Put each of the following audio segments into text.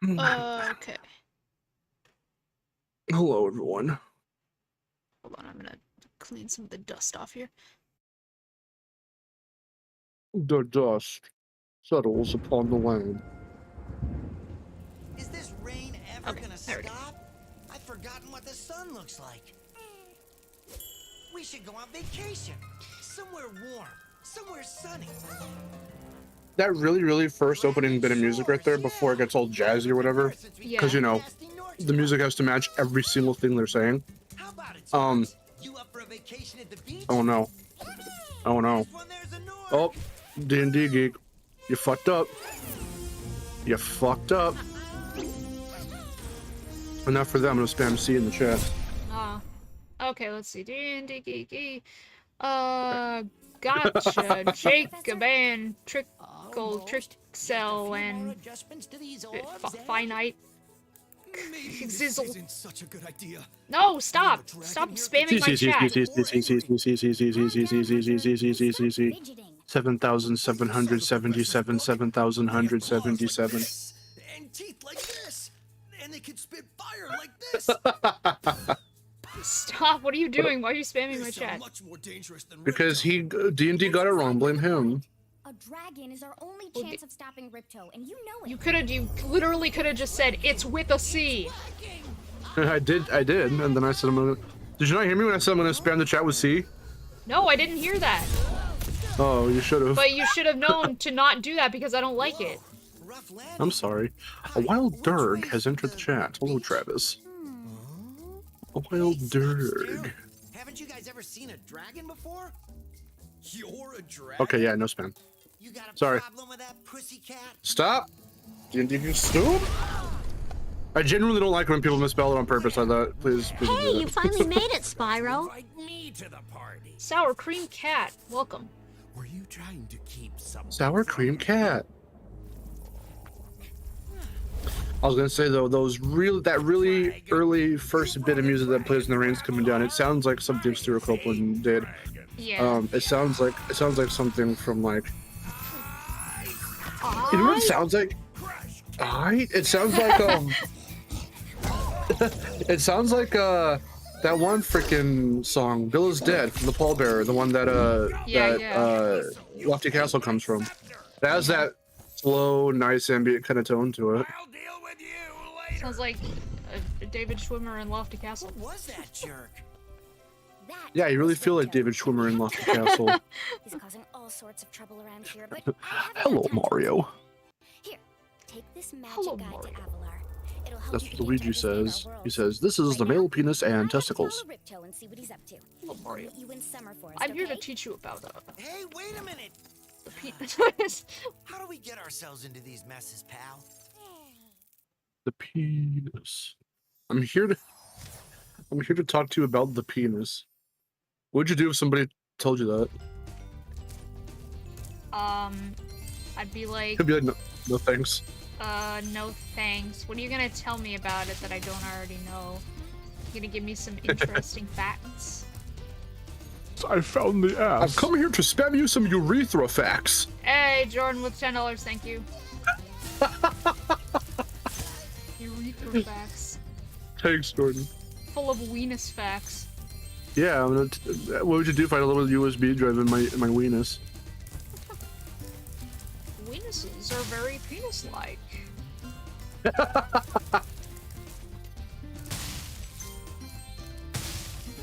Okay. Hello, everyone. Hold on, I'm gonna clean some of the dust off here. The dust settles upon the land. Is this rain ever Okay, gonna there we go. stop? I've forgotten what the sun looks like. We should go on vacation. Somewhere warm. Somewhere sunny. That really first opening bit of music right there before it gets all jazzy or whatever. Because, you know, the music has to match every single thing they're saying. How about it, Um, Sparks? You up for a vacation at the beach? oh no. Oh no. There's one, there's a Nork. Oh, D&D geek. You fucked up. You fucked up. Enough for them, I'm gonna spam C in the chat. Okay, let's see. D&D geeky. Gotcha. Jacob and Trickle, Trickcell, and Finite. Zizzle. Isn't such a good idea. No, stop! Stop spamming my chat. 7,777, 7,177. And teeth like this. And they can spit fire like this. Stop, what are you doing? Why are you spamming my chat? Much more dangerous than Because he D&D got it wrong, blame him. A dragon is our only chance of stopping Ripto, and you know it. You literally could have just said, it's with a C. I did, and then I said I'm gonna... Did you not hear me when I said I'm gonna spam the chat with C? No, I didn't hear that. Oh, you should have. But you should have known to not do that because I don't like it. I'm sorry. A wild Durg has entered the chat. Hello, Travis. A wild Durg. Haven't you guys ever seen a dragon before? You're a dragon. Okay, yeah, no spam. You got a Sorry. problem with that pussycat? Stop! D&D, you stupid? I genuinely don't like when people misspell it on purpose like that. Please, please. Hey, you finally made it, Spyro. Invite me to the party. Sour Cream Cat, welcome. Were you trying to keep some Sour Cream Cat. I was gonna say though, that really early first bit of music that plays when the rain's coming down, it sounds like something Stuart Copeland did. Yeah. It sounds like something from like. You know what it sounds like? It sounds like it sounds like that one freaking song, Bill is Dead from the Pallbearer, the one that Lofty Castle comes from. It has that slow, nice ambient kind of tone to it. I'll deal with you later. Sounds like a David Schwimmer in Lofty Castle. What was that jerk? Yeah, you really feel like David Schwimmer in Lofty Castle. He's causing all sorts of trouble around here, but Hello, Mario. Here, take this magic Hello, guide Mario. to Avalar. It'll help That's you what begin Luigi to understand says. our world. He says, "This is the male penis and Now testicles." follow Ripto and see what he's up to. Hello, Mario. Meet you in Summer Forest, I'm here to okay? teach you about Hey, wait a minute. the penis. How do we get ourselves into these messes, pal? The penis. I'm here to talk to you about the penis. What'd you do if somebody told you that? I'd be like, Could be like, no thanks. no thanks. What are you gonna tell me about it that I don't already know? You gonna give me some interesting facts? I found the ass. I've come here to spam you some urethra facts. Hey, Jordan with $10, thank you. Urethra facts. Thanks, Jordan. Full of weenus facts. Yeah, what would you do if I had a little USB drive in my weenus? Weenuses are very penis-like.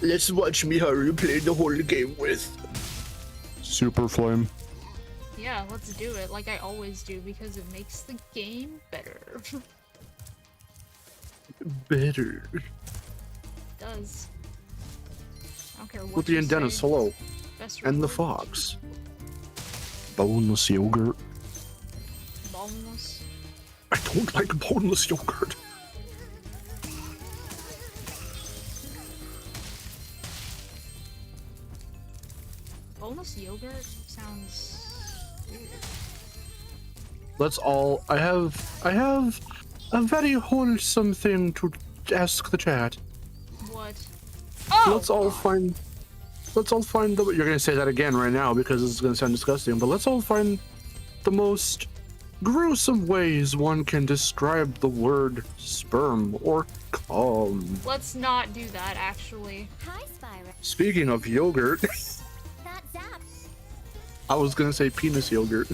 Let's watch Miharu play the whole game with Super Flame. Yeah, let's do it like I always do because it makes the game better. Better. It does. I don't care what With the you Indena say. Solo Best and the reward. fox. Boneless yogurt. Boneless. I don't like boneless yogurt. Boneless yogurt sounds weird. Let's all. I have a very wholesome thing to ask the chat. What? Oh! Let's all find the. You're gonna say that again right now because it's gonna sound disgusting. But let's all find the most gruesome ways one can describe the word sperm or cum. Let's not do that, actually. Hi, Spyro. Speaking of yogurt, That zap. I was gonna say penis yogurt.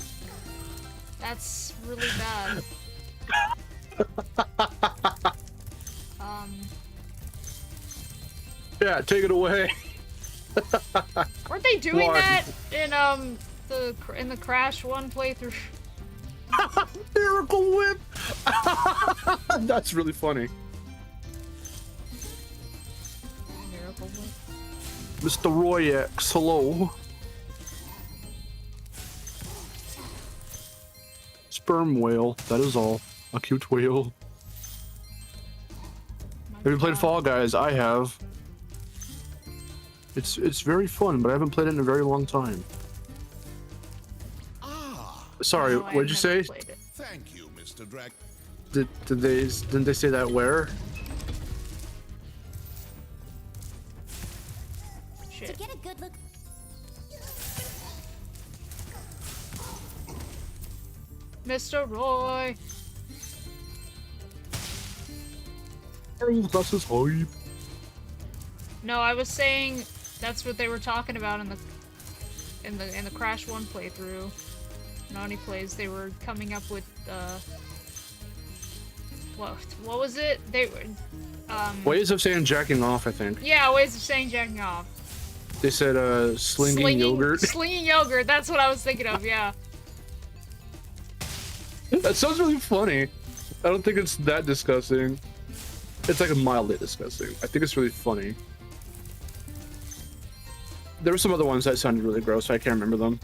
That's really bad. Yeah, take it away. Weren't they doing What? that in the Crash 1 playthrough? Miracle Whip! That's really funny. Miracle Whip. Mr. Royex, hello. Sperm whale, that is all. A cute whale. Have you played Fall Guys? I have. It's very fun, but I haven't played it in a very long time. Ah, Sorry, No, what did you I've never say? played it. thank you, Mr. Drag. Didn't they say that where? To Shit. get a good look. Mr. Roy! Oh, that's his hype. No, I was saying that's what they were talking about in the Crash 1 playthrough. Nani plays, they were coming up with what was it? They were Ways of saying jacking off, I think. yeah, ways of saying jacking off. They said slinging yogurt. Slinging yogurt, that's what I was thinking of, yeah. That sounds really funny. I don't think it's that disgusting. It's like mildly disgusting. I think it's really funny. There were some other ones that sounded really gross. I can't remember them.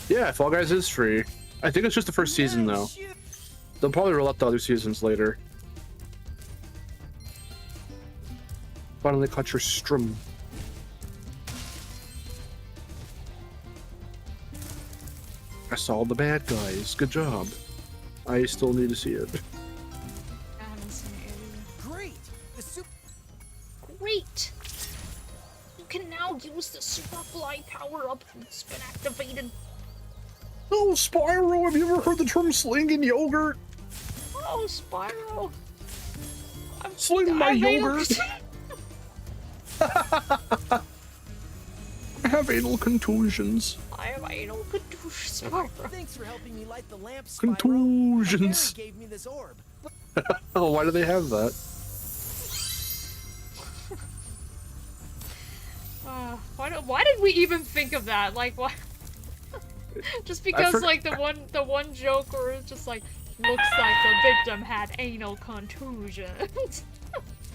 Yeah, Fall Guys is free. I think it's just the first season though. They'll probably roll out the other seasons later. Finally caught your strum. I saw the bad guys. Good job. I still need to see it. I haven't seen it either. Great! The super Great! You can now use the super fly power-up that's been activated. Oh, Spyro, have you ever heard the term slinging yogurt? Oh, Spyro! I'm Sling my I'm yogurt! I have anal contusions. I have anal contusions, Spyro. Thanks for helping me light the lamp, Spyro. Contusions. Gave me this orb. Oh, why do they have that? Why did we even think of that? Like, why? Just because, like, the one joke where it's just like, looks like the victim had anal contusions.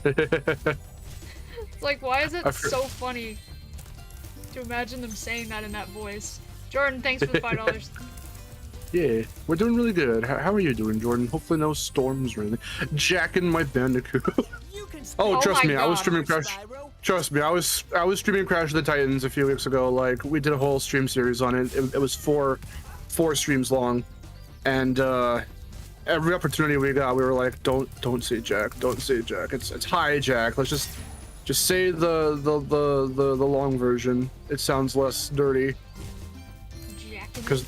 It's like, why is it so funny to imagine them saying that in that voice? Jordan, thanks for the $5. Yeah, we're doing really good. How are you doing, Jordan? Hopefully no storms or anything. Jacking my Bandicoot. You can Oh, Oh trust my me, I was God. streaming Crash. Spyro. Trust me, I was streaming Crash of the Titans a few weeks ago. Like, we did a whole stream series on it. It was four streams long, and every opportunity we got, we were like, don't say Jack, don't say Jack. It's hi Jack. Let's just say the long version. It sounds less dirty. Jacking. Because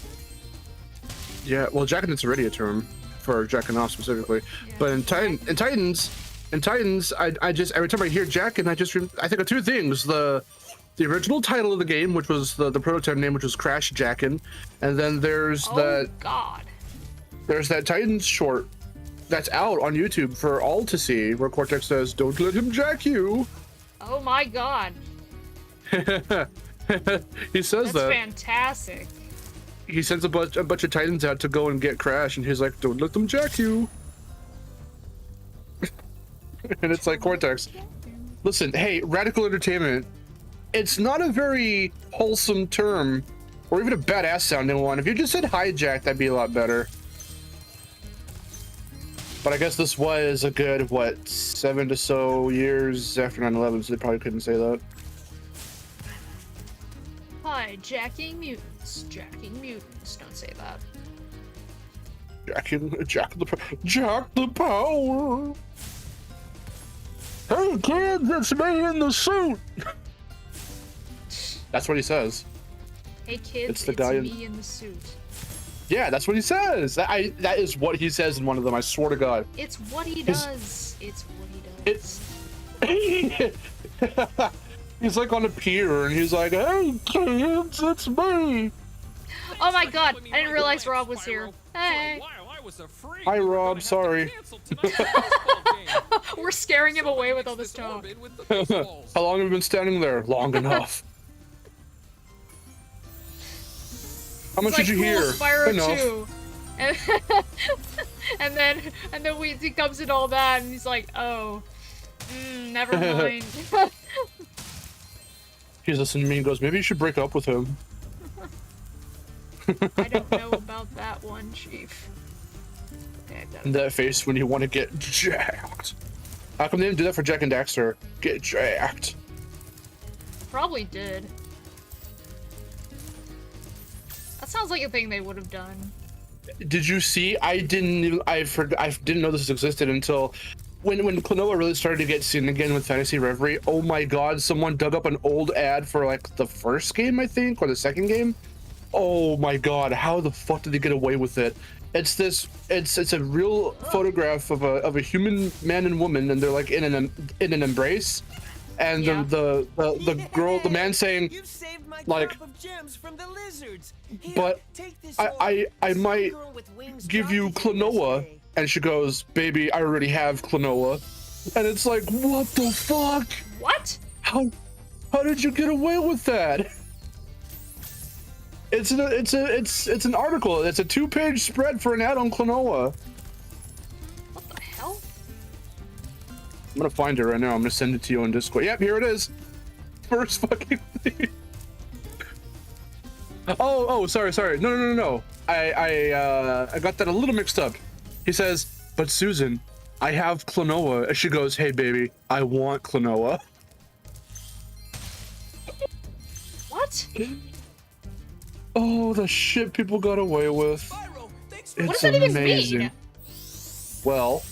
yeah, well, jacking it's already a term for jacking off specifically, Yeah. but in Titans, I just every time I hear jacking, I think of two things: the original title of the game, which was the prototype name, which was Crash Jackin', and then there's Oh God. there's that Titans short that's out on YouTube for all to see, where Cortex says, "Don't let him jack you." Oh my God. He says That's that. fantastic. He sends a bunch of Titans out to go and get Crash, and he's like, "Don't let them jack you." And it's like, Cortex, listen, hey, Radical Entertainment, it's not a very wholesome term, or even a badass sounding one. If you just said hijack, that'd be a lot better. But I guess this was a good, what, 7 or so years after 9/11, so they probably couldn't say that. Hi, jacking mutants. Jacking mutants. Don't say that. Jack the power. Hey kids, it's me in the suit. That's what he says. Hey kids, It's it's the guy me in the suit. Yeah, that's what he says. That is what he says in one of them. I swear to God. It's what he does. It's what he does. He's like on a pier and he's like, "Hey kids, it's me." Oh my God! I didn't realize Rob was here. Hey. Hi Rob, sorry. We're scaring him away with all this talk. How long have we been standing there? Long enough. How much did you hear? Spyro Enough. 2. And then he comes in all that and he's like, oh, never mind. He's listening to me and goes, maybe you should break up with him. I don't know about that one, Chief. Okay, And that face when you want to get jacked. How come they didn't do that for Jack and Daxter? Get jacked. probably did. That sounds like a thing they would have done. Did you see? I didn't know this existed until when Klonoa really started to get seen again with Fantasy Reverie. Oh my God! Someone dug up an old ad for like the first game, I think, or the second game. Oh my God! How the fuck did they get away with it? It's a real photograph of a human man and woman, and they're like in an embrace, and Yeah. the girl, the man saying, You've saved my like, crop of gems from the lizards. Here, but take this I one. might Some girl with wings give you dropped it here Klonoa. yesterday. And she goes, baby, I already have Klonoa. And it's like, what the fuck? What? How did you get away with that? It's an article. It's a 2-page spread for an ad on Klonoa. What the hell? I'm gonna find it right now. I'm gonna send it to you on Discord. Yep, here it is. First fucking thing. Oh, sorry. No. I got that a little mixed up. He says, but Susan, I have Klonoa. And she goes, hey baby, I want Klonoa. What? Oh, the shit people got away with. Spyro, thanks for It's What does that even amazing. mean? Well,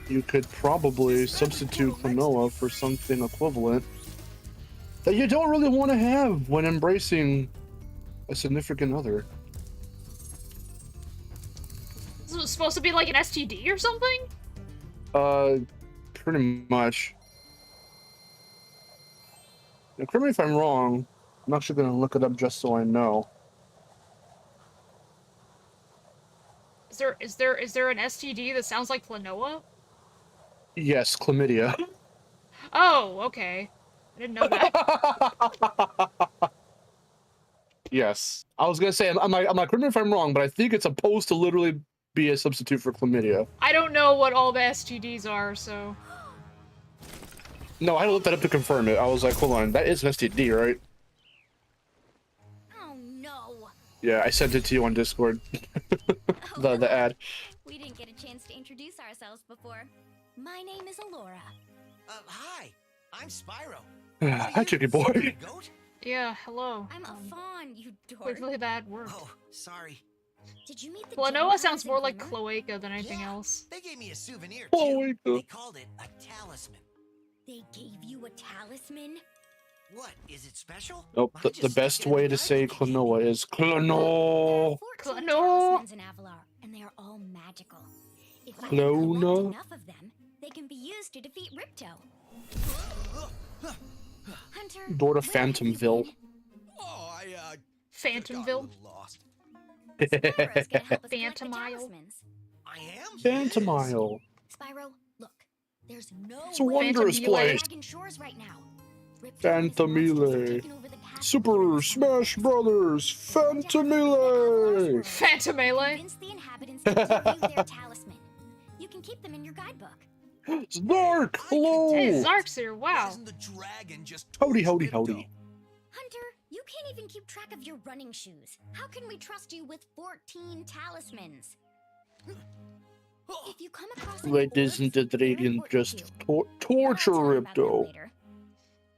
you could probably substitute Klonoa for something equivalent that you don't really want to have when embracing a significant other. This was supposed to be like an STD or something? Pretty much. Now, correct me if I'm wrong. I'm actually gonna look it up just so I know. Is there an STD that sounds like Klonoa? Yes, chlamydia. Oh, okay. I didn't know that. Yes, I was gonna say I'm like, correct me if I'm wrong, but I think it's supposed to literally be a substitute for chlamydia. I don't know what all the STDs are, so. No, I looked that up to confirm it. I was like, hold on, that is an STD, right? Oh no. Yeah, I sent it to you on Discord. the ad. We didn't get a chance to introduce ourselves before. My name is Alora. Hi, I'm Spyro. Hi, Chicky boy. Goat? Yeah, hello. I'm a fawn, you dork. Really bad word. Oh, sorry. Did you meet the Klonoa sounds more like Glimmer? cloaca than anything Yeah, else. They gave me a souvenir too. Oh, wait, They called it a talisman. They gave you a talisman? What? Is it special? Nope, Mine the just best stuck in way the to say diamond they gave me. Klonoa is There are Klono. 14 Klonoa. talismans in Avalar, and they are all magical. If you can Klona. collect enough of them, they can be used to defeat Ripto. Hunter, Door to where have you Phantomville. been? Oh, I got a Phantomville. little lost. Spyro's gonna help us collect the Phantomile. talismans. I am? Phantomile. Spyro, look. There's no It's a way wondrous Phantomile. place. Dragon Shores right now. Ripto and his Phantomile. monsters have taken over the castle Super around Smash Sunset. Brothers. Phantomile. Phantomile. Convince the inhabitants to give you their talisman. You can keep them in your guidebook. Zark. Hey, Hello. Zark's here. Wow. Isn't the dragon just Howdy, towards howdy, Ripto? howdy. Hunter, you can't even keep track of your running shoes. How can we trust you with 14 talismans? If you come across any Why orbs, doesn't the they're dragon important just too. torture I'll tell you about them Ripto? later.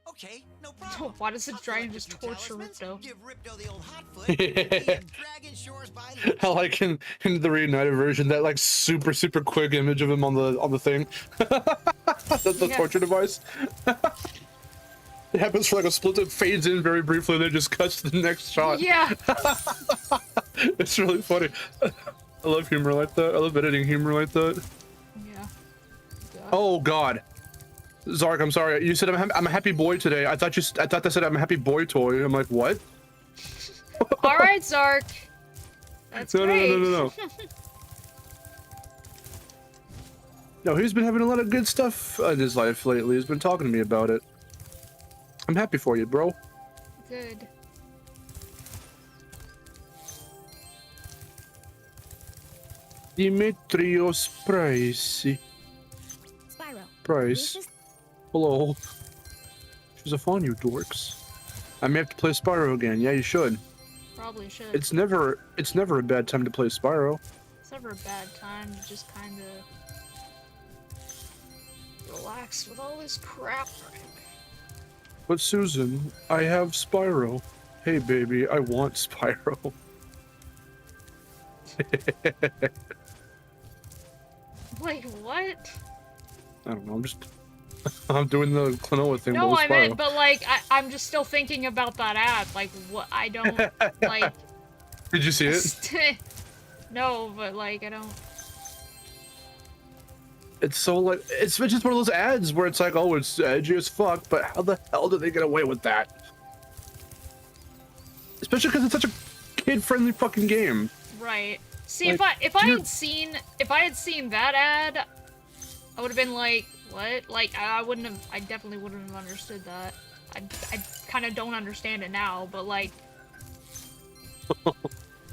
Okay, no problem. Why does the I'll dragon collect just a few torture talismans, Ripto? Give Ripto the old hotfoot, and Dragon Shores by the I like in the Reignited version that like super quick image of him on the thing. The Yeah. torture device. It happens for like a split. It fades in very briefly, and then it just cuts to the next shot. Yeah. It's really funny. I love humor like that. I love editing humor like that. Yeah. Oh God, Zark, I'm sorry. You said I'm a happy boy today. I thought they said I'm a happy boy toy. I'm like, what? All right, Zark. That's great. No. No, he's been having a lot of good stuff in his life lately. He's been talking to me about it. I'm happy for you, bro. Good. Dimitrios Pricey. Spyro. Price. This is Hello. She's a fun, you dorks. I may have to play Spyro again. Yeah, you should. Probably should. It's never a bad time to play Spyro. It's never a bad time to just kind of relax with all this crap. But Susan, I have Spyro. Hey baby, I want Spyro. Like what? I don't know, I'm doing the Klonoa thing. No, with I Spyro. meant, but like, I'm just still thinking about that ad. Like, what? I don't like. Did you see it? No, but like, I don't. It's so like, it's just one of those ads where it's like, oh, it's edgy as fuck, but how the hell did they get away with that? Especially because it's such a kid-friendly fucking game. Right. See, Like, if I had seen that ad, I would have been like, what? Like, I definitely wouldn't have understood that. I kind of don't understand it now, but like,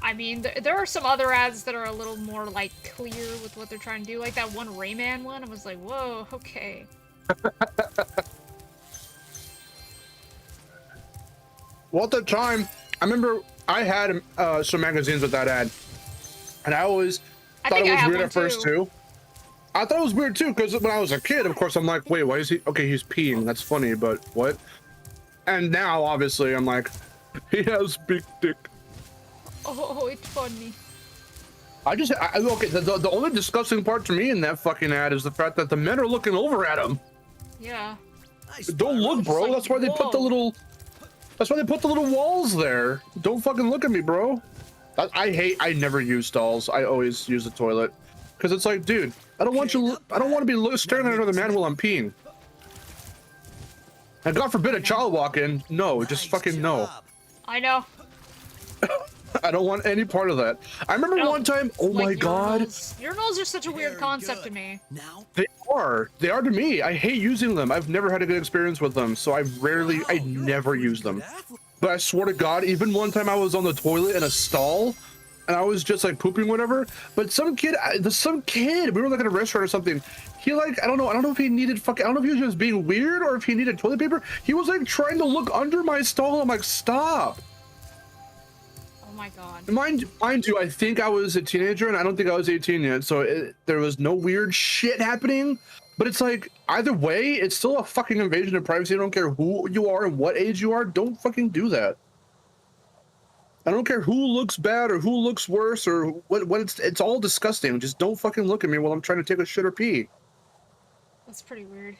I mean, there are some other ads that are a little more like clear with what they're trying to do, like that one Rayman one. I was like, whoa, okay. Well, at the time, I remember I had some magazines with that ad, and I always thought it was weird at first too. I thought it was weird too, because when I was a kid, of course, I'm like, wait, why is he? Okay, he's peeing. That's funny, but what? And now, obviously, I'm like, he has big dick. Oh, it's funny. Okay, the only disgusting part to me in that fucking ad is the fact that the men are looking over at him. Yeah. Nice, Don't Spyro. look, bro. like, That's why they put the whoa. little. That's why they put the little walls there. Don't fucking look at me, bro. I never use stalls. I always use the toilet, because it's like, dude, I don't want you. I don't want to be staring at another man while I'm peeing. And God forbid a child walk in. No, just Nice fucking no. job. I know. I don't want any part of that. I remember No, one time. Oh my like, God. Urinals are such a weird Very concept good. to me. Now, They are to me. I hate using them. I've never had a good experience with them, so I never use them. But I swear to God, even one time I was on the toilet in a stall, and I was just like pooping, whatever. But some kid, we were like at a restaurant or something. He like, I don't know if he needed I don't know if he was just being weird or if he needed toilet paper. He was like trying to look under my stall. I'm like, stop. Oh my god. Mind you, I think I was a teenager, and I don't think I was 18 yet, so there was no weird shit happening. But it's like, either way, it's still a fucking invasion of privacy. I don't care who you are and what age you are. Don't fucking do that. I don't care who looks bad or who looks worse or what. It's all disgusting. Just don't fucking look at me while I'm trying to take a shit or pee. That's pretty weird.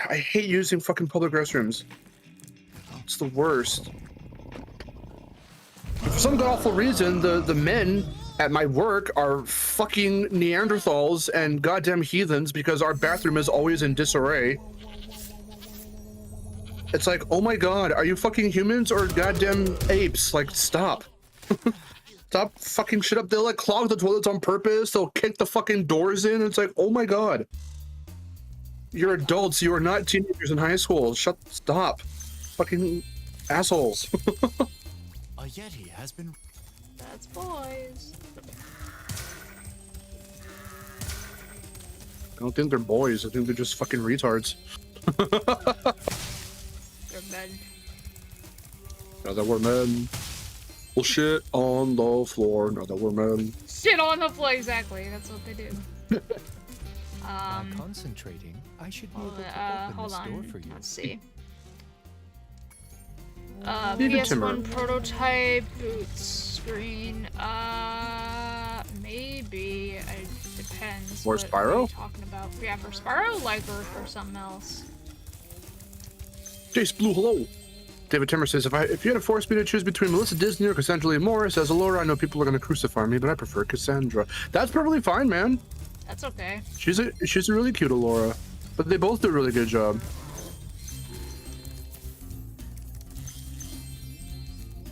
I hate using fucking public restrooms. It's the worst. For some god-awful reason, the men at my work are fucking Neanderthals and goddamn heathens because our bathroom is always in disarray. It's like, oh my god, are you fucking humans or goddamn apes? Like, stop. Stop fucking shit up. They'll like clog the toilets on purpose. They'll kick the fucking doors in. It's like, oh my god. You're adults. You are not teenagers in high school. Stop. Fucking assholes. a Yeti has been. That's boys. I don't think they're boys. I think they're just fucking retards. They're men. Now that we're men, we'll shit on the floor. Now that we're men. Shit on the floor, exactly. That's what they do. By concentrating, I should be able to open Hold this door on. for you. Let's see. Leave it, PS1 Timber. prototype boot screen. Maybe. It depends. For What are Spyro? you talking about? Yeah, for Spyro, like, or for something else. Jace Blue, hello. David Timmer says, if you had to force me to choose between Melissa Disney or Cassandra Lee Morris as Allura, I know people are going to crucify me, but I prefer Cassandra. That's perfectly fine, man. That's okay. She's a really cute Allura, but they both do a really good job.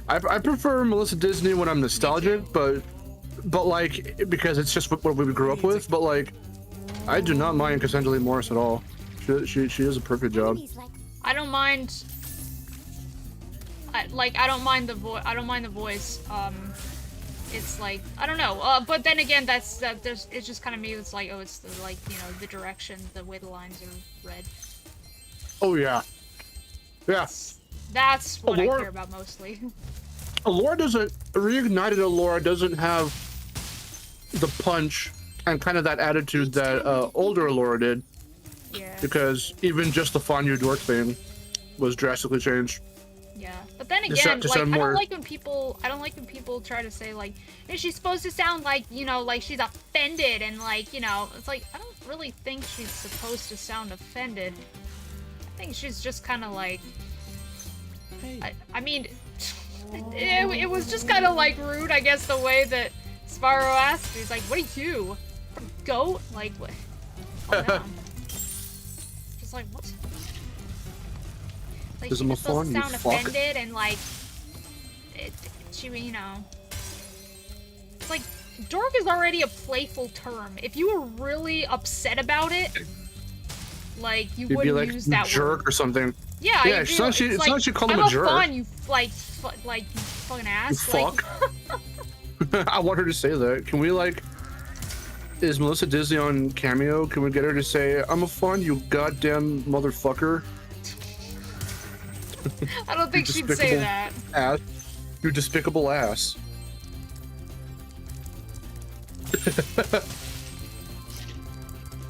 I prefer Melissa Disney when I'm nostalgic, but like, because it's just what we grew up with, but like, I do not mind Cassandra Lee Morris at all. She does a perfect job. I don't mind. I don't mind the voice. I don't mind the voice. It's like, I don't know. But then again, it's just kind of me. It's like, oh, it's the, like, you know, the direction, the way the lines are read. Oh yeah. Yeah. That's what Allura, I care about mostly. Reignited Allura doesn't have the punch and kind of that attitude that older Allura did. Yeah. Because even just the Fonyu Dork thing was drastically changed. Yeah, but then again, like, I don't like when people try to say, like, is she supposed to sound like, you know, like she's offended, and like, you know, it's like, I don't really think she's supposed to sound offended. I think she's just kind of like, I mean, it was just kind of like rude, I guess, the way that Spyro asked. He's like, what are you? A goat? Like, what? Calm down. Just like, what? Like, she's supposed to sound offended and like, she, you know, it's like, dork is already a playful term. If you were really upset about it, like, you wouldn't like, use that jerk word or something. Yeah, it's not she called him a jerk. I'm a fun, you fucking ass. You fuck. I want her to say that. Can we, like, is Melissa Disney on Cameo? Can we get her to say, I'm a fun, you goddamn motherfucker? I don't think she'd say that. Ass. You despicable ass.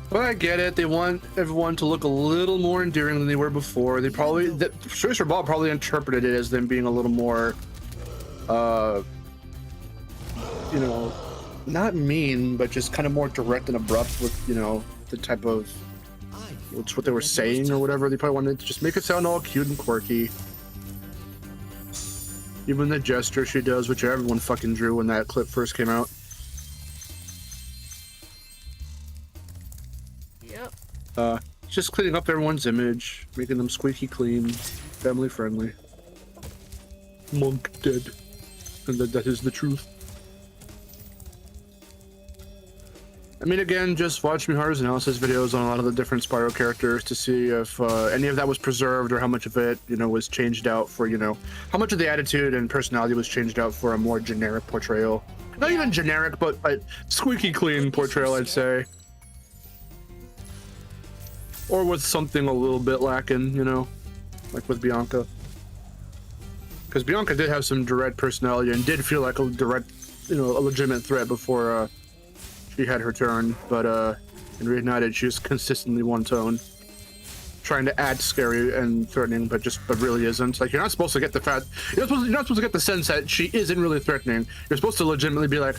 But I get it. They want everyone to look a little more endearing than they were before. They probably, Tracer Ball probably interpreted it as them being a little more, you know, not mean, but just kind of more direct and abrupt with, you know, the type of, it's what they were saying or whatever. They probably wanted to just make it sound all cute and quirky. Even the gesture she does, which everyone fucking drew when that clip first came out. Yep. Just cleaning up everyone's image, making them squeaky clean, family friendly. Monk dead. And that is the truth. I mean, again, just watch Miharu's analysis videos on a lot of the different Spyro characters to see if any of that was preserved or how much of it, you know, was changed out for, you know, how much of the attitude and personality was changed out for a more generic portrayal. Not even generic, but squeaky clean portrayal, I'd say. Or with something a little bit lacking, you know, like with Bianca. Because Bianca did have some direct personality and did feel like a direct, you know, a legitimate threat before she had her turn, but in Reignited, she was consistently one tone, trying to act scary and threatening, but really isn't. Like, you're not supposed to get the fact, you're not supposed to get the sense that she isn't really threatening. You're supposed to legitimately be like,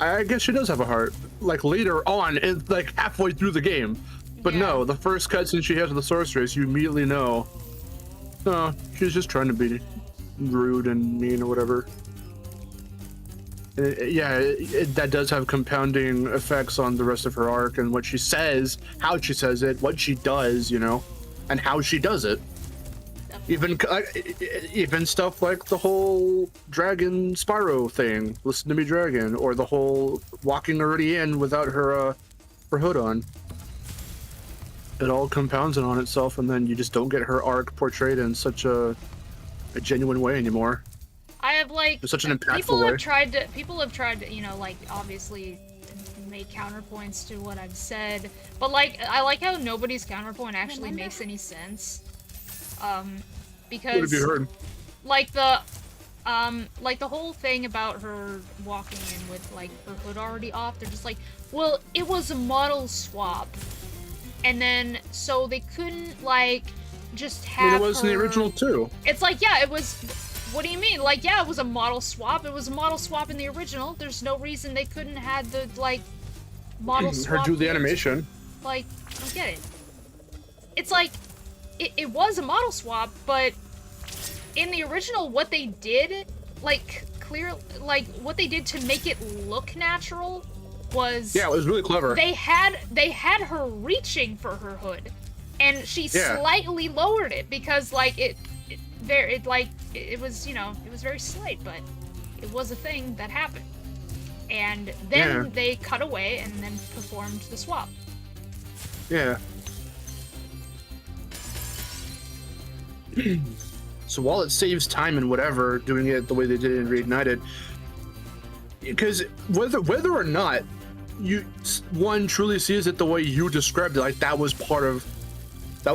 I guess she does have a heart. Like later on, like halfway through the game, but no, the first cutscene she has with the sorceress, you immediately know, no, she's just trying to be rude and mean or whatever. That does have compounding effects on the rest of her arc and what she says, how she says it, what she does, you know, and how she does it. Even stuff like the whole Dragon Spyro thing, listen to me Dragon, or the whole walking already in without her hood on. It all compounds it on itself, and then you just don't get her arc portrayed in such a genuine way anymore. I have, like, in such an impactful people way. have tried to, you know, like, obviously make counterpoints to what I've said, but, like, I like how nobody's counterpoint actually makes any sense. Because, what have you heard? like, the whole thing about her walking in with, like, her hood already off, they're just like, well, it was a model swap. And then, so they couldn't, like, just have it was in the original, too. It's like, yeah, it was... What do you mean? Like, yeah, it was a model swap. It was a model swap in the original. There's no reason they couldn't have the, like, model swap. Her do the animation. Like, I don't get it. It's like, it was a model swap, but in the original, what they did, like, what they did to make it look natural was... Yeah, it was really clever. They had her reaching for her hood, and she slightly lowered it because, like, it was, you know, it was very slight, but it was a thing that happened. And then they cut away and then performed the swap. Yeah. So while it saves time and whatever, doing it the way they did in Reignited, because whether or not one truly sees it the way you described it, like that was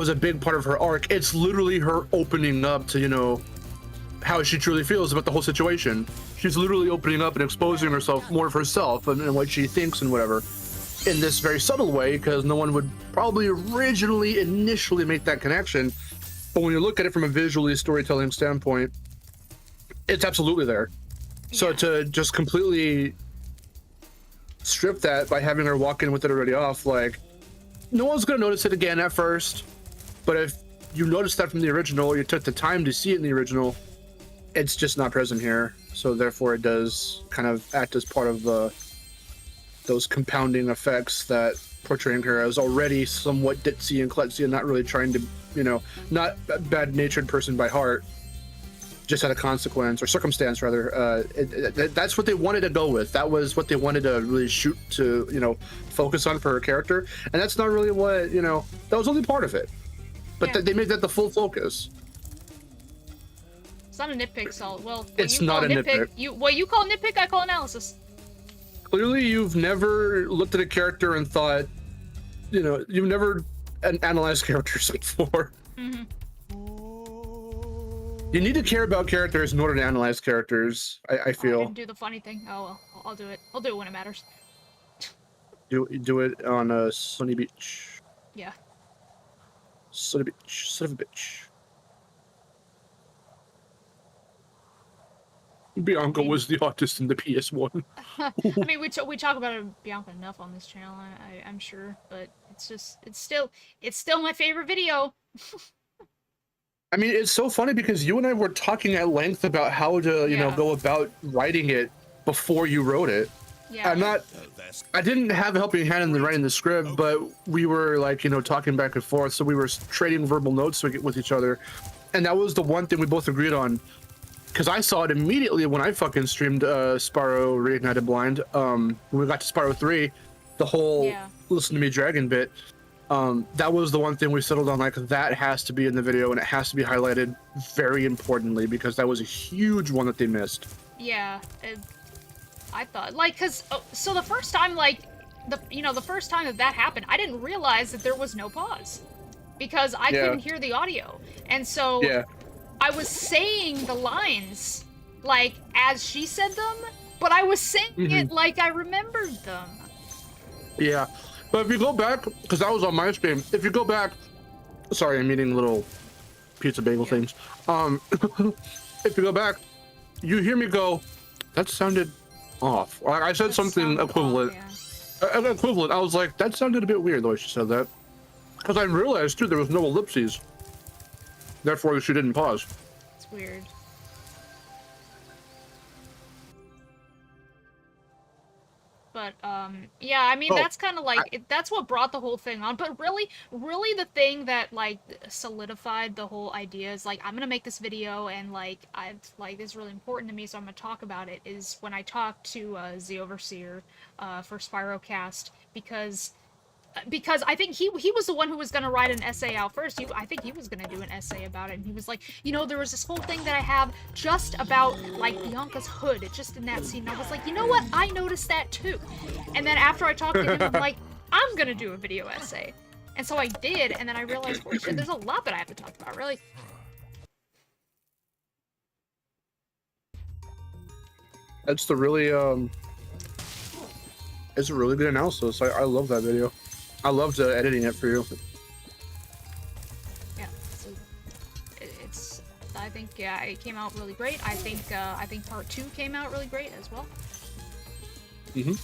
a big part of her arc. It's literally her opening up to, you know, how she truly feels about the whole situation. She's literally opening up and exposing herself, more of herself and what she thinks and whatever, in this very subtle way, because no one would probably initially make that connection. But when you look at it from a visually storytelling standpoint, it's absolutely there. So to just completely strip that by having her walk in with it already off, like, no one's gonna notice it again at first. But if you noticed that from the original, or you took the time to see it in the original, it's just not present here. So therefore it does kind of act as part of those compounding effects that portraying her as already somewhat ditzy and klutzy and not really trying to, you know, not a bad-natured person by heart, just had a consequence or circumstance rather. That's what they wanted to go with. That was what they wanted to really shoot to, you know, focus on for her character. And that's not really what, you know, that was only part of it. But they made that the full focus. It's not a nitpick, so, well, it's not a nitpick. What you call nitpick, I call analysis. Clearly, you've never looked at a character and thought, you know, you've never analyzed characters before. Mm-hmm. You need to care about characters in order to analyze characters, I feel. I didn't do the funny thing. Oh, well, I'll do it. I'll do it when it matters. Do it on a sunny beach. Yeah. Sunny beach. Son of a bitch. Bianca was the artist in the PS1. I mean, we talk about Bianca enough on this channel, I'm sure, but it's still my favorite video. I mean, it's so funny because you and I were talking at length about how to, you know, go about writing it before you wrote it. Yeah. I didn't have a helping hand in the writing the script, but we were like, you know, talking back and forth, so we were trading verbal notes with each other, and that was the one thing we both agreed on. Because I saw it immediately when I fucking streamed Spyro Reignited Blind. When we got to Spyro 3, the whole Listen to Me Dragon bit, that was the one thing we settled on, like, that has to be in the video and it has to be highlighted very importantly because that was a huge one that they missed. Yeah, I thought, like, because, so the first time, like, the first time that happened, I didn't realize that there was no pause. Because I couldn't hear the audio. And so... Yeah. I was saying the lines, like, as she said them, but I was saying it like I remembered them. Yeah, but if you go back, because that was on my stream, if you go back, sorry, I'm eating little pizza bagel things. If you go back, you hear me go, that sounded off. I said something equivalent. Equivalent. I was like, that sounded a bit weird the way she said that. Because I realized, too, there was no ellipses. Therefore, she didn't pause. It's weird. But, yeah, I mean, that's kind of like, that's what brought the whole thing on. But really the thing that, like, solidified the whole idea is, like, I'm gonna make this video, and, like, this is really important to me, so I'm gonna talk about it, is when I talked to, the Overseer, for Spyrocast, because I think he was the one who was going to write an essay out first. I think he was going to do an essay about it, and he was like, you know, there was this whole thing that I have just about, like, Bianca's hood, just in that scene. And I was like, you know what? I noticed that too. And then after I talked to him, I'm like, I'm going to do a video essay. And so I did, and then I realized, holy shit, there's a lot that I have to talk about, really. It's the really, it's a really good analysis. I love that video. I loved editing it for you. Yeah, it's. I think it came out really great. I think part 2 came out really great as well. Mhm.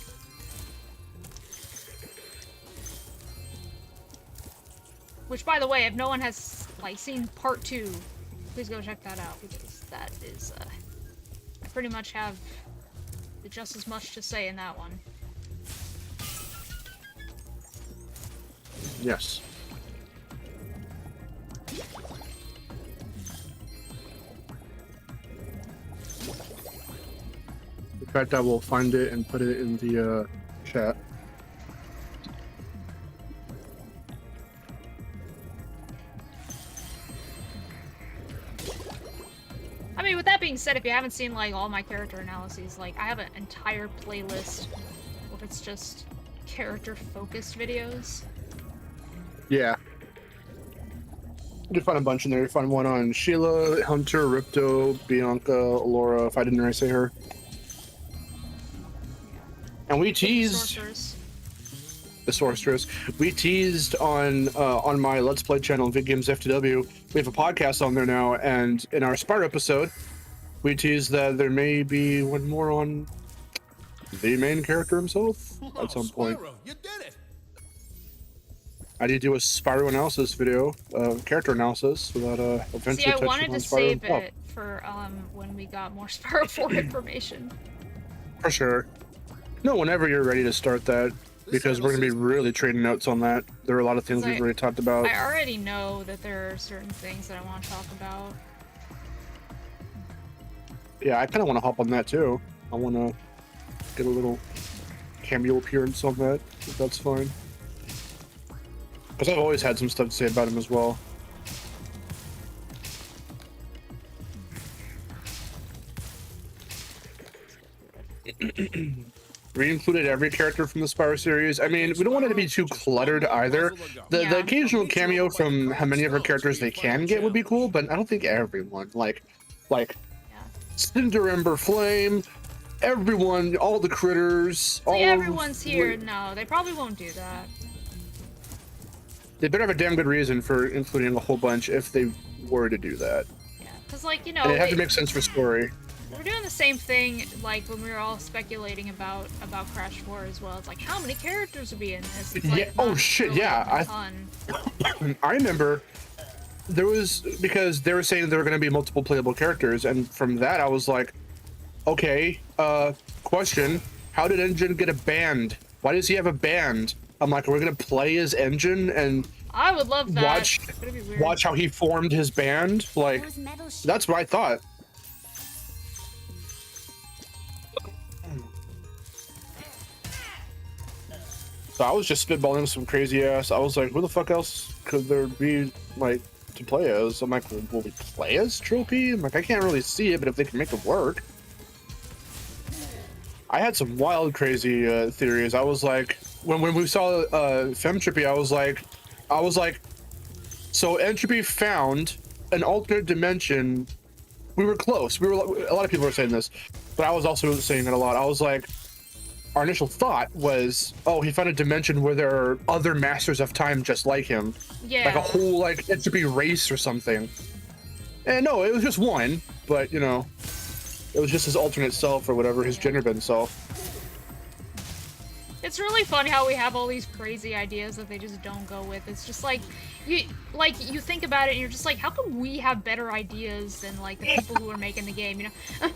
Which, by the way, if no one has like seen part 2, please go check that out, because that is, I pretty much have just as much to say in that one. Yes. In fact, I will find it and put it in the chat. I mean, with that being said, if you haven't seen, like, all my character analyses, like, I have an entire playlist where it's just character-focused videos. Yeah. You find a bunch in there. You find one on Sheila, Hunter, Ripto, Bianca, Laura, if I didn't already say her. And we teased the sorceress. We teased on my Let's Play channel, Vid Games FTW. We have a podcast on there now, and in our Spyro episode, we teased that there may be one more on the main character himself at some point. Spyro, you did it! I did do a Spyro analysis video, character analysis, so that eventually. See, I wanted to save Spyro. it for when we got more Spyro 4 information. For sure. No, whenever you're ready to start that, because we're gonna be really trading notes on that. There are a lot of things we've already talked about. I already know that there are certain things that I want to talk about. Yeah, I kind of want to hop on that too. I want to get a little cameo appearance on that, if that's fine. Because I've always had some stuff to say about him as well. We included every character from the Spyro series. I mean, we don't want it to be too cluttered either. The occasional cameo from how many of our characters they can get would be cool, but I don't think everyone. Like Cinder, Ember, Flame, everyone, all the critters. See, everyone's here. No, they probably won't do that. They better have a damn good reason for including a whole bunch if they were to do that. Yeah, because, like, you know, And it have to make sense for story. We're doing the same thing, like, when we were all speculating about Crash 4 as well. It's like, how many characters would be in this? It's like, Yeah. Oh shit. really Yeah. a ton. I remember there was, because they were saying there were going to be multiple playable characters, and from that I was like, okay. Question: how did Engine get a band? Why does he have a band? I'm like, are we gonna play his Engine and I would love that. Watch how he formed his band? Like, that's what I thought. So I was just spitballing some crazy ass. I was like, who the fuck else could there be, like, to play as? I'm like, will we play as Tropy? I'm like, I can't really see it, but if they can make it work. I had some wild, crazy theories. I was like, when we saw Femtropy, I was like, so Entropy found an alternate dimension. We were close. A lot of people were saying this, but I was also saying it a lot. I was like, our initial thought was, oh, he found a dimension where there are other masters of time just like him. Yeah. Like a whole, like, Entropy race or something. And no, it was just one, but, you know, it was just his alternate self or whatever, his gender bend self. It's really fun how we have all these crazy ideas that they just don't go with. It's just like you think about it and you're just like, how come we have better ideas than, like, the people who are making the game, you know?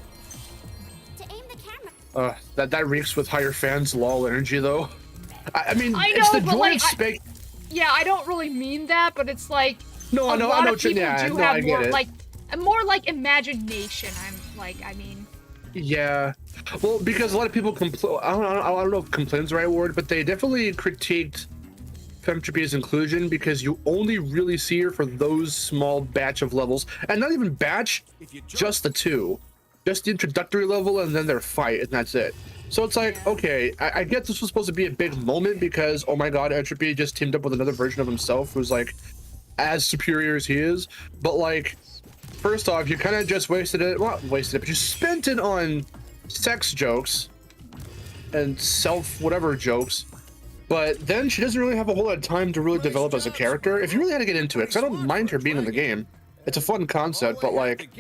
To aim the camera. That reeks with higher fans lol energy though. I mean, I know, it's the but, joy like, of yeah, I don't really mean that, but it's like no, a I know, lot I know of people yeah, do no, have I get it. more like imagination. I mean. Yeah, well, because a lot of people I don't know if complain's the right word, but they definitely critiqued Femtropy's inclusion because you only really see her for those small batch of levels, and not even batch, just the two, just the introductory level and then their fight, and that's it. So it's like, okay, I get this was supposed to be a big moment because, oh my god, Entropy just teamed up with another version of himself who's like as superior as he is, but like, first off, you kind of just wasted it, but you spent it on sex jokes and self-whatever jokes, but then she doesn't really have a whole lot of time to really develop as a character. If you really had to get into it, because I don't mind her being in the game. It's a fun concept, but like,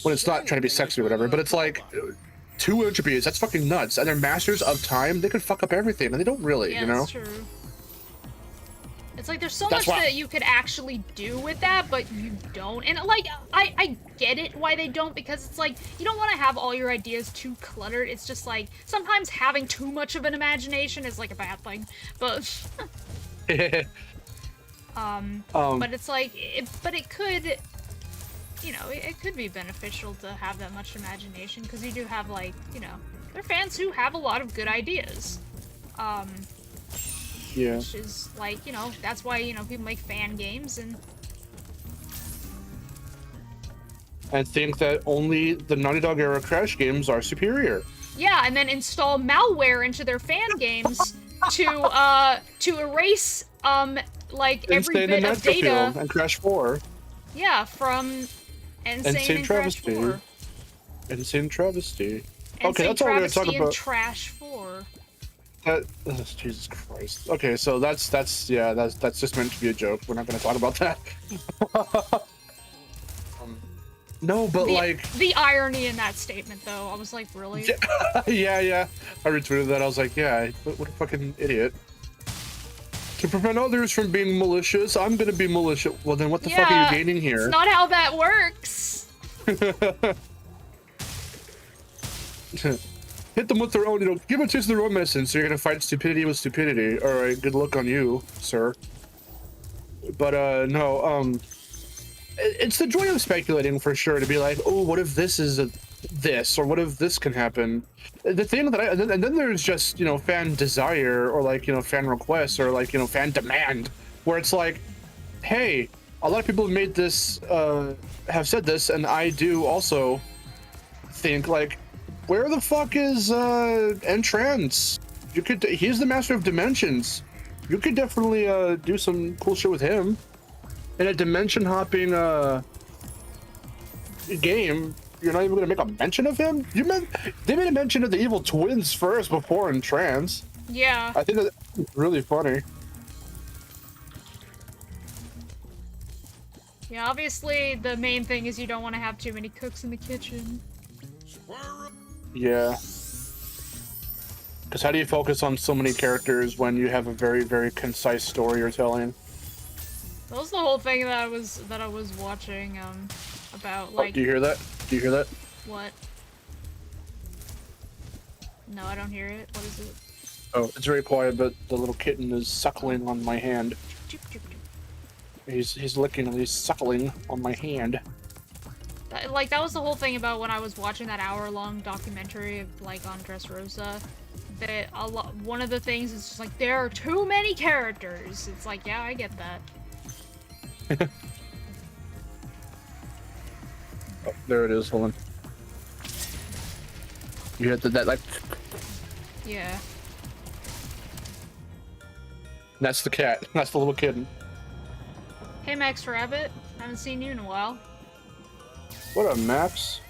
when it's not trying to be sexy or whatever, but it's like, two Entropies, that's fucking nuts, and they're masters of time, they could fuck up everything, and they don't really, Yeah, you know? that's true. It's like there's so much that you could actually do with that, but you don't. And like, I get it why they don't, because it's like, you don't want to have all your ideas too cluttered. It's just like, sometimes having too much of an imagination is like a bad thing. But, but it's like, but it could, you know, it could be beneficial to have that much imagination, because you do have like, you know, there are fans who have a lot of good ideas. Yeah. Which is like, you know, that's why, you know, people make fan games and think that only the Naughty Dog era Crash games are superior. yeah, and then install malware into their fan games to erase like every bit of data and Crash 4. Yeah, from Insane and Crash 4. Insane Travesty. Insane Okay, that's all we're gonna talk Travesty about. and Trash 4. Jesus Christ. Okay, so that's just meant to be a joke. We're not going to talk about that. No, but the irony in that statement, though, I was like, really? Yeah. I retweeted that. I was like, yeah, what a fucking idiot. To prevent others from being malicious, I'm going to be malicious. Well, then what the fuck are you gaining here? It's not how that works. Hit them with their own, you know, give a taste of their own medicine, so you're gonna fight stupidity with stupidity. Alright, good luck on you, sir. But, no, it's the joy of speculating, for sure, to be like, oh, what if this is this, or what if this can happen? The thing that and then there's just, you know, fan desire, or like, you know, fan requests, or like, you know, fan demand, where it's like, hey, a lot of people have made this, have said this, and I do also think, like, where the fuck is Entrance? He's the master of dimensions. You could definitely do some cool shit with him. In a dimension hopping game, you're not even gonna make a mention of him? They made a mention of the evil twins first before Entrance. Yeah. I think that's really funny. Yeah, obviously the main thing is you don't want to have too many cooks in the kitchen. Yeah. Because how do you focus on so many characters when you have a very, very concise story you're telling? That was the whole thing that I was watching, about, like... Oh, do you hear that? Do you hear that? What? No, I don't hear it. What is it? Oh, it's very quiet, but the little kitten is suckling on my hand. He's licking and he's suckling on my hand. That was the whole thing about when I was watching that hour-long documentary of, like, on Dressrosa. That one of the things is just like, there are too many characters. It's like, yeah, I get that. Oh, there it is. Hold on. You hit that, like... Yeah. That's the cat. That's the little kitten. Hey, Max Rabbit. Haven't seen you in a while. What up, Max?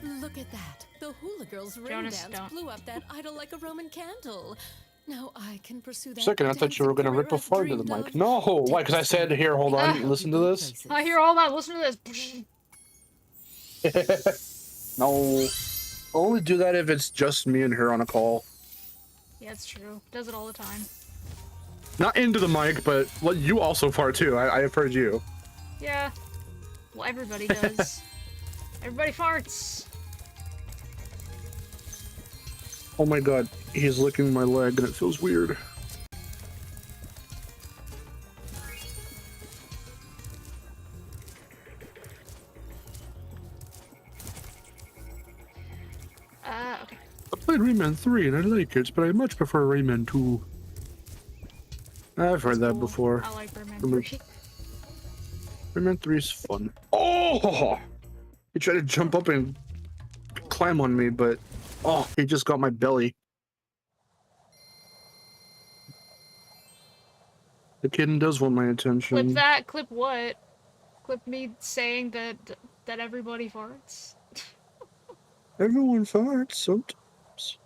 Look at that. The hula girl's ring Jonas, dance don't. blew up that idol like a Roman candle. Now I can pursue that. Second, I thought you were gonna rip a fart to the mic. No! Why? Because I said, here, hold on, listen to this. I hear all that. Listen to this. No. I'll only do that if it's just me and her on a call. Yeah, it's true. Does it all the time. Not into the mic, but well, you also fart too. I have heard you. Yeah. Well, everybody does. Everybody farts. Oh my god, he's licking my leg and it feels weird. Okay. I played Rayman 3 and I like it, but I much prefer Rayman 2. I've heard that before. I like Rayman 3. Rayman 3's fun. Oh! He tried to jump up and climb on me, but oh, he just got my belly. The kitten does want my attention. Clip that. Clip what? Clip me saying that everybody farts. Everyone farts sometimes.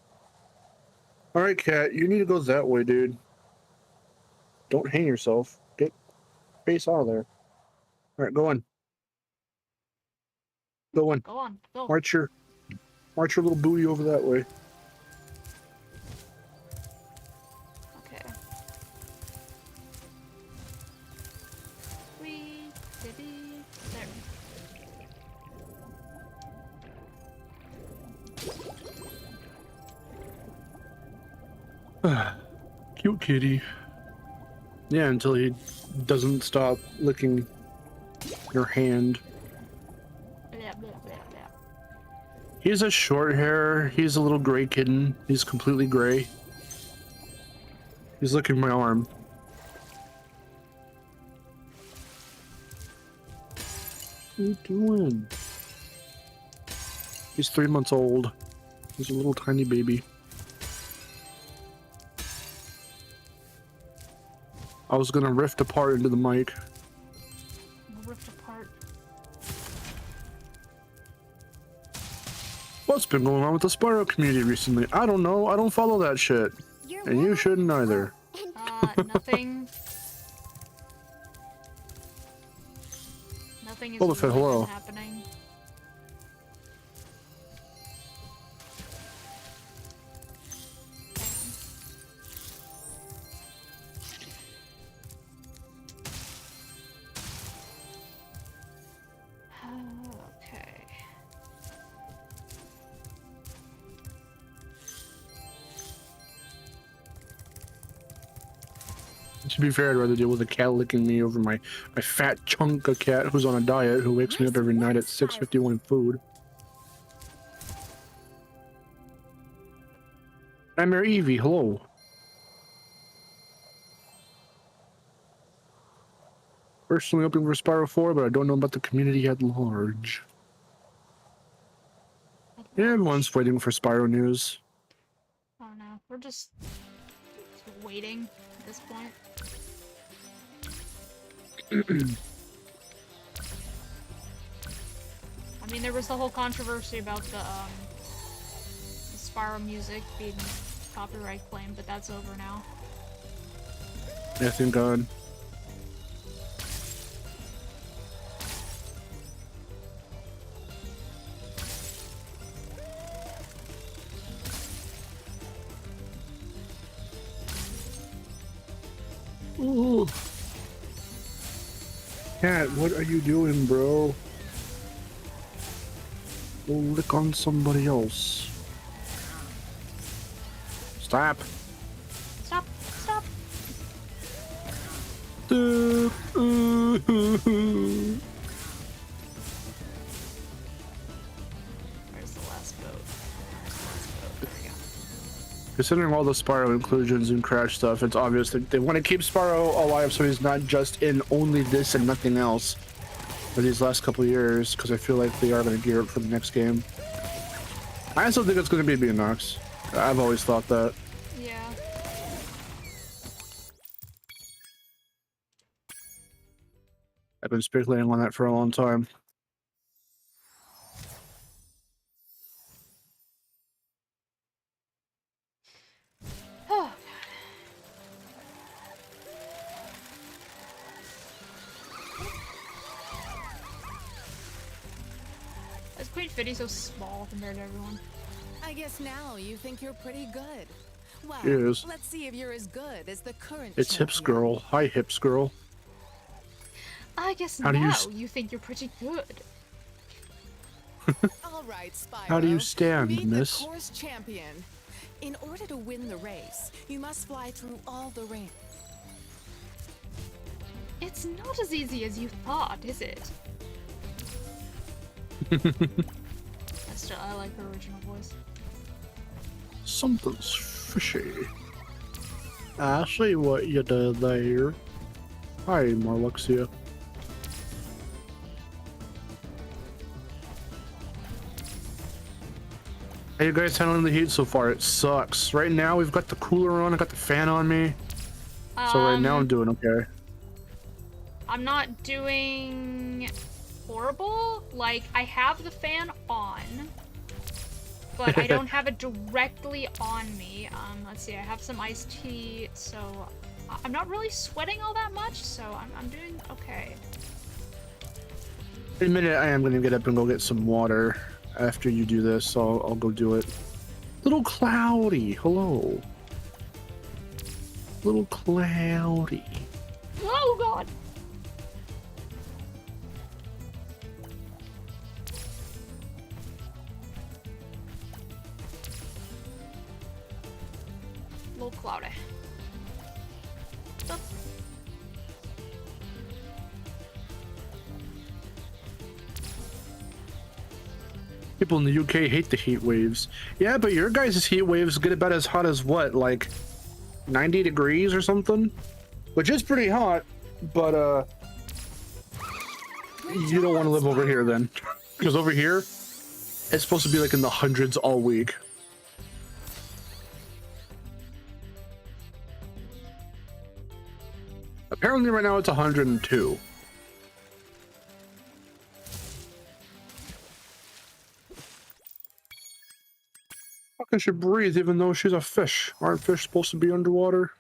Alright, cat, you need to go that way, dude. Don't hang yourself. Get face out of there. Alright, go on. Go on. Go on. Go. March your little booty over that way. Okay. Cute kitty. Yeah, until he doesn't stop licking your hand. Blah, blah, blah, blah. He's a short hair. He's a little gray kitten. He's completely gray. He's licking my arm. What are you doing? He's 3 months old. He's a little tiny baby. I was gonna rift apart into the mic. Ripped apart. What's been going on with the Spyro community recently? I don't know. I don't follow that shit. You're And you one- shouldn't either. Nothing. Nothing is Boba Fett, really hello. been happening. Okay. To be fair, I'd rather deal with a cat licking me over my fat chunk of cat who's on a diet who wakes me up every night at 6:51 food. Nightmare Evie, hello. Personally hoping for Spyro 4, but I don't know about the community at large. Yeah, everyone's waiting for Spyro news. Oh no, we're just waiting at this point. I mean, there was the whole controversy about the Spyro music being copyright claimed, but that's over now. Yeah, thank God. Ooh. Cat, what are you doing, bro? Go lick on somebody else. Stop. Stop! Stop! Where's the last boat? There we go. Considering all the Spyro inclusions and Crash stuff, it's obvious that they want to keep Spyro alive so he's not just in only this and nothing else for these last couple of years, because I feel like they are going to gear up for the next game. I still think it's going to be Beanox. I've always thought that. Yeah. I've been speculating on that for a long time. Oh, is Queen Fitty so small compared to everyone? I guess now you think you're pretty good. Well, Yes. let's see if you're as good as the current It's Hips champion. Girl. Hi, Hips Girl. I guess How do you now s- you think you're pretty good. All right, Spyro. How do you stand, Meet miss? the course champion. In order to win the race, you must fly through all the ramps. It's not as easy as you thought, is it? I like her original voice. Something's fishy. I see what you did there. Hi, Marluxia. How you guys handling the heat so far? It sucks. Right now we've got the cooler on, I got the fan on me. So right now I'm doing okay. I'm not doing horrible. Like, I have the fan on, but I don't have it directly on me. Let's see, I have some iced tea, so I'm not really sweating all that much, so I'm doing okay. In a minute, I am gonna get up and go get some water after you do this, so I'll go do it. Little cloudy, hello. Little cloudy. Oh god! little cloudy. Stop. People in the UK hate the heat waves. Yeah, but your guys' heat waves get about as hot as what, like 90 degrees or something? Which is pretty hot, but you don't want to live over here then. Because over here, it's supposed to be like in the hundreds all week. Apparently right now it's 102. How can she breathe even though she's a fish? Aren't fish supposed to be underwater?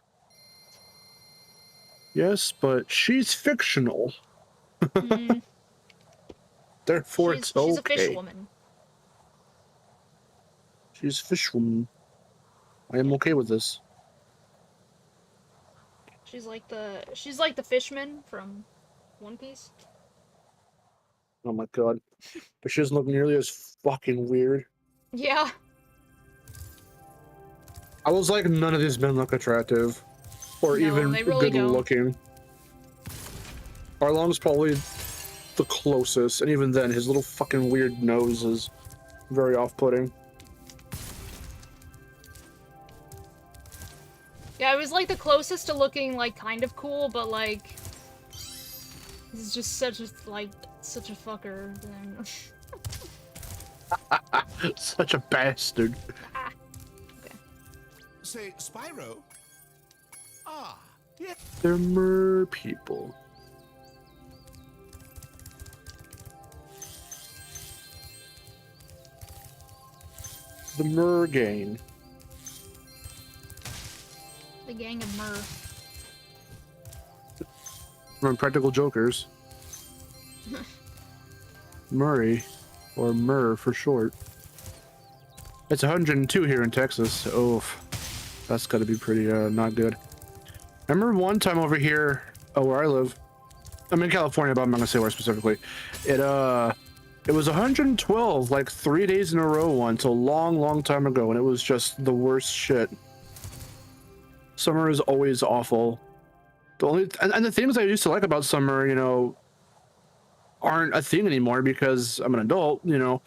Yes, but she's fictional. Mm. Therefore, she's it's okay. She's a fish woman. She's a fish woman. I am okay with this. She's like the fishman from One Piece. Oh my god. But she doesn't look nearly as fucking weird. Yeah. I was like, none of these men look attractive. Or No, even they really good don't. looking. Arlong's probably the closest, and even then, his little fucking weird nose is very off-putting. Yeah, it was like the closest to looking like kind of cool, but like he's just such a fucker. Then. Such a bastard. Ah. Okay. Say, Spyro? Ah, yeah. They're mer people. The Mergain. The gang of Mur. From Practical Jokers. Murray, or Mur for short. It's 102 here in Texas. Oh, that's got to be pretty not good. I remember one time over here, where I live. I'm in California, but I'm not gonna say where specifically. It was 112 like 3 days in a row once, a long time ago, and it was just the worst shit. Summer is always awful. The only and the things I used to like about summer, you know, aren't a thing anymore because I'm an adult. You know,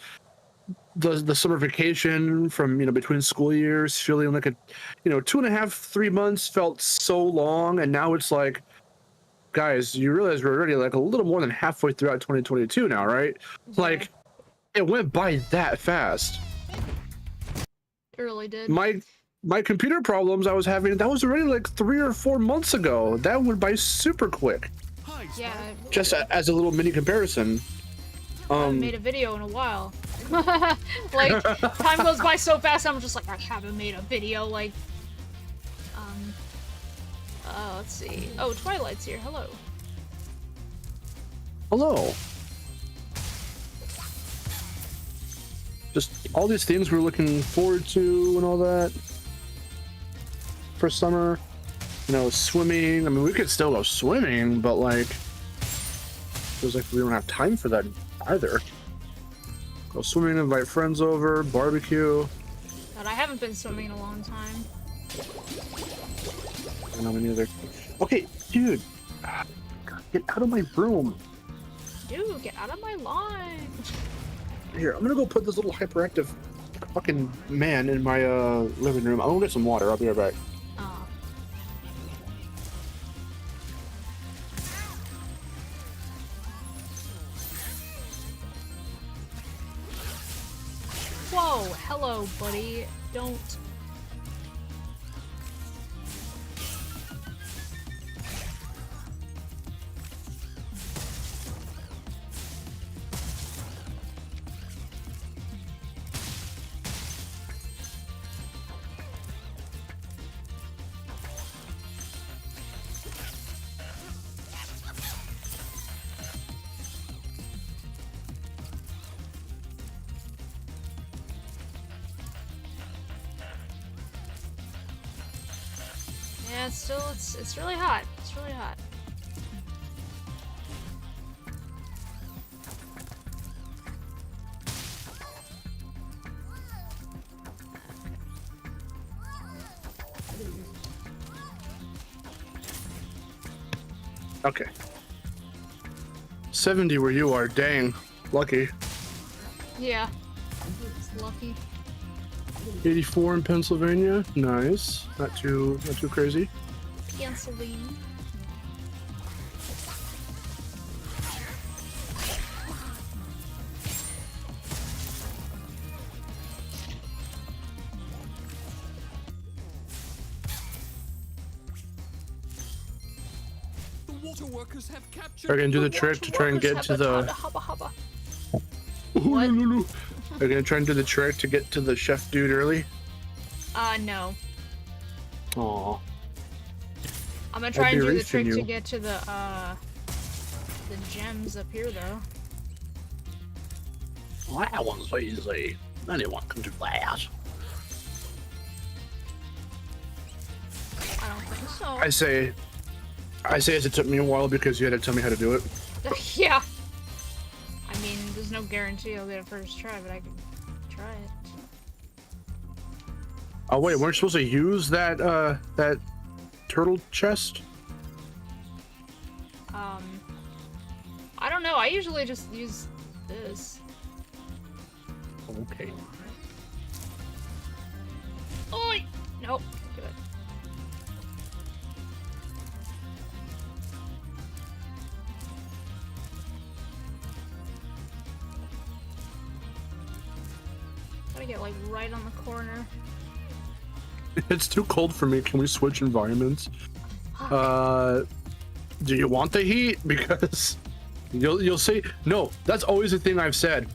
the summer vacation from, you know, between school years, feeling like a, you know, 2.5, 3 months felt so long, and now it's like, guys, you realize we're already like a little more than halfway throughout 2022 now, right? Yeah. Like, it went by that fast. It really did. My computer problems I was having, that was already like 3 or 4 months ago. That went by super quick. Hi, Yeah. Just as a little mini comparison. I haven't made a video in a while. Like, time goes by so fast, I'm just like, I haven't made a video, like, let's see. Oh, Twilight's here, hello. Hello. Just all these things we're looking forward to and all that for summer. You know, swimming. I mean, we could still go swimming, but like, feels like we don't have time for that either. Go swimming, invite friends over, barbecue. God, I haven't been swimming in a long time. I know, me neither. Okay, dude. God, get out of my room. Dude, get out of my line. Here, I'm gonna go put this little hyperactive fucking man in my living room. I'm gonna get some water. I'll be right back. Oh. Whoa, hello, buddy. Don't. Yeah, it's really hot. It's really hot. Okay. 70 where you are. Dang. Lucky. Yeah. It's lucky. 84 in Pennsylvania. Nice. Not too crazy. Pennsylvania. The water workers have captured. Are you gonna do the trick to try and get to the... Hubba hubba. What? Are you gonna try and do the trick to get to the chef dude early? No. Aw. I'm gonna try and do the racing trick to you. get to the gems up here, though. Well, that one's easy. Anyone can do that. I don't think so. I say as it took me a while because you had to tell me how to do it. Yeah. I mean, there's no guarantee I'll get it first try, but I can try it. Oh wait, weren't you supposed to use that that turtle chest? I don't know. I usually just use this. Okay. Oi! Nope. Good. Gotta get like right on the corner. It's too cold for me. Can we switch environments? Do you want the heat? Because you'll see. No, that's always the thing I've said.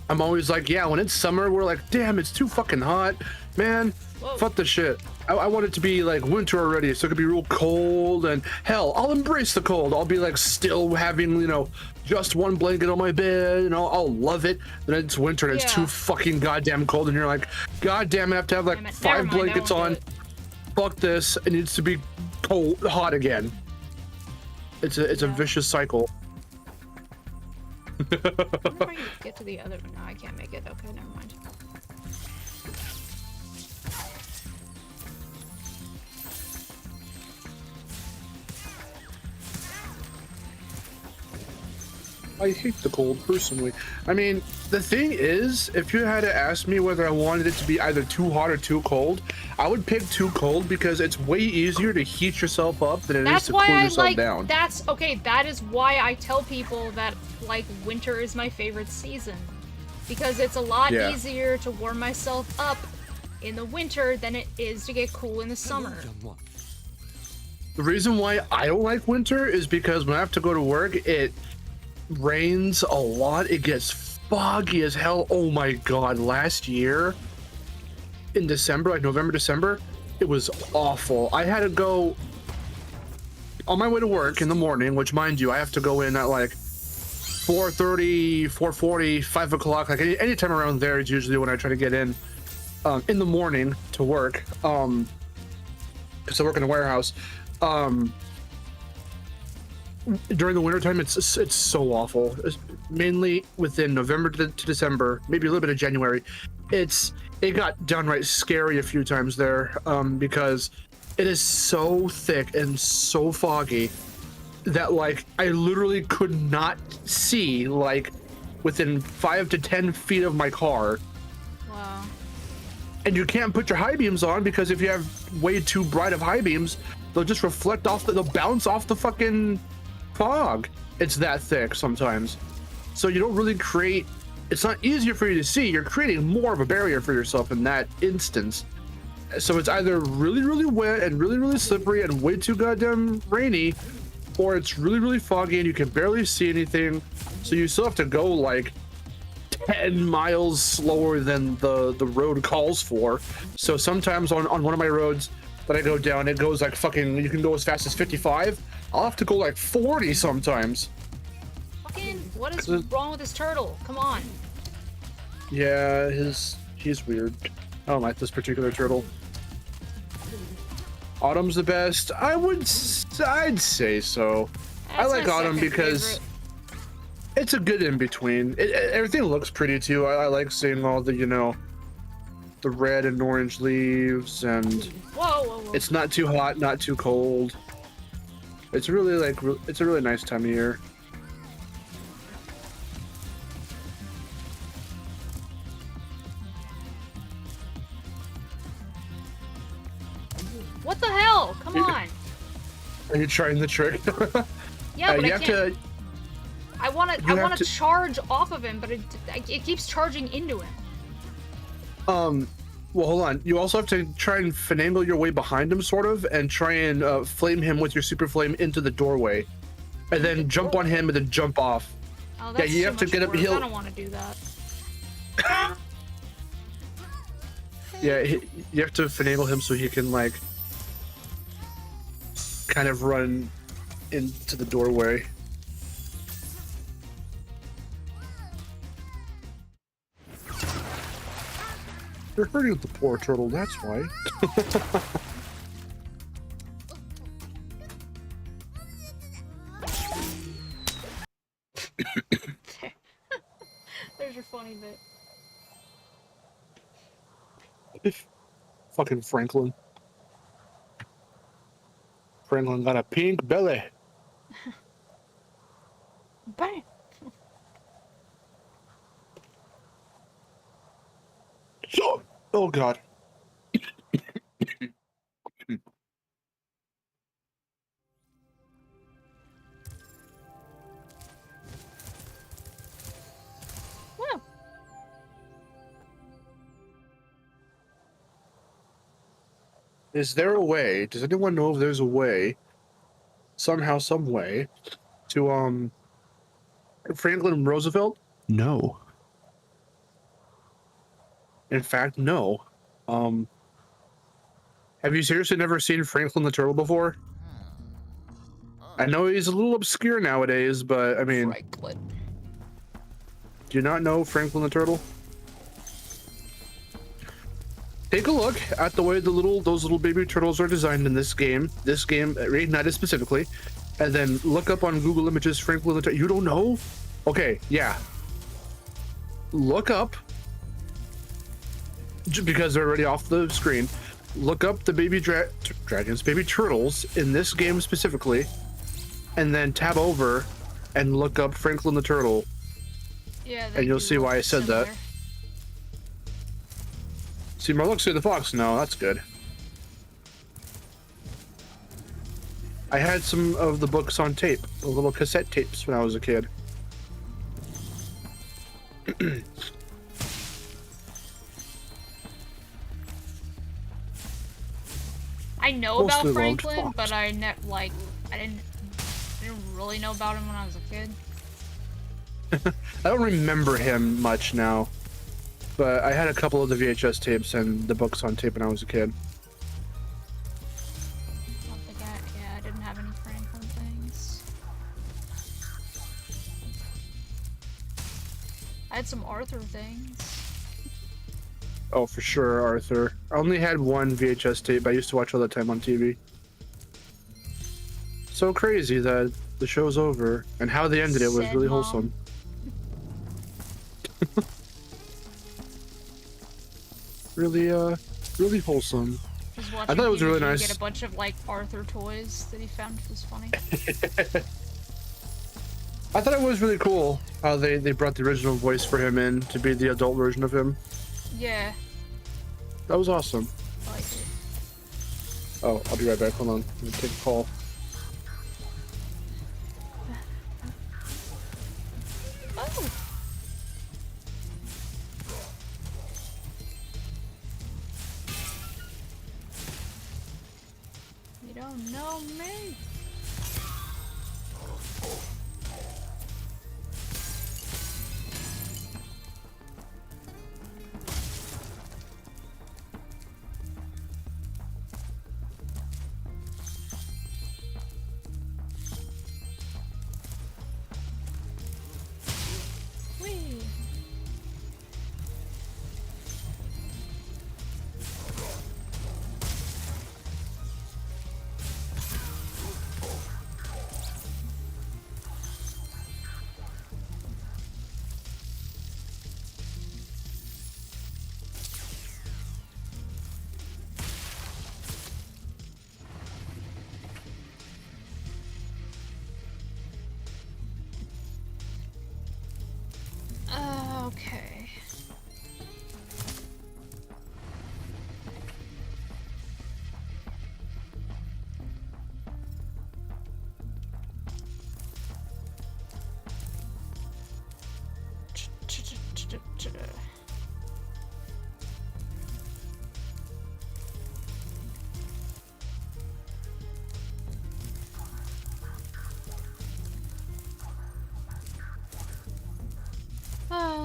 I'm always like, yeah, when it's summer, we're like, damn, it's too fucking hot, man. Whoa. Fuck the shit. I want it to be like winter already, so it could be real cold. And hell, I'll embrace the cold. I'll be like still having, you know, just one blanket on my bed, and I'll love it. Then it's winter and it's Yeah. too fucking goddamn cold, and you're like, goddamn, I have to have like Damn it. 5 Never mind, I blankets won't on. do it. Fuck this. It needs to be cold, hot again. It's a Yeah. vicious cycle. I wonder if I can get to the other. No, I can't make it. Okay, never mind. I hate the cold personally. I mean, the thing is, if you had to ask me whether I wanted it to be either too hot or too cold, I would pick too cold because it's way easier to heat yourself up than it is That's to why cool I yourself like. down. That's okay. That is why I tell people that like winter is my favorite season, because it's a lot Yeah. easier to warm myself up in the winter than it is to get cool in the summer. The reason why I don't like winter is because when I have to go to work, it rains a lot. It gets foggy as hell. Oh my god, last year in December, like November, December, it was awful. I had to go on my way to work in the morning, which mind you, I have to go in at like 4:30, 4:40, 5 o'clock, like any time around there is usually when I try to get in the morning to work, because I work in a warehouse. During the wintertime, it's so awful. It's mainly within November to December, maybe a little bit of January. It got downright scary a few times there, because it is so thick and so foggy that like I literally could not see like within 5 to 10 feet of my car. Wow. And you can't put your high beams on because if you have way too bright of high beams, they'll just reflect off they'll bounce off the fucking fog. It's that thick sometimes. So you don't really create, it's not easier for you to see. You're creating more of a barrier for yourself in that instance. So it's either really, really wet and really, really slippery and way too goddamn rainy, or it's really, really foggy and you can barely see anything. So you still have to go like 10 miles slower than the road calls for. So sometimes on one of my roads that I go down, it goes like fucking, you can go as fast as 55. I'll have to go like 40 sometimes. Fucking, what is wrong with this turtle? Come on. Yeah, he's weird. I don't like this particular turtle. Autumn's the best. I'd say so. I That's like my Autumn second because favorite. it's a good in between. Everything looks pretty too. I like seeing all the, you know, the red and orange leaves, and Whoa, whoa, whoa. it's not too hot, not too cold. It's really like it's a really nice time of year. What the hell? Come on. Are you trying the trick? Yeah, but you I have can't. to. I want you have to to- charge off of him, but it keeps charging into him. Well, hold on. You also have to try and finagle your way behind him, sort of, and try and flame him with your super flame into the doorway, and then jump on him and then jump off. Oh, that's you too have to much get up. work. He'll. I don't want to do that. Yeah, you have to finagle him so he can like kind of run into the doorway. You're hurting the poor turtle, that's why. There's your funny bit. Fucking Franklin. Franklin got a pink belly. Bam. Oh god. Well, Is there a way? Does anyone know if there's a way, somehow, some way, to Franklin Roosevelt? No. In fact, no. Have you seriously never seen Franklin the Turtle before? I know he's a little obscure nowadays, but I mean, Franklin. do you not know Franklin the Turtle? Take a look at the way those little baby turtles are designed in this game, Reignited specifically, and then look up on Google Images Franklin the Turtle. You don't know? Okay, yeah. Look up, because they're already off the screen. Look up the baby baby turtles in this game specifically, and then tab over and look up Franklin the Turtle. Yeah, And you'll see why I said that. See more looks through the fox now. That's good. I had some of the books on tape, the little cassette tapes when I was a kid. I know about Mostly loved Franklin, Fox. but I didn't really know about him when I was a kid. I don't remember him much now, but I had a couple of the VHS tapes and the books on tape when I was a kid. I didn't have any Franklin things. I had some Arthur things. Oh, for sure, Arthur. I only had one VHS tape I used to watch all the time on TV. So crazy that the show's over, and how they ended it was Sad really mom. wholesome. really wholesome. Just I thought it was really nice. Get a bunch of like Arthur toys that he found was funny. I thought it was really cool how they brought the original voice for him in to be the adult version of him. Yeah, That was awesome. I liked it. Oh, I'll be right back. Hold on. I'm gonna take a call. Oh. You don't know me. Whee.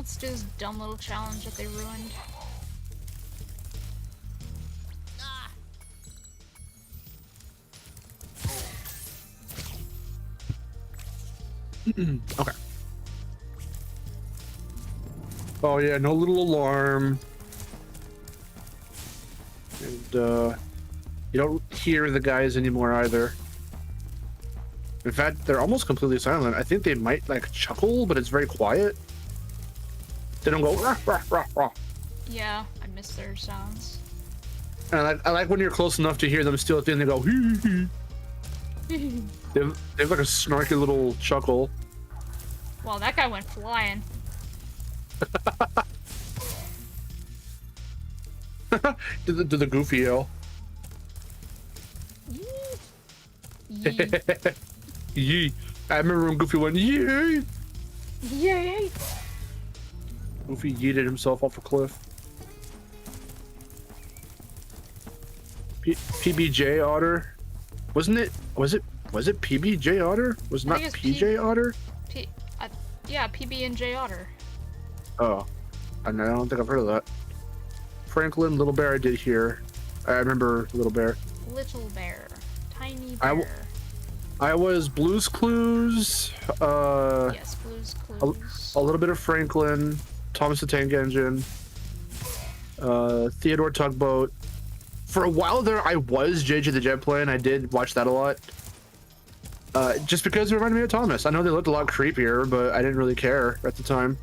let's do this dumb little challenge that they ruined. Okay. Oh yeah, no little alarm. And you don't hear the guys anymore either. In fact, they're almost completely silent. I think they might like chuckle, but it's very quiet. They don't go rah, rah, rah, rah. Yeah, I miss their sounds. And I like when you're close enough to hear them still at the end. They go hee hee. They have like a snarky little chuckle. Well, that guy went flying. Did the goofy yell. Yee. Yee. I remember when Goofy went yee. Yay! Goofy yeeted himself off a cliff. PBJ Otter, wasn't it? Was it PBJ Otter? Was it not PJ Otter? Yeah, PB and J Otter. Oh, I don't think I've heard of that. Franklin, Little Bear, I did hear. I remember Little Bear. Little Bear, tiny bear. I was Blue's Clues. Yes, Blue's Clues. A little bit of Franklin, Thomas the Tank Engine, Theodore Tugboat. For a while there, I was JJ the Jet Plane. I did watch that a lot. Just because it reminded me of Thomas. I know they looked a lot creepier, but I didn't really care at the time.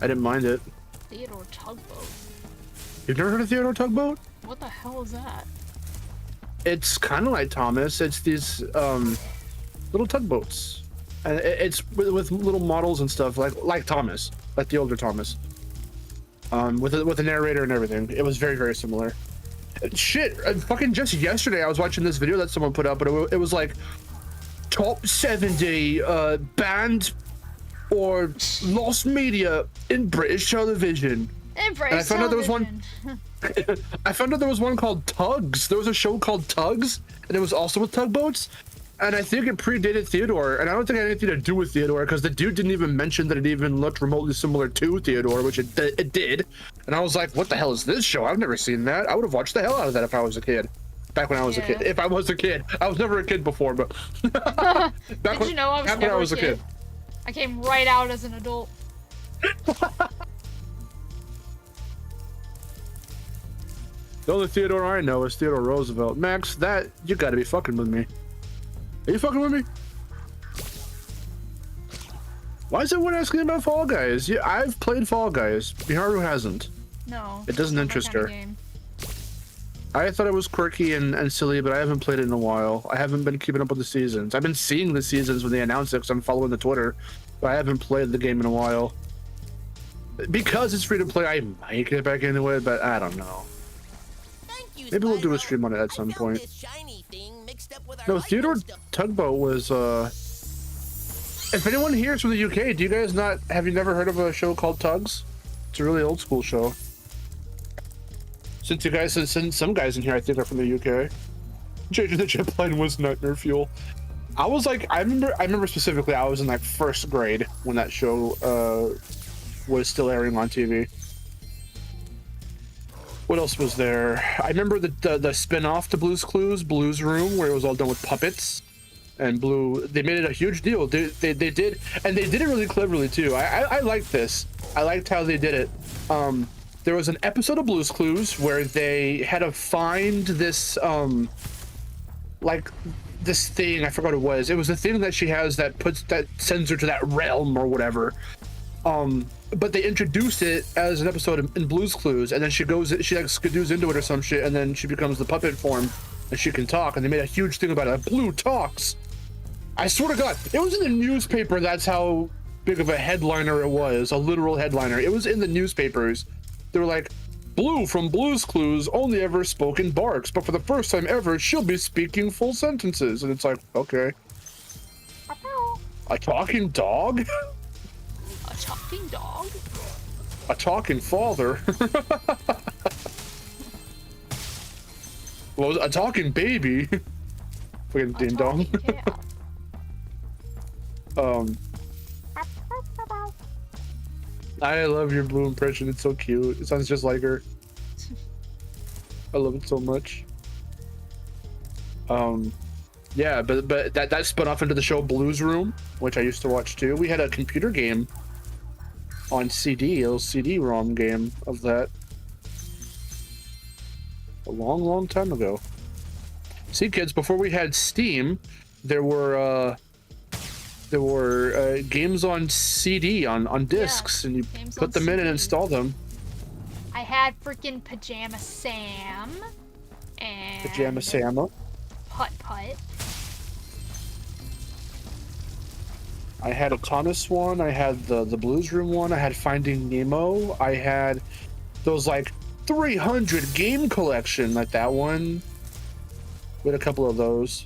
I didn't mind it. Theodore Tugboat. You've never heard of Theodore Tugboat? What the hell is that? It's kind of like Thomas. It's these little tugboats, and it's with little models and stuff like Thomas, like the older Thomas. With a narrator and everything. It was very, very similar. Shit, fucking just yesterday I was watching this video that someone put up, but it was like top 70 banned or lost media in British television. In British and I found out there was one. television. I found out there was one called Tugs. There was a show called Tugs, and it was also with tugboats. And I think it predated Theodore, and I don't think it had anything to do with Theodore, because the dude didn't even mention that it even looked remotely similar to Theodore, which it did. And I was like, what the hell is this show? I've never seen that. I would have watched the hell out of that if I was a kid. Back when I was a kid. If I was a kid. I was never a kid before, but... Did you know I was never a kid? I came right out as an adult. The only Theodore I know is Theodore Roosevelt. Max, that... You gotta be fucking with me. Are you fucking with me? Why is everyone asking about Fall Guys? Yeah, I've played Fall Guys. Miharu hasn't. No. It doesn't interest her. I thought it was quirky and silly, but I haven't played it in a while. I haven't been keeping up with the seasons. I've been seeing the seasons when they announce it because I'm following the Twitter, but I haven't played the game in a while. Because it's free to play, I might get back into it, but I don't know. Maybe we'll do a stream on it at some point. No, Theodore Tugboat was, if anyone here is from the UK, do you guys have you never heard of a show called Tugs? It's a really old school show. Since some guys in here I think are from the UK. JJ the Jet Plane was nightmare fuel. I was like, I remember specifically I was in like first grade when that show was still airing on TV. What else was there? I remember the spin-off to Blue's Clues, Blue's Room, where it was all done with puppets. And they made it a huge deal. They did, and they did it really cleverly too. I liked this. I liked how they did it. There was an episode of Blue's Clues where they had to find this, like this thing. I forgot what it was. It was the thing that she has that sends her to that realm or whatever. But they introduced it as an episode in Blue's Clues, and then she like skadoos into it or some shit, and then she becomes the puppet form, and she can talk. And they made a huge thing about it. Like, Blue talks. I swear to God, it was in the newspaper. That's how big of a headliner it was, a literal headliner. It was in the newspapers. They were like, Blue from Blue's Clues only ever spoken barks, but for the first time ever, she'll be speaking full sentences. And it's like, okay. A talking dog? A talking dog? A talking father? Well, a talking baby? Fucking ding dong. I love your blue impression. It's so cute. It sounds just like her. I love it so much. Yeah, but that spun off into the show Blues Room, which I used to watch too. We had a computer game on CD, a little CD-ROM game of that a long time ago. See, kids, before we had Steam, there were games on CD on discs, and you put them in and install them. I had freaking Pajama Sam and Pajama Sama. Putt Putt. I had a Thomas one. I had the Blues Room one. I had Finding Nemo. I had those like 300 game collection, like that one. We had a couple of those.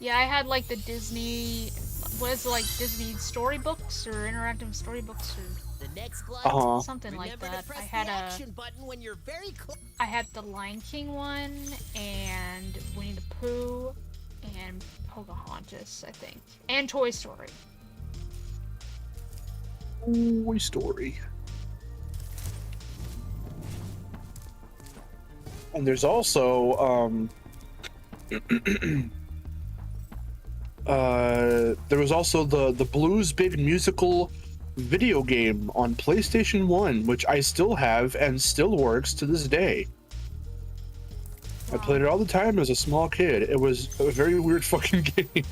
Yeah, I had like the Disney, what is it, like Disney storybooks or interactive storybooks or The next something like that. I had I had the Lion King one and Winnie the Pooh and Pocahontas, I think, and Toy Story. Toy Story. And there's also there was also the Blues Big Musical video game on PlayStation 1, which I still have and still works to this day. I played it all the time as a small kid. It was a very weird fucking game.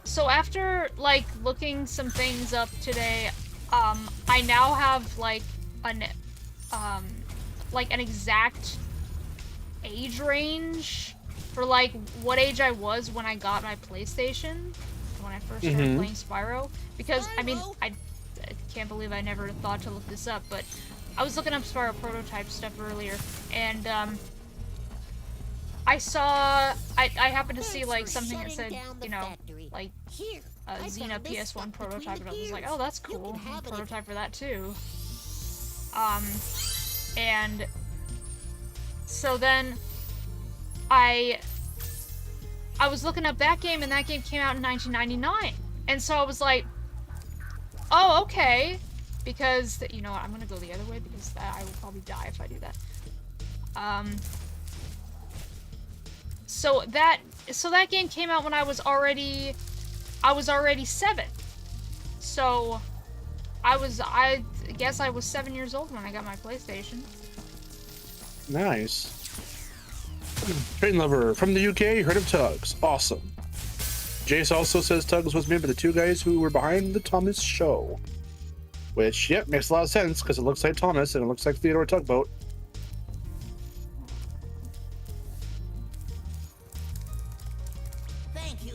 So after like looking some things up today, I now have like an exact age range for like what age I was when I got my PlayStation, when I first started playing Spyro. Because I mean, I can't believe I never thought to look this up, but I was looking up Spyro prototype stuff earlier, and I happened to see like something that said, you know, like a Xena PS1 prototype, and I was like, oh, that's cool. Prototype for that too. And so then I was looking up that game, and that game came out in 1999, and so I was like, oh, okay, because you know what, I'm gonna go the other way because I will probably die if I do that. So that game came out when I was already 7. So I guess I was 7 years old when I got my PlayStation. Nice. Train Lover from the UK, heard of Tugs. Awesome. Jace also says Tugs was made by the two guys who were behind the Thomas show. Which, yep, makes a lot of sense because it looks like Thomas and it looks like Theodore Tugboat. Thank you.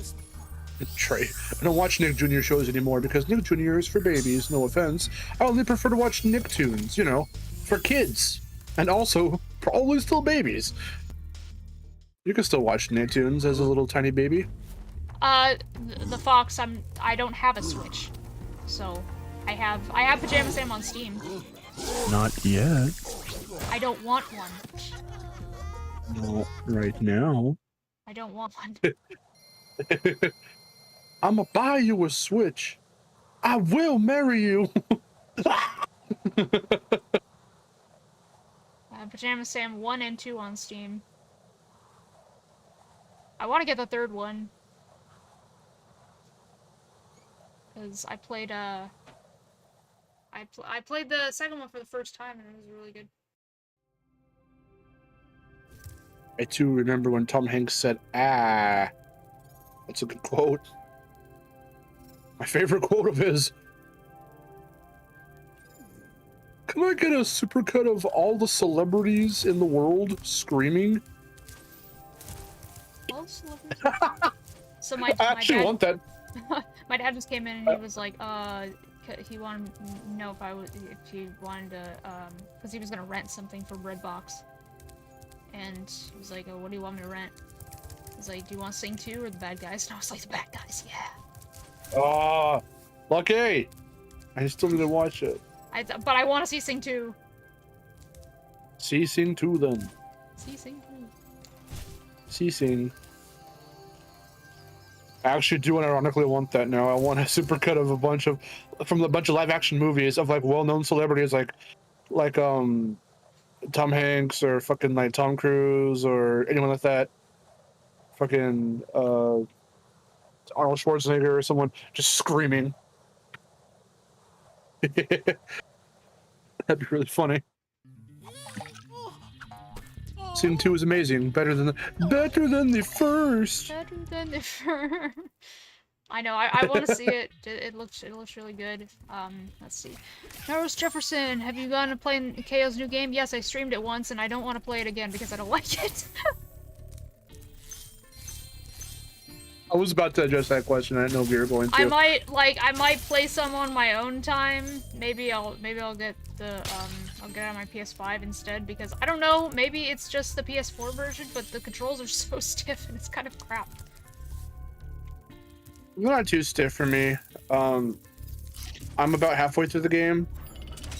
Trey, I don't watch Nick Jr. shows anymore because Nick Jr. is for babies, no offense. I only prefer to watch Nicktoons, you know, for kids. And also, probably still babies. You can still watch Nicktoons as a little tiny baby. The Fox, I don't have a Switch. So, I have Pajama Sam on Steam. Not yet. I don't want one. Not right now. I don't want one. I'ma buy you a Switch. I will marry you. Pajama Sam 1 and 2 on Steam. I want to get the third one. Because I played, I played the second one for the first time and it was really good. I too remember when Tom Hanks said, "Ah." That's a good quote. My favorite quote of his. Can I get a supercut of all the celebrities in the world screaming? All celebrities? So I actually want that. My dad just came in and he was like, he wanted to know if he wanted to, because he was gonna rent something from Redbox. And he was like, oh, what do you want me to rent? He's like, do you want Sing 2 or the bad guys? And I was like, the bad guys, yeah. Ah, lucky. I still need to watch it. But I want to see Sing 2. See Sing 2 then. See Sing 2. See Sing. I actually do ironically want that now. I want a supercut of a bunch of live action movies of like well-known celebrities like Tom Hanks or fucking like Tom Cruise or anyone like that. Fucking Arnold Schwarzenegger or someone just screaming. That'd be really funny. Season 2 is amazing. Better than the first. Better than the first. I know. I want to see it. It looks really good. Let's see. Norris Jefferson, have you gone to play KO's new game? Yes, I streamed it once, and I don't want to play it again because I don't like it. I was about to address that question. I didn't know if you were going to. I might play some on my own time. Maybe I'll get the I'll get it on my PS5 instead because I don't know. Maybe it's just the PS4 version, but the controls are so stiff and it's kind of crap. Not too stiff for me. I'm about halfway through the game,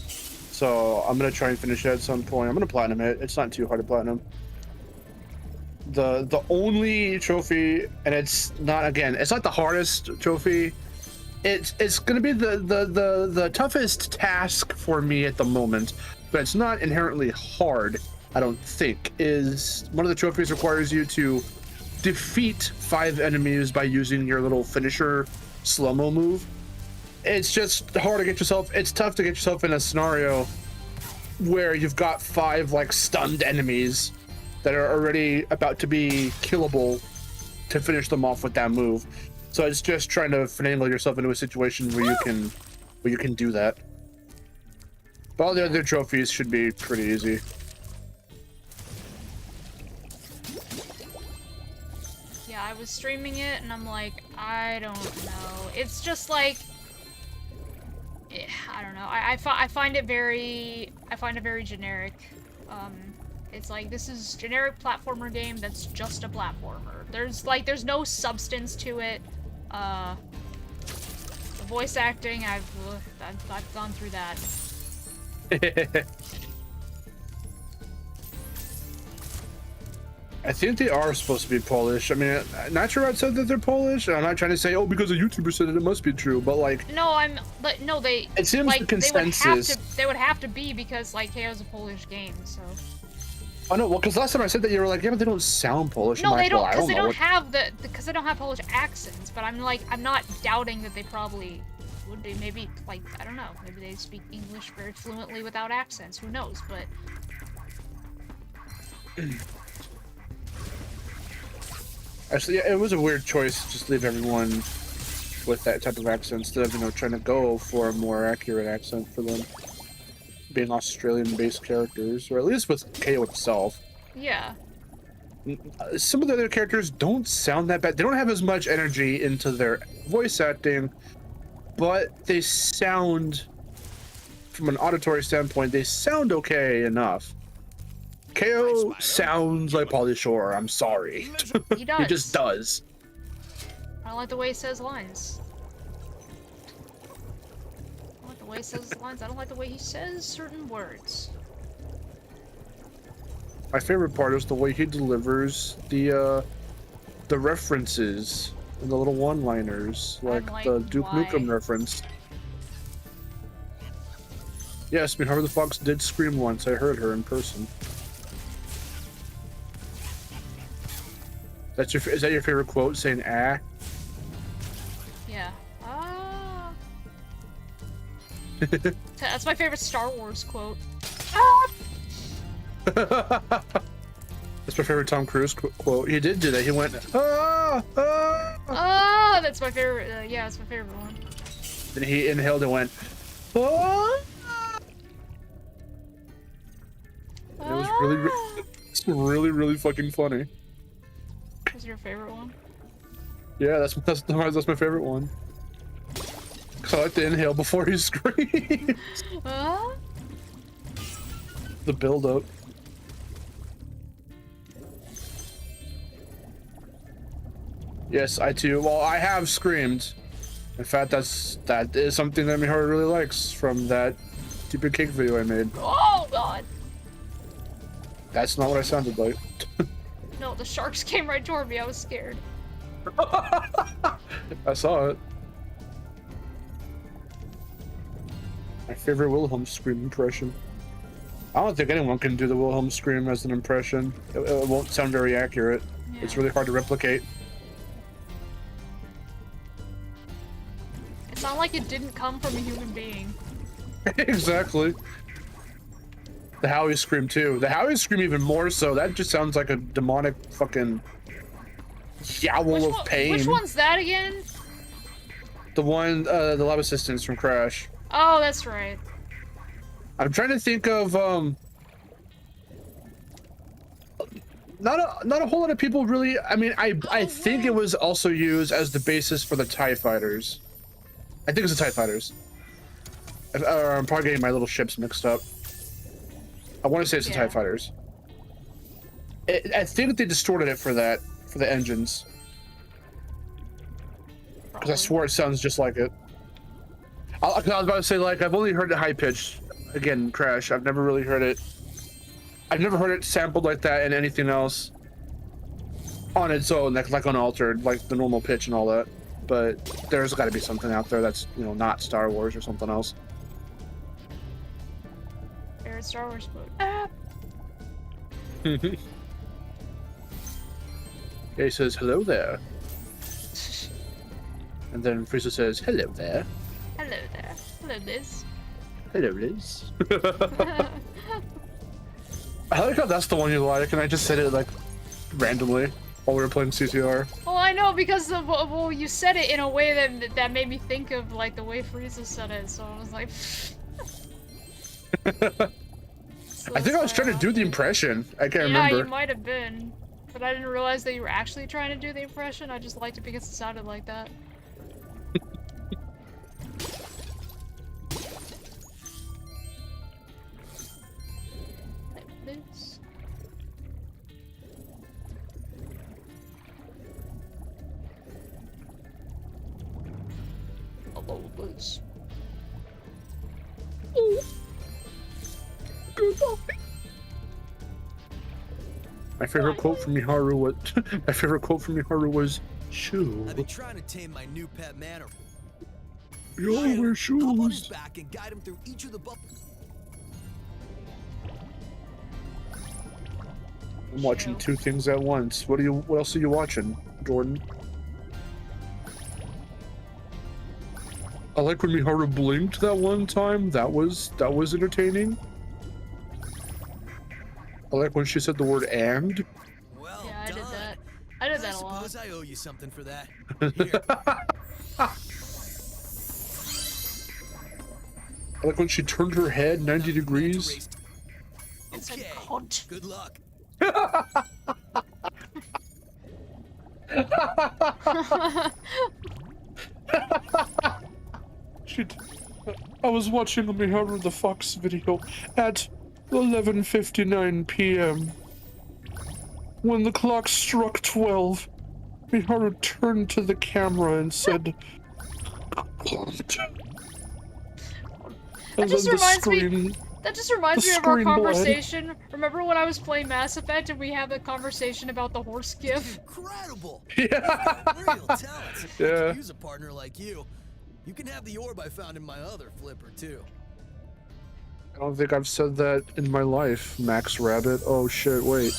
so I'm gonna try and finish it at some point. I'm gonna platinum it. It's not too hard to platinum. The only trophy, and it's not the hardest trophy. It's gonna be the toughest task for me at the moment, but it's not inherently hard. I don't think. Is one of the trophies requires you to defeat 5 enemies by using your little finisher slow-mo move. It's just hard to get yourself. It's tough to get yourself in a scenario where you've got 5 like stunned enemies that are already about to be killable to finish them off with that move. So it's just trying to finagle yourself into a situation where you can do that. But all the other trophies should be pretty easy. Yeah, I was streaming it and I'm like, I don't know. It's just like, I don't know. I find it very generic. It's like, this is generic platformer game that's just a platformer. There's no substance to it. The voice acting, I've gone through that. I think they are supposed to be Polish. I mean, Natural said that they're Polish. I'm not trying to say, oh, because a YouTuber said it, it must be true. But like, no, they. It seems like, the consensus. They would have to be because like KO's a Polish game, so. Oh no, well, because last time I said that you were like, yeah, but they don't sound Polish. No, like, they don't, well, because they don't have Polish accents. But I'm not doubting that they probably would be. Maybe like, I don't know. Maybe they speak English very fluently without accents. Who knows? But. Actually, yeah, it was a weird choice to just leave everyone with that type of accent instead of, trying to go for a more accurate accent for them being Australian-based characters, or at least with KO himself. Yeah. Some of the other characters don't sound that bad. They don't have as much energy into their voice acting, but they sound, from an auditory standpoint, they sound okay enough. KO sounds like Pauly Shore. I'm sorry. He does. He just does. I don't like the way he says lines. I don't like the way he says lines. I don't like the way he says certain words. My favorite part is the way he delivers the references and the little one-liners, like the Duke Nukem reference. Yes, Miharu the Fox did scream once. I heard her in person. Is that your favorite quote, saying ah? Yeah. That's my favorite Star Wars quote. That's my favorite Tom Cruise quote. He did do that. He went that's my favorite. Yeah, that's my favorite one. Then he inhaled and went ah. It was really fucking funny. What's your favorite one? Yeah, that's my favorite one. Cause I like to inhale before he screams. The build up. Yes, I too. Well, I have screamed. In fact, that is something that Miharu really likes from that stupid cake video I made. Oh god. That's not what I sounded like. No, the sharks came right toward me. I was scared. I saw it. My favorite Wilhelm scream impression. I don't think anyone can do the Wilhelm scream as an impression. It won't sound very accurate. Yeah. It's really hard to replicate. It's not like it didn't come from a human being. Exactly. The Howie scream too. The Howie scream even more so. That just sounds like a demonic fucking yowl of pain. Which one's that again? The one, the lab assistants from Crash. Oh, that's right. I'm trying to think of not a whole lot of people really. I mean, I think it was also used as the basis for the TIE fighters. I think it's the TIE fighters. I'm probably getting my little ships mixed up. I want to say it's the TIE fighters. I think they distorted it for that, for the engines. Because I swore it sounds just like it. I was about to say, like, I've only heard it high pitched. Again, Crash. I've never really heard it. I've never heard it sampled like that in anything else. On its own, like unaltered, like the normal pitch and all that. But there's got to be something out there that's, you know, not Star Wars or something else. Favorite Star Wars quote. Ah. He says, hello there. And then Frieza says, hello there. Hello there. Hello, Liz. Hello, Liz. I like how that's the one you like, and I just said it, like, randomly while we were playing CCR. Well, I know, because well, you said it in a way that made me think of, like, the way Frieza said it, so I was like... I think I was trying to do the impression. I can't remember. Yeah, you might have been. But I didn't realize that you were actually trying to do the impression. I just liked it because it sounded like that. This. Hello, Liz. My favorite quote from Miharu was, "Shoo." I've been trying to tame my new pet manor. You all wear Hop on his shoes. back and guide him through each of the I'm watching two things at once. What else are you watching, Jordan? I like when Miharu blinked that one time. That was entertaining. I like when she said the word "and." Well Yeah, I did done. that. I did that a I lot. suppose I owe you something for that. Here. I like when she turned her head 90 degrees. It's a Okay. cunt. Good luck. I was watching a Miharu the Fox video at 11:59 p.m. When the clock struck 12, Miharu turned to the camera and said, That just reminds me. That just reminds me of our screen bled. conversation. Remember when I was playing Mass Effect and we had a conversation about the horse gif? Incredible. Yeah. Real talent. Yeah. I could use a partner like you. You can have the orb I found in my other flipper too. I don't think I've said that in my life, Max Rabbit. Oh shit, wait.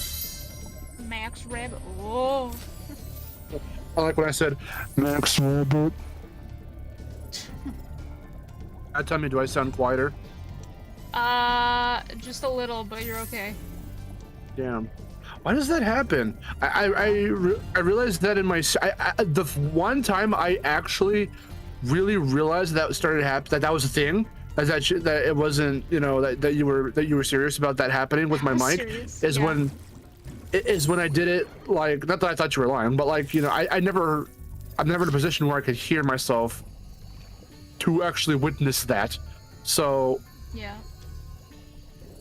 Max Rabbit. Oh. I like when I said, Max Rabbit. Tell me, do I sound quieter? Just a little, but you're okay. Damn. Why does that happen? I realized that in my... the one time I actually really realized that started happening, that was a thing, that it wasn't, you know, that you were serious about that happening with my mic, is when I did it, like, not that I thought you were lying, but like, you know, I'm never in a position where I could hear myself to actually witness that. So Yeah.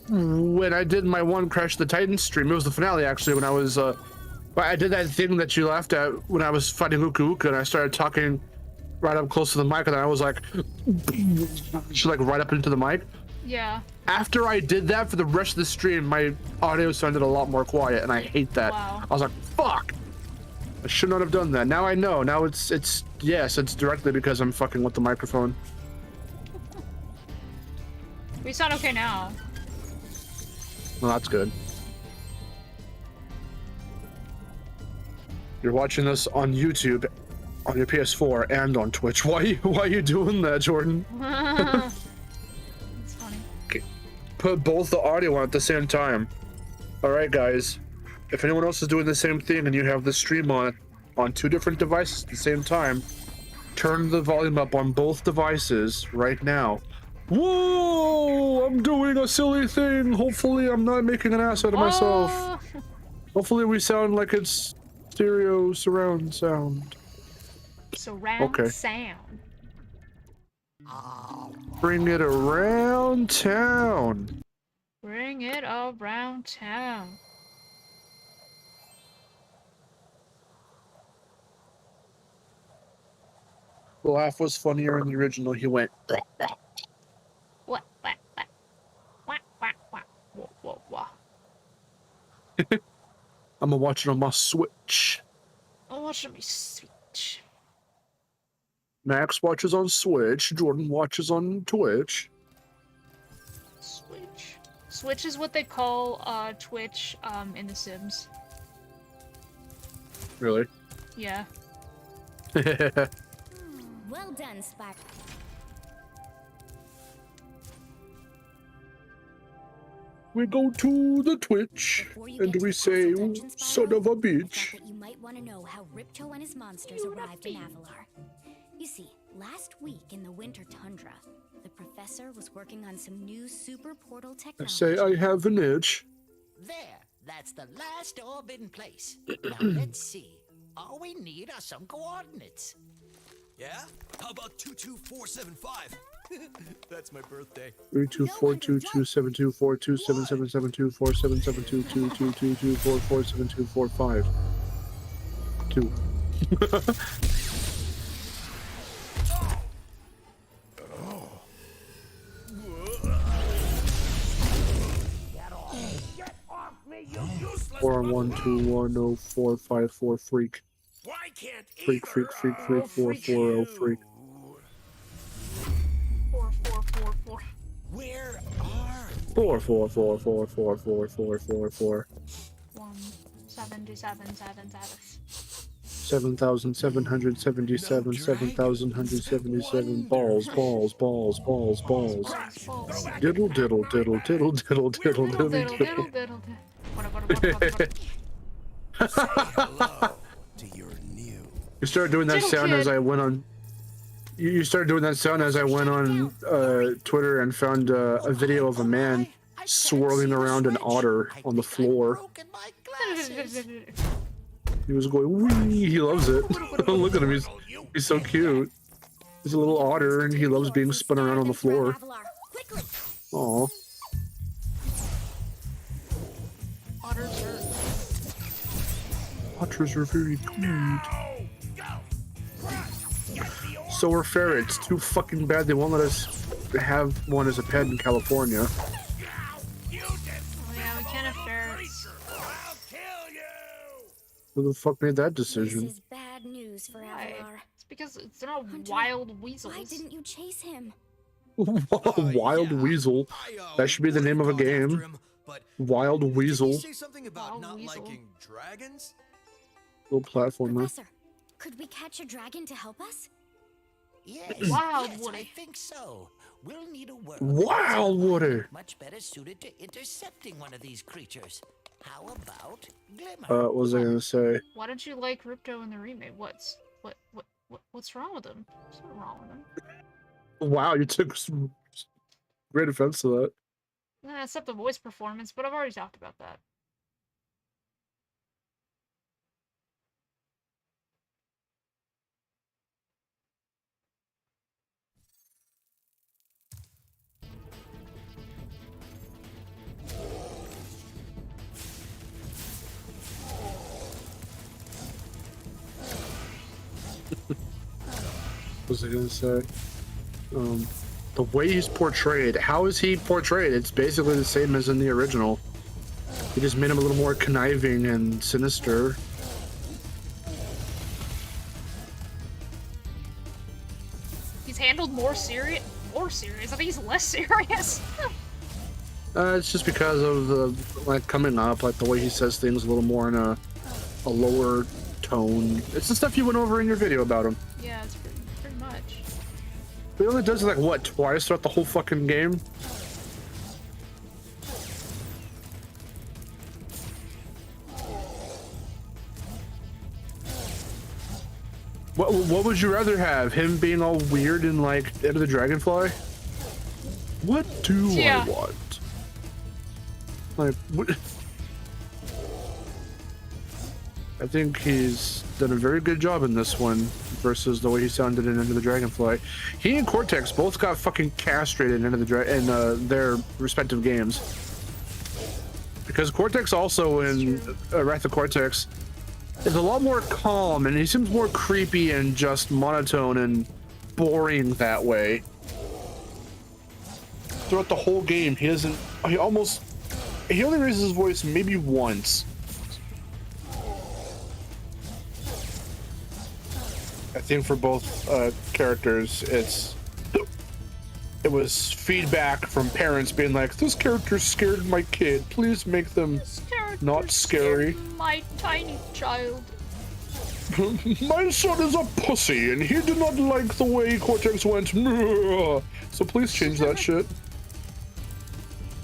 when I did my one Crash the Titan stream, it was the finale actually, when I was I did that thing that you laughed at when I was fighting Uka Uka, and I started talking right up close to the mic, and I was like she like right up into the mic. Yeah. After I did that, for the rest of the stream, my audio sounded a lot more quiet, and I hate that. Wow. I was like, fuck. I should not have done that. Now I know. Now it's yes, it's directly because I'm fucking with the microphone. We sound okay now. Well, that's good. You're watching this on YouTube, on your PS4, and on Twitch. Why are you doing that, Jordan? It's funny. Put both the audio on at the same time. All right, guys. If anyone else is doing the same thing and you have the stream on two different devices at the same time, turn the volume up on both devices right now. Whoa! I'm doing a silly thing. Hopefully, I'm not making an ass out of myself. Hopefully, we sound like it's stereo surround sound. Surround sound. Bring it around town. Bring it around town. The laugh was funnier in the original. He went. What? What? I'm gonna watch it on my Switch. Oh, watch me Switch. Max watches on Switch. Jordan watches on Twitch. Switch. Switch is what they call Twitch in The Sims. Really? Yeah. Well done, Spyro. We go to the Twitch Before you and get to we the say, castle dungeon, son Spyro, of a I bitch. thought that you might want to know how Ripto and his monsters arrived in Avalar. You see, last week in the winter tundra, the professor was working on some new super portal I technology. say I have an itch. There, that's the last orb in place. Now let's see. All we need are some coordinates. Yeah? How about 22475? That's my birthday. 3242272427724772222222447245. 2. Get off me, you useless 4121045 freak. Why can't Freak 440 freak. 4444. Where are 444444444. 17777. 7,777 7,177 balls. Diddle diddle diddle diddle diddle diddle diddle diddle. hello to your new? You started doing that Diddle sound kid. as I went on. You started doing that sound as I went on Twitter and found a video of a man swirling around an otter on the floor. He was going, wee! He loves it. Look at him, he's so cute. He's a little otter and he loves being spun around on the floor. Aw. Otters are very cute. So are ferrets. Too fucking bad they won't let us have one as a pet in California. Oh yeah, we can't have ferrets. Who the fuck made that This decision? is bad news for Avalar. It's because they're not Hunter, wild weasels. Why didn't you chase him? Wild Weasel. That should be the name of a game. Wild Weasel. Did he say something about Wild not weasel. liking dragons? Little platformer. Professor, could we catch a dragon to help us? Yes, Wild yes, Woody. I think so. We'll need a word. Wild Woody. Much better suited to intercepting one of these creatures. How about Glimmer? What was I gonna say? Why don't you like Ripto in the remake? What's wrong with him? What's wrong with him? Wow, you took some great offense to that. Except the voice performance, but I've already talked about that. What was I gonna say? The way he's portrayed. How is he portrayed? It's basically the same as in the original. He just made him a little more conniving and sinister. more serious? More serious? I think he's less serious. It's just because of the like coming up, like the way he says things a little more in a lower tone. It's the stuff you went over in your video about him. Yeah, it's pretty much. He only does it like what, twice throughout the whole fucking game? What would you rather have? Him being all weird and like Enter the Dragonfly? What do I want? Like, what? I think he's done a very good job in this one versus the way he sounded in Enter the Dragonfly. He and Cortex both got fucking castrated in their respective games. Because Cortex also in Wrath of Cortex is a lot more calm, and he seems more creepy and just monotone and boring that way. Throughout the whole game, he only raises his voice maybe once. I think for both characters, it was feedback from parents being like, this character scared my kid. Please make them not scary. My tiny child. My son is a pussy, and he did not like the way Cortex went. So please change that shit.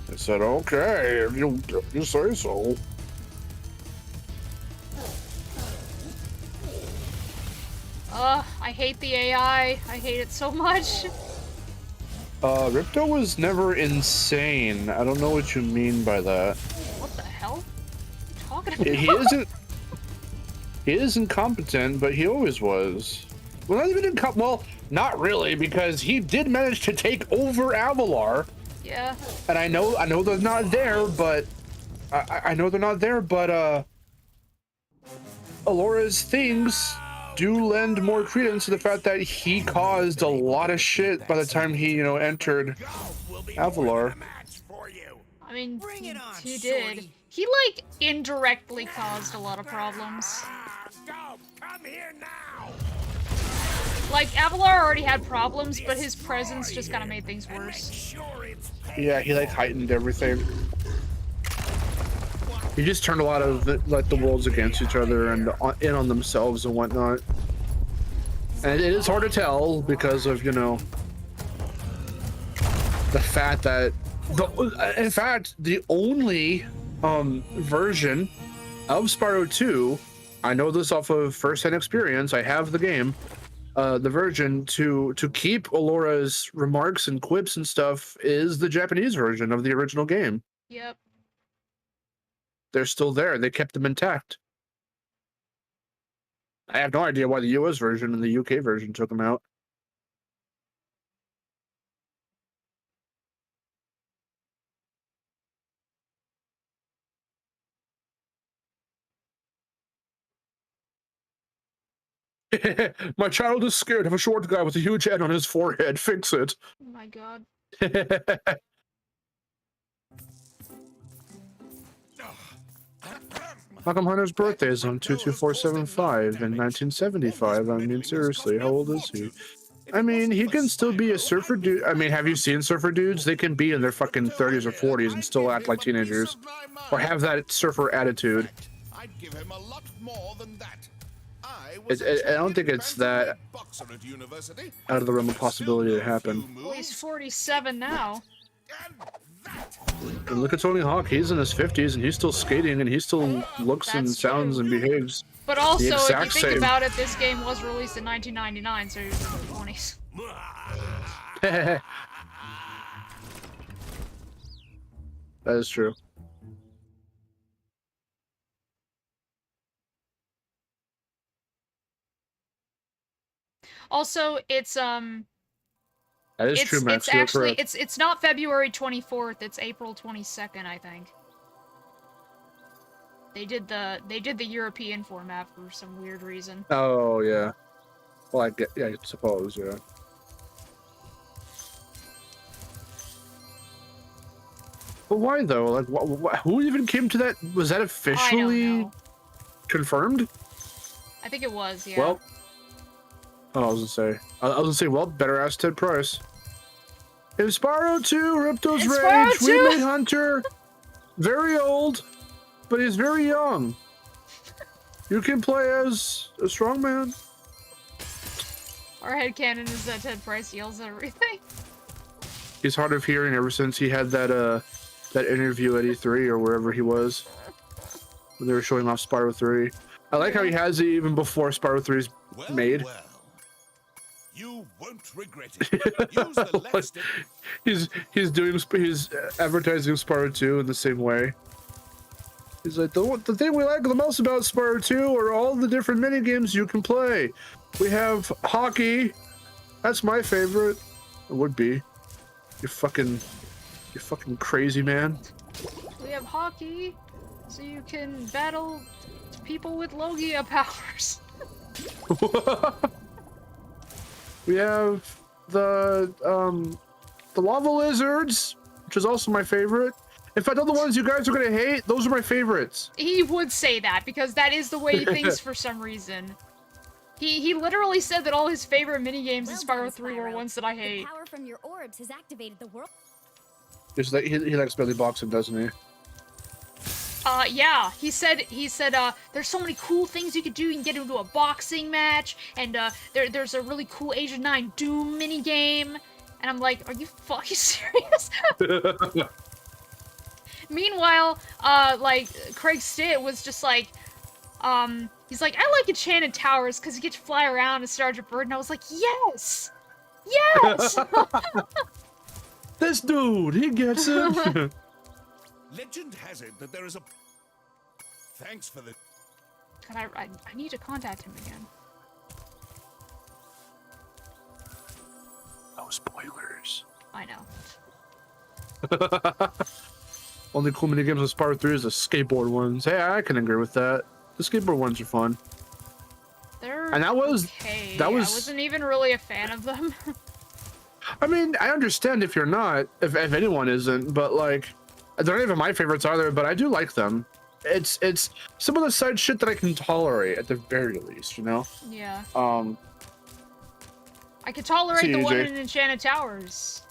I said, okay, if you say so. I hate the AI. I hate it so much. Ripto was never insane. I don't know what you mean by that. What the hell? What are you talking about? He is incompetent, but he always was. Well, not even well, not really, because he did manage to take over Avalar. Yeah. And I know they're not there, but I know they're not there, but Alora's things do lend more credence to the fact that he caused a lot of shit by the time he, entered Avalar. I mean, he did. He, like, indirectly caused a lot of problems. Like, Avalar already had problems, but his presence just kind of made things worse. Yeah, he, like, heightened everything. He just turned a lot of the worlds against each other and in on themselves and whatnot. And it is hard to tell because of, the fact that in fact, the only version of Spyro 2, I know this off of first-hand experience, I have the game, the version to keep Alora's remarks and quips and stuff is the Japanese version of the original game. Yep. They're still there. They kept them intact. I have no idea why the US version and the UK version took them out. My child is scared of a short guy with a huge head on his forehead. Fix it. Oh my god. How come Hunter's birthday is on 22475 in 1975? I mean, seriously, how old is he? I mean, he can still be a surfer dude. I mean, have you seen surfer dudes? They can be in their fucking 30s or 40s and still act like teenagers. Or have that surfer attitude. I'd give him a lot more than that. I don't think it's that out of the realm of possibility to happen. Well, he's 47 now. And look at Tony Hawk. He's in his 50s and he's still skating and he still looks and sounds and behaves. But also, if you think about it, this game was released in 1999, so he was in his 20s. That is true. Also, it's that is true, Max. It's actually it's not February 24th. It's April 22nd, I think. They did the European format for some weird reason. Oh yeah. Well, I suppose, yeah. But why though? Like, who even came to that? Was that officially confirmed? I think it was, yeah. Well, Oh, I was gonna say, well, better ask Ted Price. In Spyro 2, Ripto's In Spyro Rage, 2? we made Hunter very old, but he's very young. You can play as a strong man. Our headcanon is that Ted Price yells at everything. He's hard of hearing ever since he had that that interview at E3 or wherever he was when they were showing off Spyro 3. I like how he has it even before Spyro 3's made. Well. You won't regret it. Use the left stick. He's advertising Spyro 2 in the same way. He's like, the thing we like the most about Spyro 2 are all the different mini games you can play. We have hockey. That's my favorite. It would be. You fucking crazy, man. We have hockey, so you can battle people with Logia powers. We have the lava lizards, which is also my favorite. In fact, all the ones you guys are gonna hate, those are my favorites. He would say that because that is the way he thinks for some reason. He literally said that all his favorite minigames in Spyro 3 were ones that I hate. The power from your orbs has activated the world. Just that he likes belly boxing, doesn't he? Yeah, he said, there's so many cool things you could do. You can get into a boxing match, and, there's a really cool Age of 9 Doom minigame. And I'm like, are you fucking serious? Meanwhile, like, Craig Stitt was just like, he's like, I like Enchanted Towers because you get to fly around and start your bird, and I was like, yes! Yes! This dude, he gets it. Legend has it that there is a... Thanks for the... God, I need to contact him again. No spoilers. I know. Only cool mini games in Spyro 3 is the skateboard ones. Hey, I can agree with that. The skateboard ones are fun. And that was okay. I I wasn't even really a fan of them. I mean, I understand if you're not, if anyone isn't, but like, they're not even my favorites either. But I do like them. It's some of the side shit that I can tolerate at the very least, you know. Yeah. I could tolerate the one in Enchanted Towers.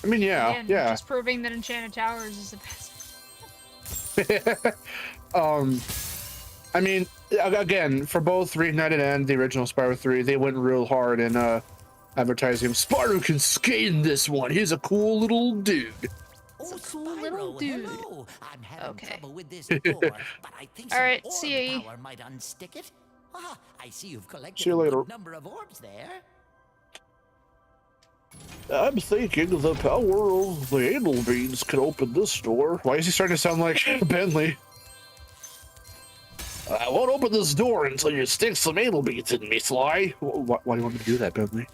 I mean, yeah, Again, yeah. Just proving that Enchanted Towers is the best. I mean, again, for both Reignited and the original Spyro 3, they went real hard in advertising. Spyro can skate in this one. He's a cool little dude. Oh, a cool Spyro, little dude. Hello. I'm having Okay. trouble with this door, but I think some Alright, orb see ya. power might unstick it. Ah, I see you've collected See you a later. good number of orbs there. I'm thinking the power of the anal beads can open this door. Why is he starting to sound like Bentley? I won't open this door until you stick some anal beads in me, Sly. Why do you want me to do that, Bentley?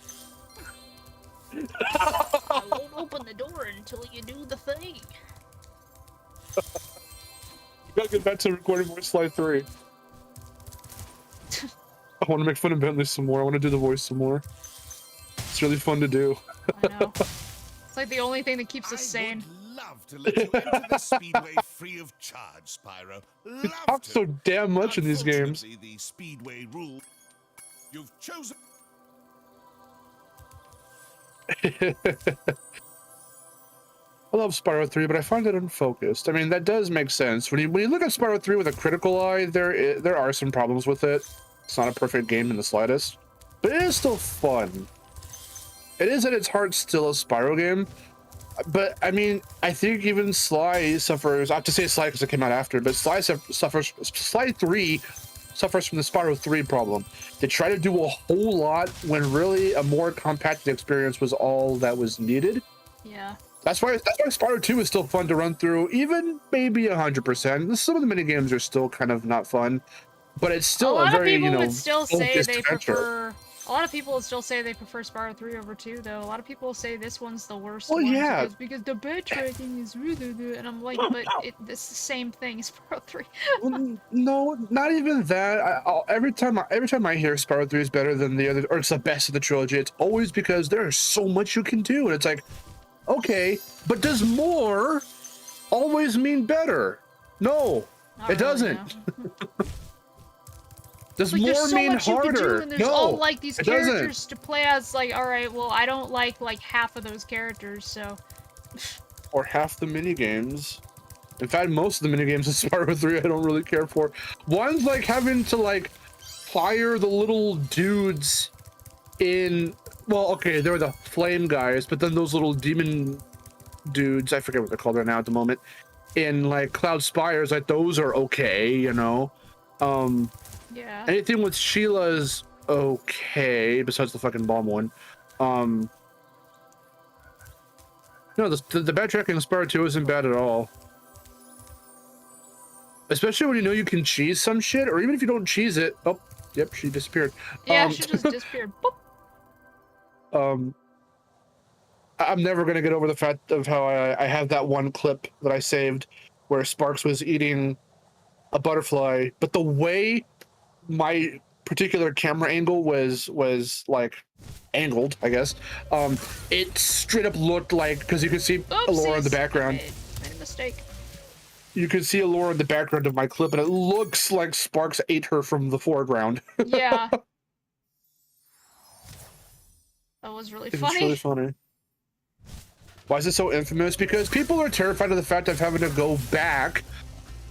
I won't open the door until you do the thing. You gotta get back to recording voice Sly 3. I want to make fun of Bentley some more. I want to do the voice some more. It's really fun to do. I know. It's like the only thing that keeps us sane. I would love to let you enter the speedway free of charge, Spyro. He talks so damn much in these games. Unfortunately, the speedway rule you've chosen. I love Spyro 3, but I find it unfocused. I mean, that does make sense. When you look at Spyro 3 with a critical eye, there are some problems with it. It's not a perfect game in the slightest, but it is still fun. It is at its heart still a Spyro game, but I mean, I think even Sly suffers. I have to say Sly because it came out after, but Sly 3 suffers from the Spyro 3 problem. They try to do a whole lot when really a more compacted experience was all that was needed. Yeah. That's why Spyro 2 is still fun to run through, even maybe 100%. Some of the mini games are still kind of not fun, but it's still a very, you know, would still say focused they adventure. prefer. A lot of people would still say they prefer Spyro 3 over 2, though. A lot of people say this one's the worst Well, one yeah. because the backtracking is really, and I'm like, but it's the same thing as Spyro 3. Well, no, not even that. Every time I hear Spyro 3 is better than the other, or it's the best of the trilogy, it's always because there's so much you can do, and it's like, okay, but does more always mean better? No, Not it really, doesn't. no. Does Like, more there's so mean much you harder? can do, and there's No, all, like, these it doesn't. characters to play as, like, alright, well, I don't like half of those characters, so... Or half the minigames. In fact, most of the minigames in Spyro 3 I don't really care for. One's like having to like fire the little dudes in, well, okay, they're the flame guys, but then those little demon dudes, I forget what they're called right now at the moment, in like Cloud Spires, like those are okay, you know. Yeah. Anything with Sheila's okay, besides the fucking bomb one. No, the backtracking in Spyro 2 isn't bad at all. Especially when you know you can cheese some shit, or even if you don't cheese it. Oh, yep, she disappeared. Yeah, she just disappeared. Boop. I'm never gonna get over the fact of how I have that one clip that I saved where Sparks was eating a butterfly, but the way my particular camera angle was like angled, I guess, it straight up looked like, because you could see Alora in the background. Made a mistake. You can see Alora in the background of my clip, and it looks like Sparks ate her from the foreground. Yeah. That was really funny. It's really funny. Why is it so infamous? Because people are terrified of the fact of having to go back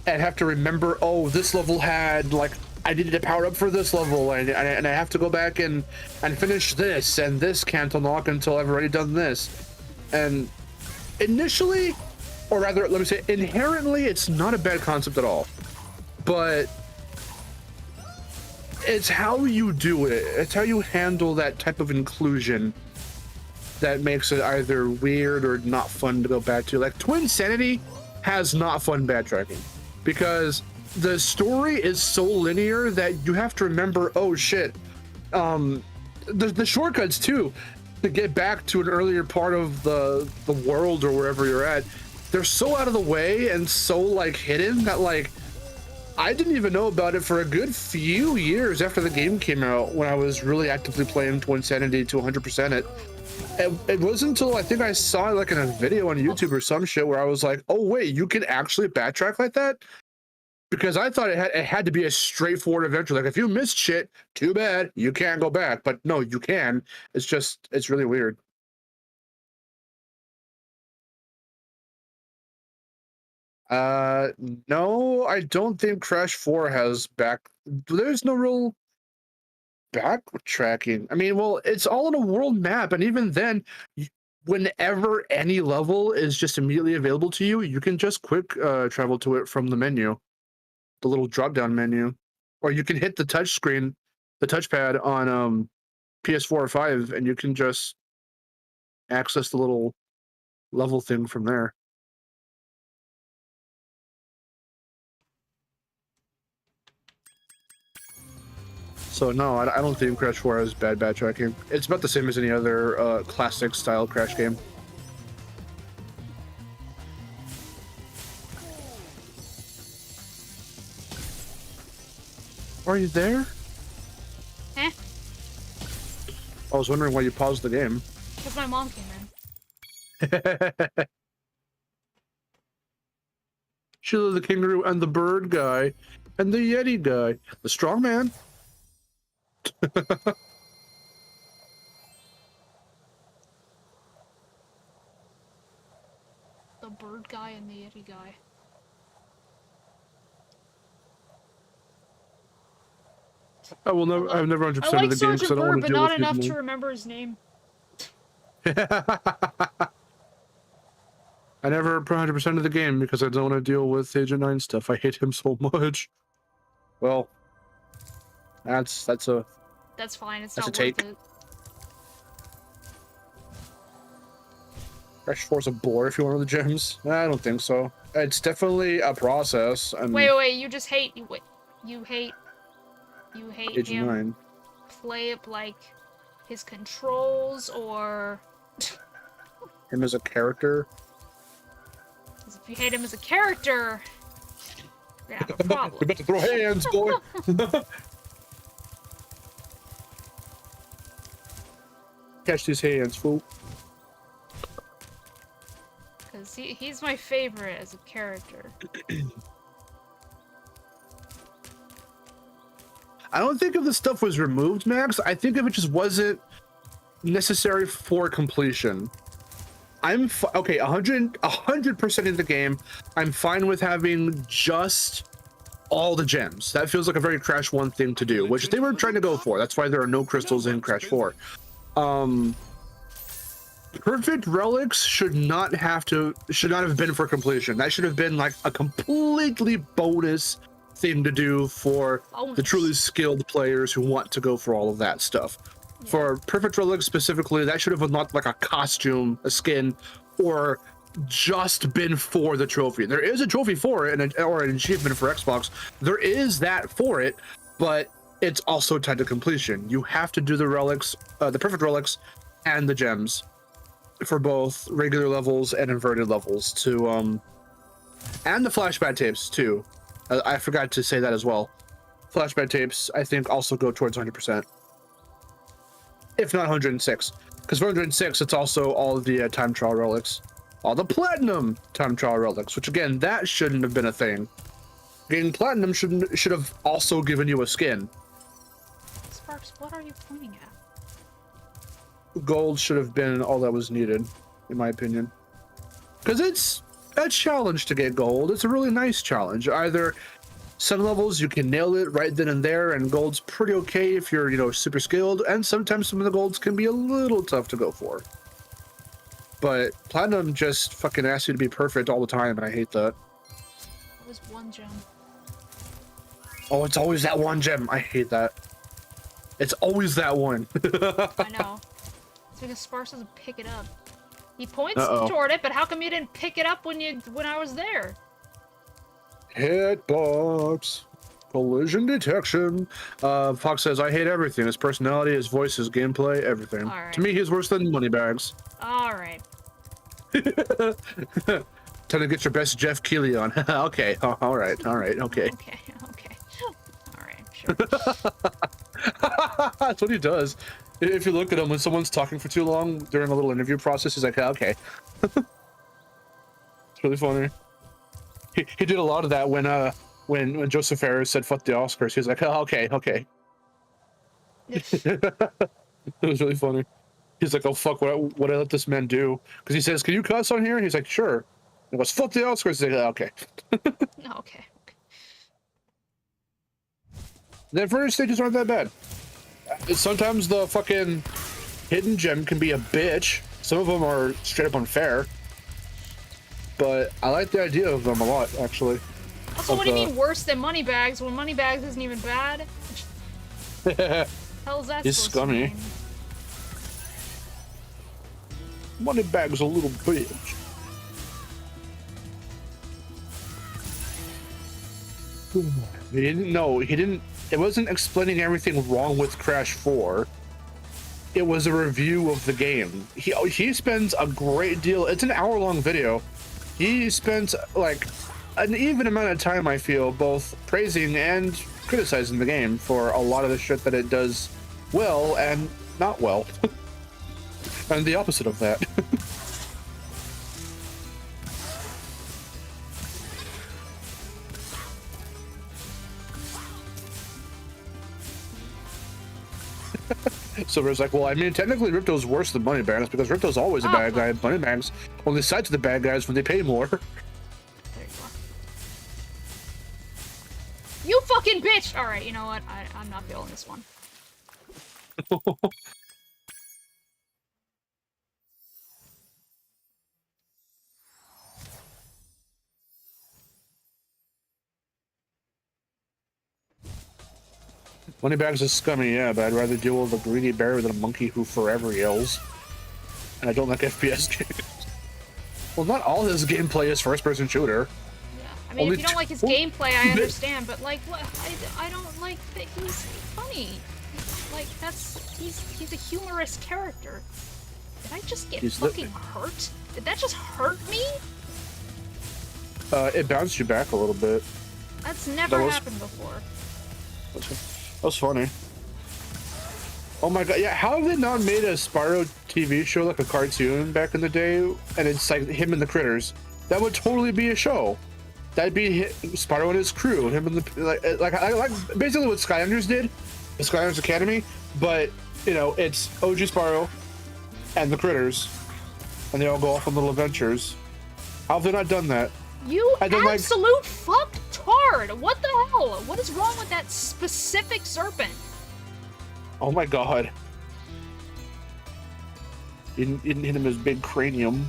and have to remember, oh, this level had, like, I needed to power up for this level, and I have to go back and finish this, and this can't unlock until I've already done this. And initially, or rather, let me say, inherently, it's not a bad concept at all. But it's how you do it. It's how you handle that type of inclusion that makes it either weird or not fun to go back to. Like, Twin Sanity has not fun backtracking because the story is so linear that you have to remember, oh shit, the shortcuts too, to get back to an earlier part of the world or wherever you're at, they're so out of the way and so like hidden that like I didn't even know about it for a good few years after the game came out, when I was really actively playing Twin Sanity to 100% it. It wasn't until I think I saw it like in a video on YouTube or some shit where I was like, oh wait, you can actually backtrack like that? Because I thought it had to be a straightforward adventure. Like, if you missed shit, too bad, you can't go back. But no, you can. It's just, it's really weird. No, I don't think Crash 4 has there's no real backtracking. I mean, well, it's all on a world map, and even then, whenever any level is just immediately available to you, you can just quick travel to it from the menu, the little drop-down menu, or you can hit the touch screen, the touchpad on PS4 or 5, and you can just access the little level thing from there. So no, I don't think Crash 4 has bad backtracking. It's about the same as any other classic style Crash game. Are you there? Eh? I was wondering why you paused the game. Because my mom came in. Sheila the kangaroo and the bird guy and the Yeti guy. The strong man. The bird guy and the Yeti guy. I will never. I've never 100% I like of the game because I Sergeant don't want Bird, to but deal not with enough his to name. remember his name. I never 100% of the game because I don't want to deal with Agent 9 stuff. I hate him so much. Well, that's fine. It's that's not a worth take. it. Crash 4's a bore if you want the gems. I don't think so. It's definitely a process. And Wait, you just hate you hate Agent him 9. play up like his controls, or Him as a character. 'cause if you hate him as a character, you're gonna have a problem. We're about to throw hands, boy. Catch these hands, fool. Because he's my favorite as a character. I don't think if the stuff was removed, Max. I think if it just wasn't necessary for completion. Okay, 100% in the game. I'm fine with having just all the gems. That feels like a very Crash 1 thing to do, which they were trying to go for. That's why there are no crystals in Crash 4. Perfect relics should not have been for completion. That should have been like a completely bonus thing to do for the truly skilled players who want to go for all of that stuff. For perfect relics specifically, that should have unlocked like a costume, a skin, or just been for the trophy. There is a trophy for it, or an achievement for Xbox. There is that for it, but it's also tied to completion. You have to do the relics, the perfect relics, and the gems for both regular levels and inverted levels to, and the flashback tapes too. I forgot to say that as well. Flashback tapes, I think, also go towards 100%. If not 106, because for 106 it's also all the time trial relics, all the platinum time trial relics, which again, that shouldn't have been a thing. Getting platinum should have also given you a skin. Sparks, what are you pointing at? Gold should have been all that was needed, in my opinion, because it's a challenge to get gold. It's a really nice challenge. Either some levels you can nail it right then and there, and gold's pretty okay if you're, you know, super skilled, and sometimes some of the golds can be a little tough to go for. But platinum just fucking asks you to be perfect all the time, and I hate that. It was one gem. Oh, it's always that one gem. I hate that. It's always that one. I know. It's because Sparks doesn't pick it up. He points toward it, but how come you didn't pick it up when I was there? Hitbox. Collision detection. Fox says, I hate everything. His personality, his voice, his gameplay, everything. Right. To me, he's worse than Moneybags. Alright. Time to get your best Jeff Keighley on. Okay. Alright. Okay. Okay. Alright, sure. That's what he does. If you look at him, when someone's talking for too long during a little interview process, he's like, okay. It's really funny. He did a lot of that when Joseph Ferris said fuck the Oscars. He was like, oh, okay. It was really funny. He's like, oh fuck, what I let this man do? Because he says, can you cuss on here? And he's like, sure. He goes, fuck the Oscars. He's like, okay. Okay. The inverted stages aren't that bad. Sometimes the fucking hidden gem can be a bitch. Some of them are straight up unfair. But I like the idea of them a lot, actually. Also, what do you mean worse than Moneybags when Moneybags isn't even bad? Hell's that He's supposed scummy. to mean? Moneybags a little bitch. He didn't. It wasn't explaining everything wrong with Crash 4. It was a review of the game. He spends a great deal. It's an hour-long video. He spends like an even amount of time, I feel, both praising and criticizing the game for a lot of the shit that it does well and not well. And the opposite of that. Silver's like, well, I mean, technically Ripto's worse than Moneybags because Ripto's always a bad guy. Moneybags only side to the bad guys when they pay more. There you go. You fucking bitch! Alright, you know what? I'm not feeling this one. Moneybags is scummy, yeah, but I'd rather deal with a greedy bear than a monkey who forever yells. And I don't like FPS games. Well, not all his gameplay is first-person shooter. Yeah, I mean, if you don't like his gameplay, I understand, but like, what? I don't like that he's funny. Like, he's a humorous character. Did I just get fucking hurt? Did that just hurt me? It bounced you back a little bit. That's never happened before. That was funny. Oh my god, yeah, how have they not made a Spyro TV show like a cartoon back in the day? And it's like him and the critters. That would totally be a show. that'd be Spyro and his crew, him and the like basically what Skylanders did, the Skylanders Academy, but you know it's OG Spyro and the critters, and they all go off on little adventures. How have they not done that? You and then, absolute fucktard! What the hell? What is wrong with that specific serpent? Oh my god! You didn't hit him his big cranium.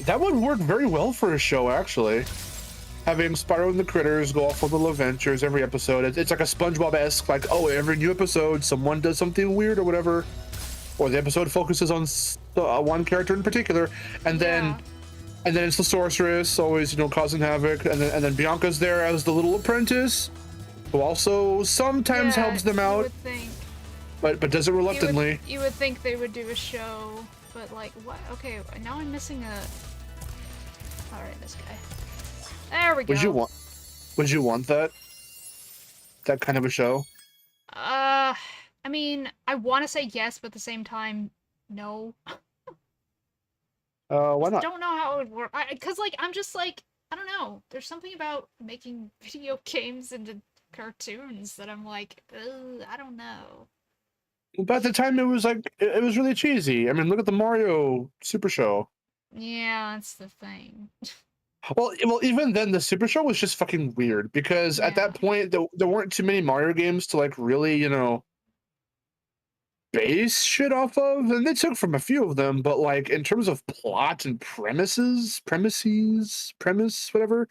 That would work very well for a show, actually. Having Spyro and the critters go off on little adventures every episode. It's like a SpongeBob-esque, like, oh, every new episode, someone does something weird or whatever. Or the episode focuses on one character in particular, and then it's the sorceress, always, you know, causing havoc, and then Bianca's there as the little apprentice, who also sometimes helps them out. Would think. But does it reluctantly. You would think they would do a show, but like, what? Okay, now I'm missing a... Alright, this guy. There we go. Would you want that? That kind of a show? I mean, I want to say yes, but at the same time, no. Why not? I don't know how it would work. Cause like, I'm just like, I don't know. There's something about making video games into cartoons that I'm like, I don't know. But at the time, it was like, it was really cheesy. I mean, look at the Mario Super Show. Yeah, that's the thing. Well, even then, the Super Show was just fucking weird because at that point, there weren't too many Mario games to like really, you know, base shit off of, and they took from a few of them. But like in terms of plot and premise, whatever.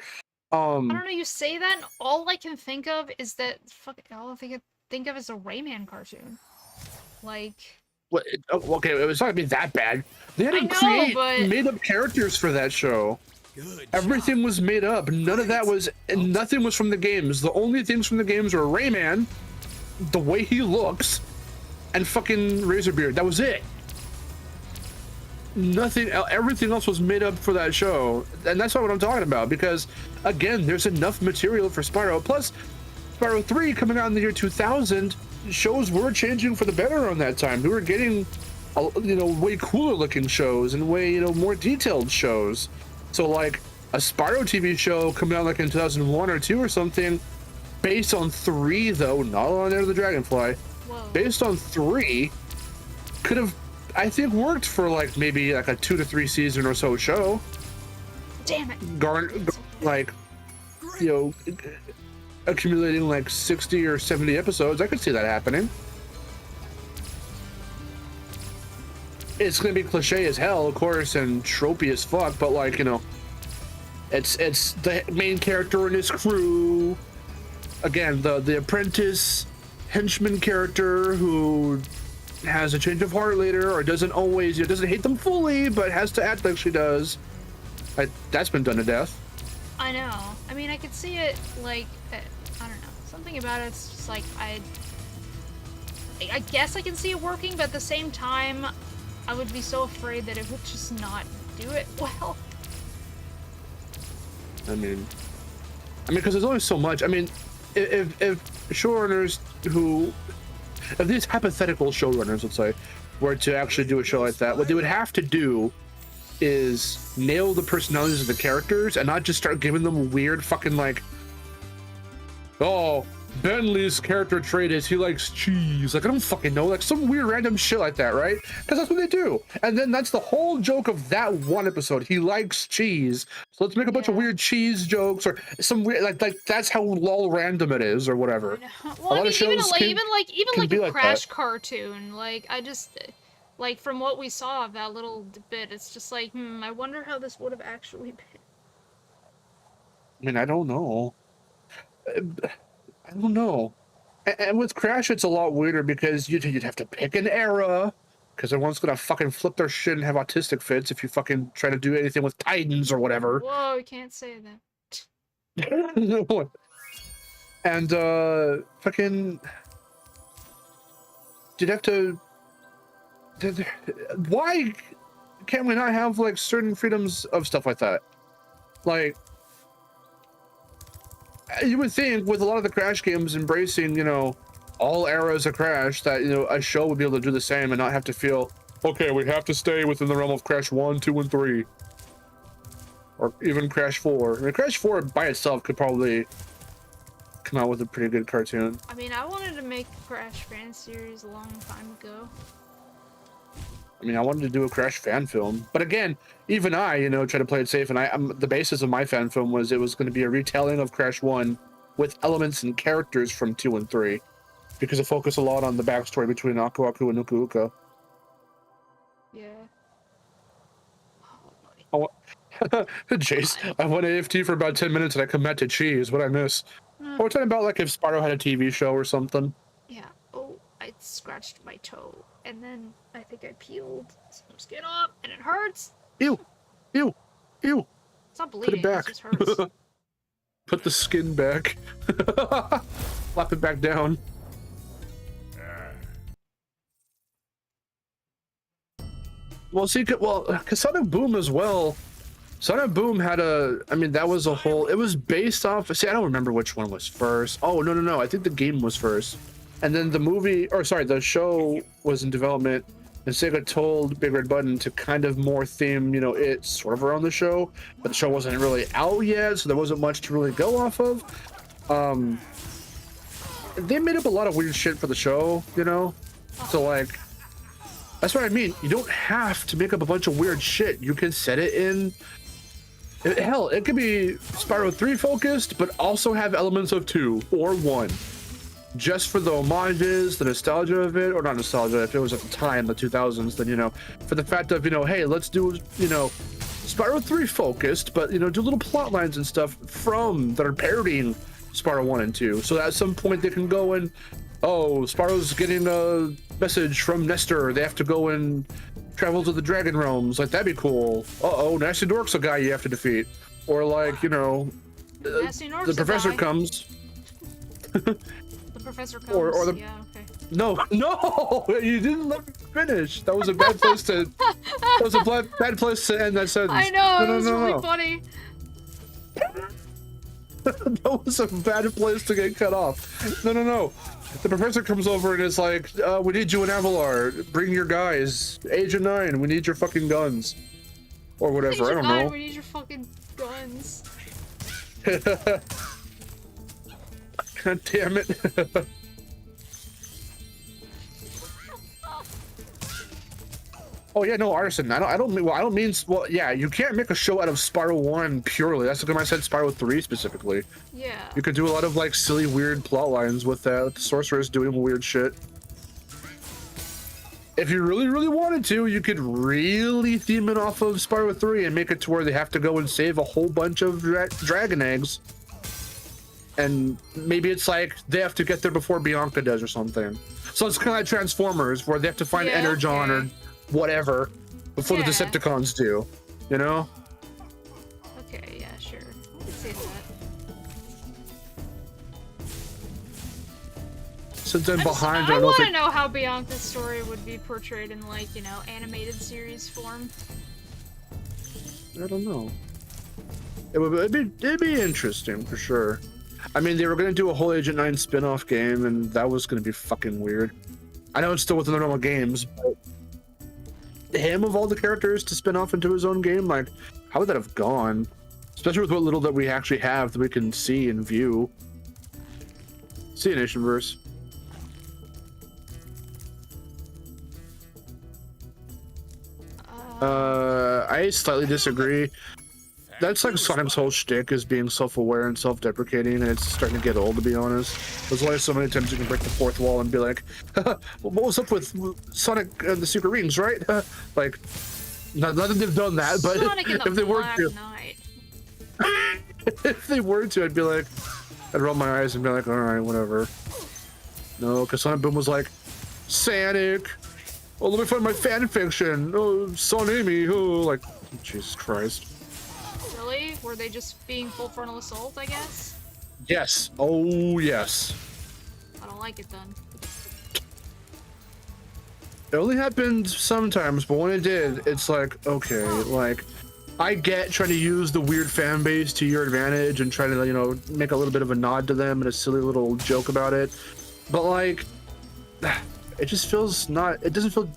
I don't know. You say that, and all I can think of is that all I can think of is a Rayman cartoon. Like. Well, okay, it was not gonna be that bad. They had to create made-up characters for that show. Everything was made up. None of that was, and nothing was from the games. The only things from the games were Rayman, the way he looks, and fucking Razorbeard. That was it. Nothing. Everything else was made up for that show, and that's not what I'm talking about. Because again, there's enough material for Spyro. Plus, Spyro 3 coming out in the year 2000. Shows were changing for the better around that time. We were getting, you know, way cooler looking shows and way, you know, more detailed shows. So like a Spyro TV show coming out like in 2001 or 2 or something, based on 3 though, not on Enter the Dragonfly. Whoa. Based on 3, could have, I think, worked for like maybe like a 2 to 3 season or so show. Damn it. Like, you know, accumulating like 60 or 70 episodes. I could see that happening. It's gonna be cliche as hell, of course, and tropey as fuck, but like, you know, it's the main character and his crew. Again, the apprentice henchman character who has a change of heart later, or doesn't always, you know, doesn't hate them fully, but has to act like she does. That's been done to death. I know. I mean, I could see it like, I don't know. Something about it's just like, I guess I can see it working, but at the same time, I would be so afraid that it would just not do it well. I mean, because there's only so much. I mean, if showrunners if these hypothetical showrunners, let's say, were to actually do a show like that, what they would have to do is nail the personalities of the characters and not just start giving them weird fucking like, oh, Bentley's character trait is he likes cheese. Like, I don't fucking know, like some weird random shit like that, right? Because that's what they do. And then that's the whole joke of that one episode. He likes cheese. So let's make a bunch of weird cheese jokes or some weird, like that's how lol random it is or whatever. Well, I mean, even like a Crash cartoon, like I just, like from what we saw of that little bit, it's just like, I wonder how this would have actually been. I mean, I don't know. I don't know. And with Crash, it's a lot weirder because you'd have to pick an era, because everyone's gonna fucking flip their shit and have autistic fits if you fucking try to do anything with Titans or whatever. Whoa, you can't say that. And fucking, you'd have to. Why can't we not have like certain freedoms of stuff like that? Like, you would think with a lot of the Crash games embracing, you know, all eras of Crash, that, you know, a show would be able to do the same and not have to feel, okay, we have to stay within the realm of Crash 1, 2, and 3. Or even Crash 4. I mean, Crash 4 by itself could probably come out with a pretty good cartoon. I mean, I wanted to make a Crash fan series a long time ago. I mean, I wanted to do a Crash fan film, but again, even I, you know, try to play it safe. And the basis of my fan film was it was going to be a retelling of Crash 1 with elements and characters from 2 and 3, because it focused a lot on the backstory between Aku Aku and Uka Uka. Yeah. Jace, I went AFT for about 10 minutes and I come back to cheese. What I miss? Mm. We're talking about like if Spyro had a TV show or something. Yeah. Oh, I scratched my toe, and then I think I peeled some skin off, and it hurts. Ew, ew, ew. It's not bleeding. Put it back. It just hurts. Put the skin back. Flap it back down. Well, see, because Sonic Boom as well. Sonic Boom had I mean, that was a whole, it was based off, see, I don't remember which one was first. Oh, no, I think the game was first. And then the movie, or sorry, the show was in development, and Sega told Big Red Button to kind of more theme, you know, it sort of around the show, but the show wasn't really out yet, so there wasn't much to really go off of. They made up a lot of weird shit for the show, you know? So, like, that's what I mean. You don't have to make up a bunch of weird shit. You can set it in... Hell, it could be Spyro 3 focused, but also have elements of 2 or 1. Just for the homages, the nostalgia of it, or not nostalgia, if it was at the time, the 2000s, then, you know, for the fact of, you know, hey, let's do, you know, Spyro 3 focused, but, you know, do little plot lines and stuff that are parodying Spyro 1 and 2. So at some point they can go and, oh, Spyro's getting a message from Nestor. They have to go and travel to the Dragon Realms. Like, that'd be cool. Uh-oh, Nasty Dork's a guy you have to defeat. Or, like, you know, the professor comes. The professor comes. Or yeah, okay. No, you didn't let me finish. That was a bad place to. That was a bad place to end that sentence. I know, it was really funny. That was a bad place to get cut off. No. The professor comes over and is like, we need you in Avalar. Bring your guys. Agent 9, we need your fucking guns. Or whatever, I don't know. We need your fucking guns. God damn it. Oh yeah, no, artisan. I don't mean. Well, yeah, you can't make a show out of Spyro 1 purely. That's because I said Spyro 3 specifically. Yeah. You could do a lot of like silly, weird plot lines with that. With the sorceress doing weird shit. If you really, really wanted to, you could really theme it off of Spyro 3 and make it to where they have to go and save a whole bunch of dragon eggs. And maybe it's like they have to get there before Bianca does or something. So it's kind of like Transformers, where they have to find Energon or whatever before the Decepticons do, you know? Okay, yeah, sure. I can see that. Since I'm behind, I want to know how Bianca's story would be portrayed in, like, you know, animated series form. I don't know. It'd be interesting for sure. I mean, they were gonna do a whole Agent 9 spin-off game, and that was gonna be fucking weird. I know it's still within the normal games, but him of all the characters to spin off into his own game, like, how would that have gone? Especially with what little that we actually have that we can see and view. See you, Nationverse. I slightly disagree. That's like Sonic's whole shtick, is being self-aware and self-deprecating, and it's starting to get old, to be honest. There's only so many times you can break the fourth wall and be like, what was up with Sonic and the Secret Rings, right? Like, not that they've done that, but if they were to, if they were to, I'd be like, I'd roll my eyes and be like, all right, whatever. No, because Sonic Boom was like, Sonic, oh, let me find my fan fiction. Oh, Son Amy, oh, like, Jesus Christ. Really? Were they just being full frontal assault, I guess? Yes. Oh, yes. I don't like it then. It only happened sometimes, but when it did, it's like, okay, like, I get trying to use the weird fan base to your advantage and try to, you know, make a little bit of a nod to them and a silly little joke about it. But, like, it just feels not, it doesn't feel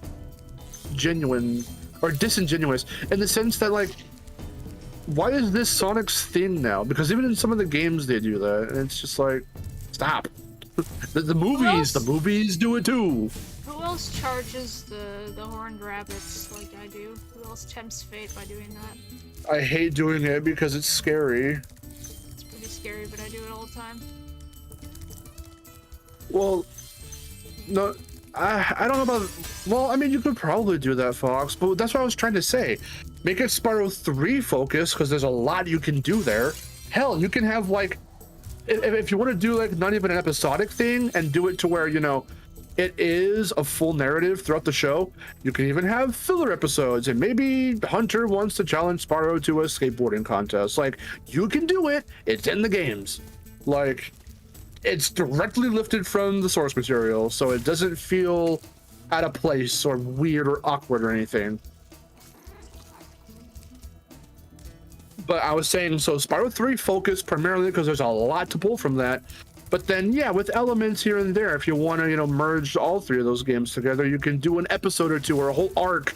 genuine or disingenuous in the sense that like, why is this Sonic's thing now? Because even in some of the games they do that, and it's just like, stop. the movies do it too. Who else charges the horned rabbits like I do? Who else tempts fate by doing that? I hate doing it because it's scary. It's pretty scary, but I do it all the time. Well, no, I don't know about. Well, I mean, you could probably do that, Fox, but that's what I was trying to say. Make it Spyro 3 focus because there's a lot you can do there. Hell, you can have like, if you want to do like not even an episodic thing and do it to where, you know, it is a full narrative throughout the show. You can even have filler episodes, and maybe Hunter wants to challenge Spyro to a skateboarding contest. Like, you can do it. It's in the games. Like, it's directly lifted from the source material, so it doesn't feel out of place or weird or awkward or anything. But I was saying, so Spyro 3 focus primarily because there's a lot to pull from that. But then, yeah, with elements here and there, if you want to, you know, merge all three of those games together, you can do an episode or two or a whole arc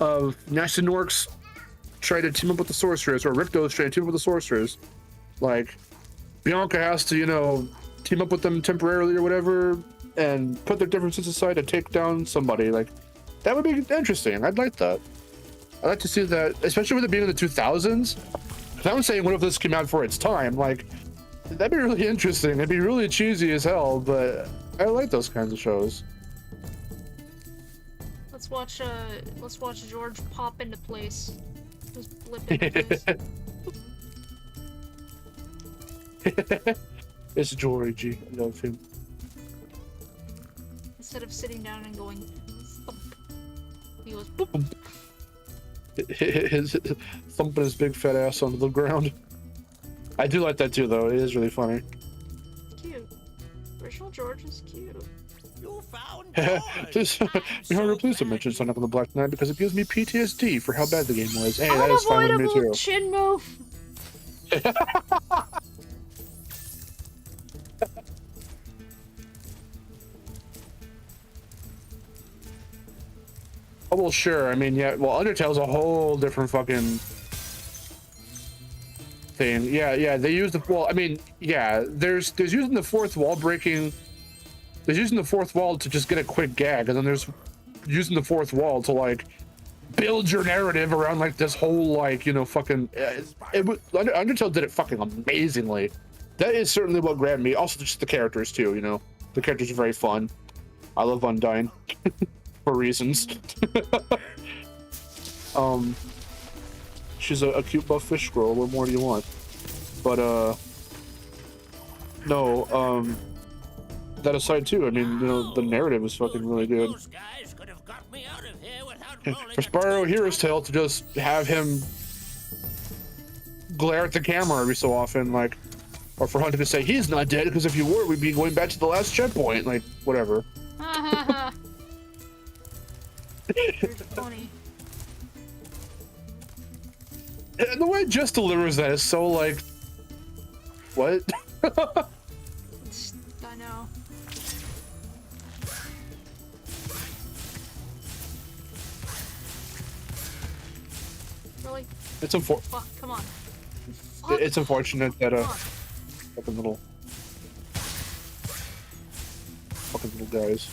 of Nash and Norks try to team up with the sorcerers, or Ripto's trying to team up with the sorcerers. Like, Bianca has to, you know, team up with them temporarily or whatever, and put their differences aside to take down somebody. Like, that would be interesting. I'd like that. I'd like to see that, especially with it being in the 2000s. I'm saying, what if this came out for its time? Like, that'd be really interesting. It'd be really cheesy as hell, but I like those kinds of shows. Let's watch George pop into place. Just blip into place. It's Georgie. I love him. Instead of sitting down and going thump, he goes boop. His thumping his big fat ass onto the ground. I do like that too, though. It is really funny. Cute. Original George is cute. You found Please, Miharu, please don't mention Sonic on the Black Knight because it gives me PTSD for how bad the game was. Hey, that is fine with me too. Chin move. Oh, well, sure. I mean, yeah. Well, Undertale's a whole different fucking thing. Yeah. They use the. Well, I mean, yeah. There's using the fourth wall breaking. There's using the fourth wall to just get a quick gag, and then there's using the fourth wall to like build your narrative around like this whole like, you know, fucking. Undertale did it fucking amazingly. That is certainly what grabbed me. Also, just the characters too. You know, the characters are very fun. I love Undyne. For reasons. She's a cute buff fish squirrel. What more do you want? But no, that aside too, I mean, you know, the narrative is fucking really good. For Spyro Hero's Tale to just have him glare at the camera every so often, like, or for Hunter to say he's not dead because if you were, we'd be going back to the last checkpoint, like, whatever. Funny. And the way it just delivers that is so like, what? I know. Really? It's Fuck, come on. It's unfortunate that fucking little guys.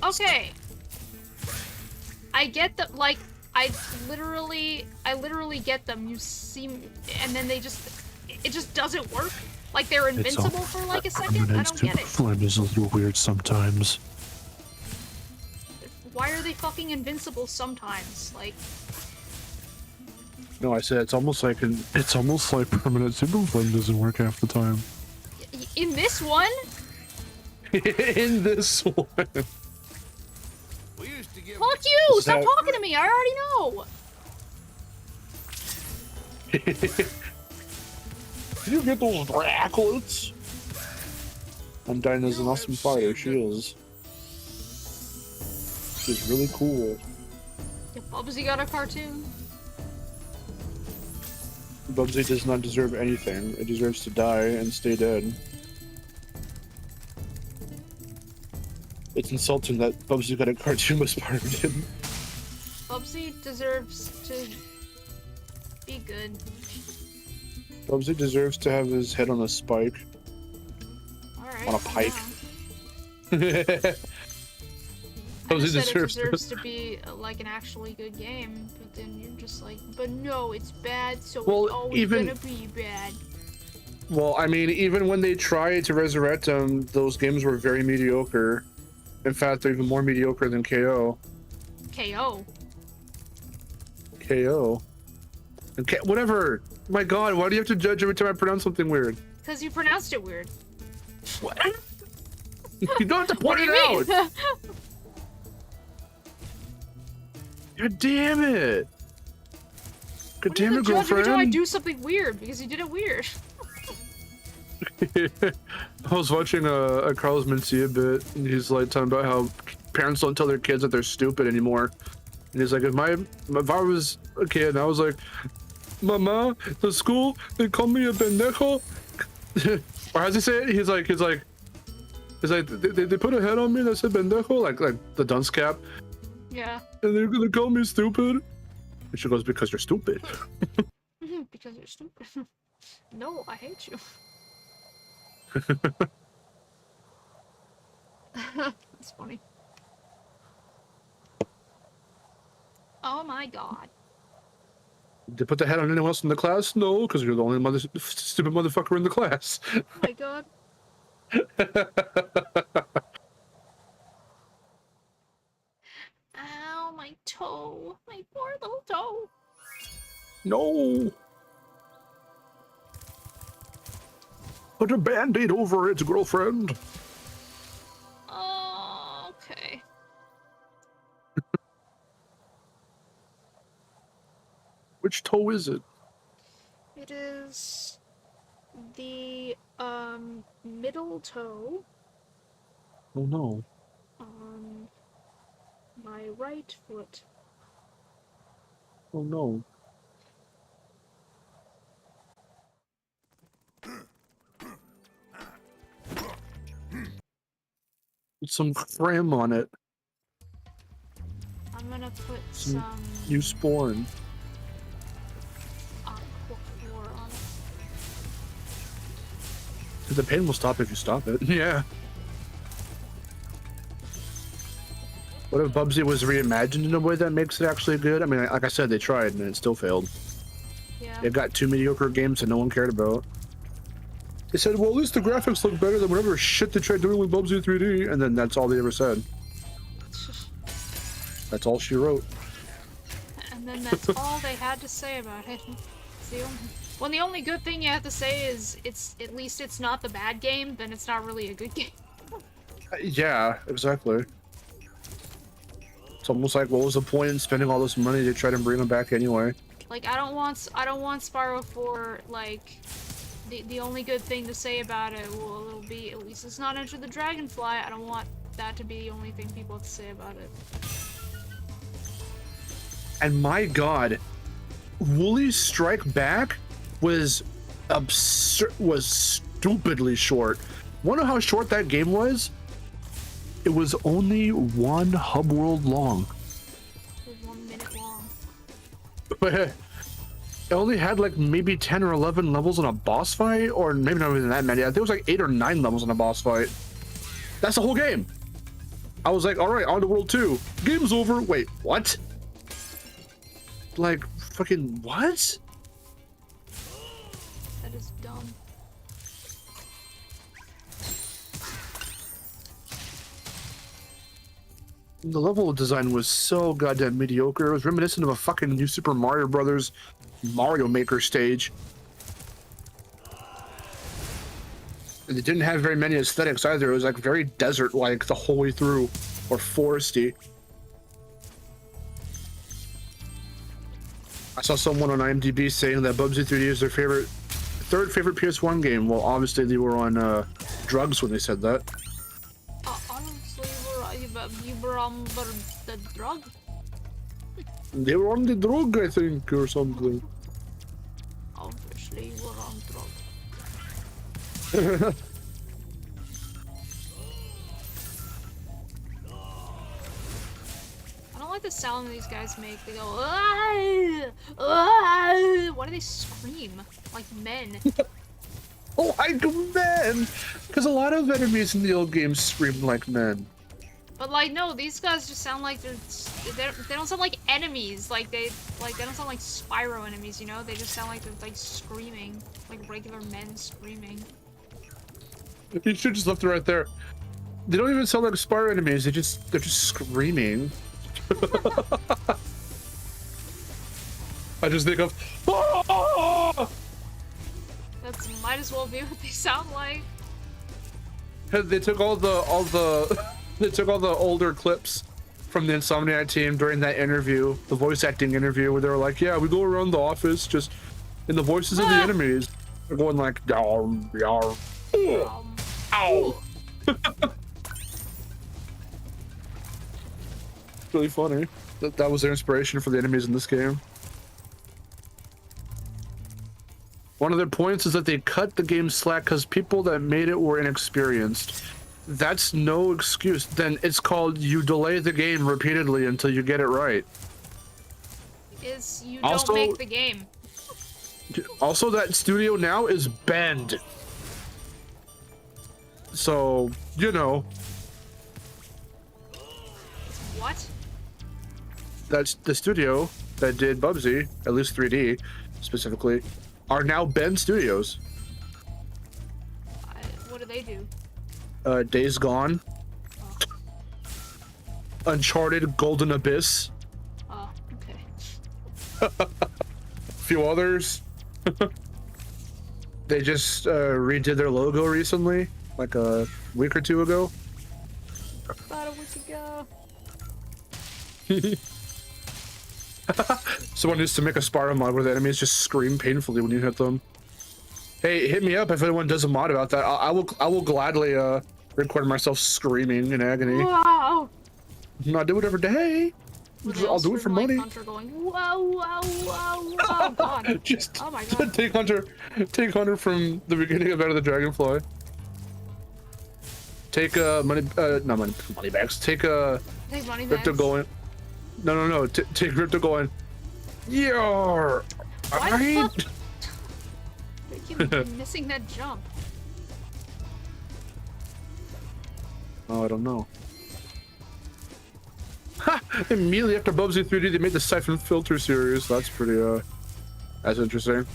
Okay. I get them, like, I literally get them. You see, and then it just doesn't work. Like they're invincible for like a second. I don't get it. Flame is a little weird sometimes. Why are they fucking invincible sometimes? Like. No, I said it's almost like permanent super flame doesn't work half the time. In this one. In this one. Fuck you! Stop talking to me! I already know! Did you get those bracelets? Undyne is an awesome fighter. She is. She's really cool. Yeah, Bubsy got a cartoon. Bubsy does not deserve anything. It deserves to die and stay dead. It's insulting that Bubsy got a cartoon but Spyro didn't. Bubsy deserves to be good. Bubsy deserves to have his head on a spike. Alright. On a pike. Yeah. I Bubsy just said it deserves deserves to be like an actually good game, but then you're just like, but no, it's bad, so Well, it's always even- gonna be bad. Well, I mean, even when they tried to resurrect him, those games were very mediocre. In fact, they're even more mediocre than KO. KO. KO. And whatever. My God, why do you have to judge every time I pronounce something weird? Because you pronounced it weird. What? You don't have to What point do it you out. mean? God damn it. God damn it, Judge every girlfriend. time I do something weird because you did it weird. I was watching a Carlos Mencia bit, and he's like talking about how parents don't tell their kids that they're stupid anymore. And he's like, if I was a kid, and I was like, Mama, the school, they call me a pendejo. Or how's he say it? He's like, they put a head on me that said pendejo, like the dunce cap. Yeah. And they're gonna call me stupid. And she goes, because you're stupid. Because you're stupid. No, I hate you. That's funny. Oh my God. They put the head on anyone else in the class? No, because you're the only stupid motherfucker in the class. Oh my God. Ow, my toe. My poor little toe. No. Put a band-aid over it, girlfriend. Oh, okay. Which toe is it? It is the middle toe Oh no. on my right foot. Oh no. Put some creme on it. I'm gonna put Some some new spawn. aquaphor on it. The pain will stop if you stop it. Yeah. What if Bubsy was reimagined in a way that makes it actually good? I mean, like I said, they tried and it still failed. Yeah. They got two mediocre games that no one cared about. They said, well, at least the graphics look better than whatever shit they tried doing with Bubsy 3D, and then that's all they ever said. That's all she wrote. And then that's all they had to say about it. It's the only... When the only good thing you have to say is at least it's not the bad game, then it's not really a good game. Yeah, exactly. It's almost like, what was the point in spending all this money to try to bring them back anyway? Like, I don't want Spyro 4, like, the only good thing to say about it will it'll be, at least it's not Enter the Dragonfly. I don't want that to be the only thing people have to say about it. And my God, Woolly's Strike Back was stupidly short. Wanna know how short that game was? It was only one hub world long. It was 1 minute long. It only had like maybe 10 or 11 levels on a boss fight, or maybe not even that many. I think it was like 8 or 9 levels on a boss fight. That's the whole game. I was like, all right, on to world 2. Game's over. Wait, what? Like, fucking what? That is dumb. The level design was so goddamn mediocre. It was reminiscent of a fucking New Super Mario Brothers Mario Maker stage. And it didn't have very many aesthetics either. It was like very desert-like the whole way through, or foresty. I saw someone on IMDb saying that Bubsy 3D is their third favorite PS1 game. Well, obviously they were on drugs when they said that. Honestly, you were on the drug? They were on the drug, I think, or something. Obviously, you were on drug. like the sound these guys make. They go, ah, ah. Why do they scream like men? Like men, because a lot of enemies in the old games scream like men. But like, no, these guys just sound like they don't sound like enemies. Like they don't sound like Spyro enemies, you know? They just sound like they're like screaming, like regular men screaming. You should just left it right there. They don't even sound like Spyro enemies. They're just screaming. I just think of. Oh! That's might as well be what they sound like. They took all the they took all the older clips from the Insomniac team during that interview, the voice acting interview, where they were like, "Yeah, we go around the office just in the voices of the enemies." They're going like, "Yarm, yarm, ow." Really funny. That was their inspiration for the enemies in this game. One of their points is that they cut the game slack because people that made it were inexperienced. That's no excuse. Then it's called you delay the game repeatedly until you get it right. You Also, don't make the game. Also, that studio now is banned. So, you know. What? That's the studio that did Bubsy, at least 3D specifically, are now Ben Studios. What do they do? Days Gone, Uncharted, Golden Abyss. Oh, okay. A few others. They just redid their logo recently, like a week or two ago. About a week ago. Someone needs to make a Spyro mod where the enemies just scream painfully when you hit them. Hey, hit me up if anyone does a mod about that. I will gladly record myself screaming in agony. Wow. I do it every day. I'll do it for money. Hunter going, wow, wow, wow, wow. God. Just oh my God. take Hunter from the beginning of Enter the Dragonfly. Take not money bags. Take money bags. Ripto going. No. Take Ripto going. You're right. They keep missing that jump. Oh, I don't know. Ha! Immediately after Bubsy 3D, they made the Siphon Filter series. That's pretty, that's interesting.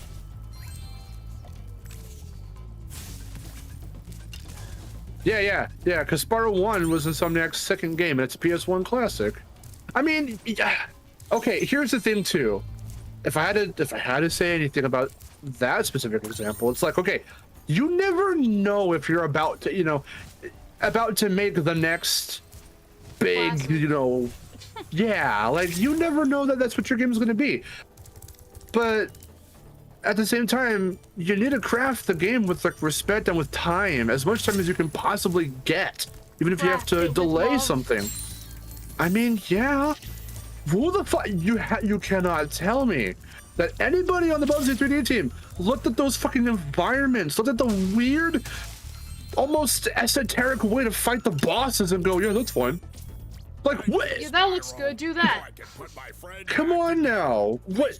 Yeah, because Spyro 1 was Insomniac's second game, and it's a PS1 classic. I mean, yeah. Okay, here's the thing, too. If I had to say anything about that specific example, it's like, okay, you never know if you're about to, about to make the next big, yeah, like you never know that that's what your game is going to be. But at the same time, you need to craft the game with like respect and with time, as much time as you can possibly get, even if you have to delay something. I mean, yeah. Who the fuck? You cannot tell me that anybody on the Bubsy 3D team looked at those fucking environments, looked at the weird, almost esoteric way to fight the bosses and go, yeah, that's fun. Like, what? Yeah, that looks good. Do that. Come on now. What?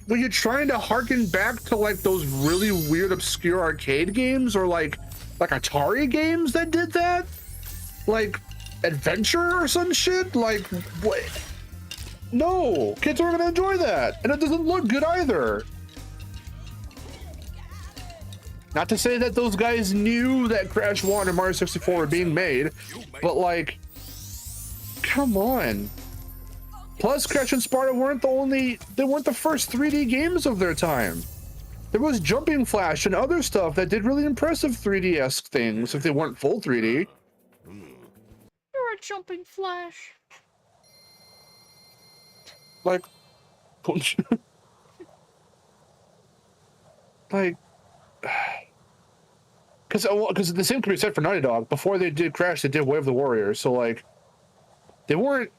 Were you trying to harken back to like those really weird, obscure arcade games or like Atari games that did that? Like Adventure or some shit? Like, what? No, kids aren't gonna enjoy that, and it doesn't look good either. Not to say that those guys knew that Crash 1 and Mario 64 were being made, but like, come on. Plus, Crash and Spyro weren't the first 3D games of their time. There was Jumping Flash and other stuff that did really impressive 3D-esque things if they weren't full 3D. You're a Jumping Flash. Like, like, because the same could be said for Naughty Dog. Before they did Crash, they did Way of the Warriors. So like, they weren't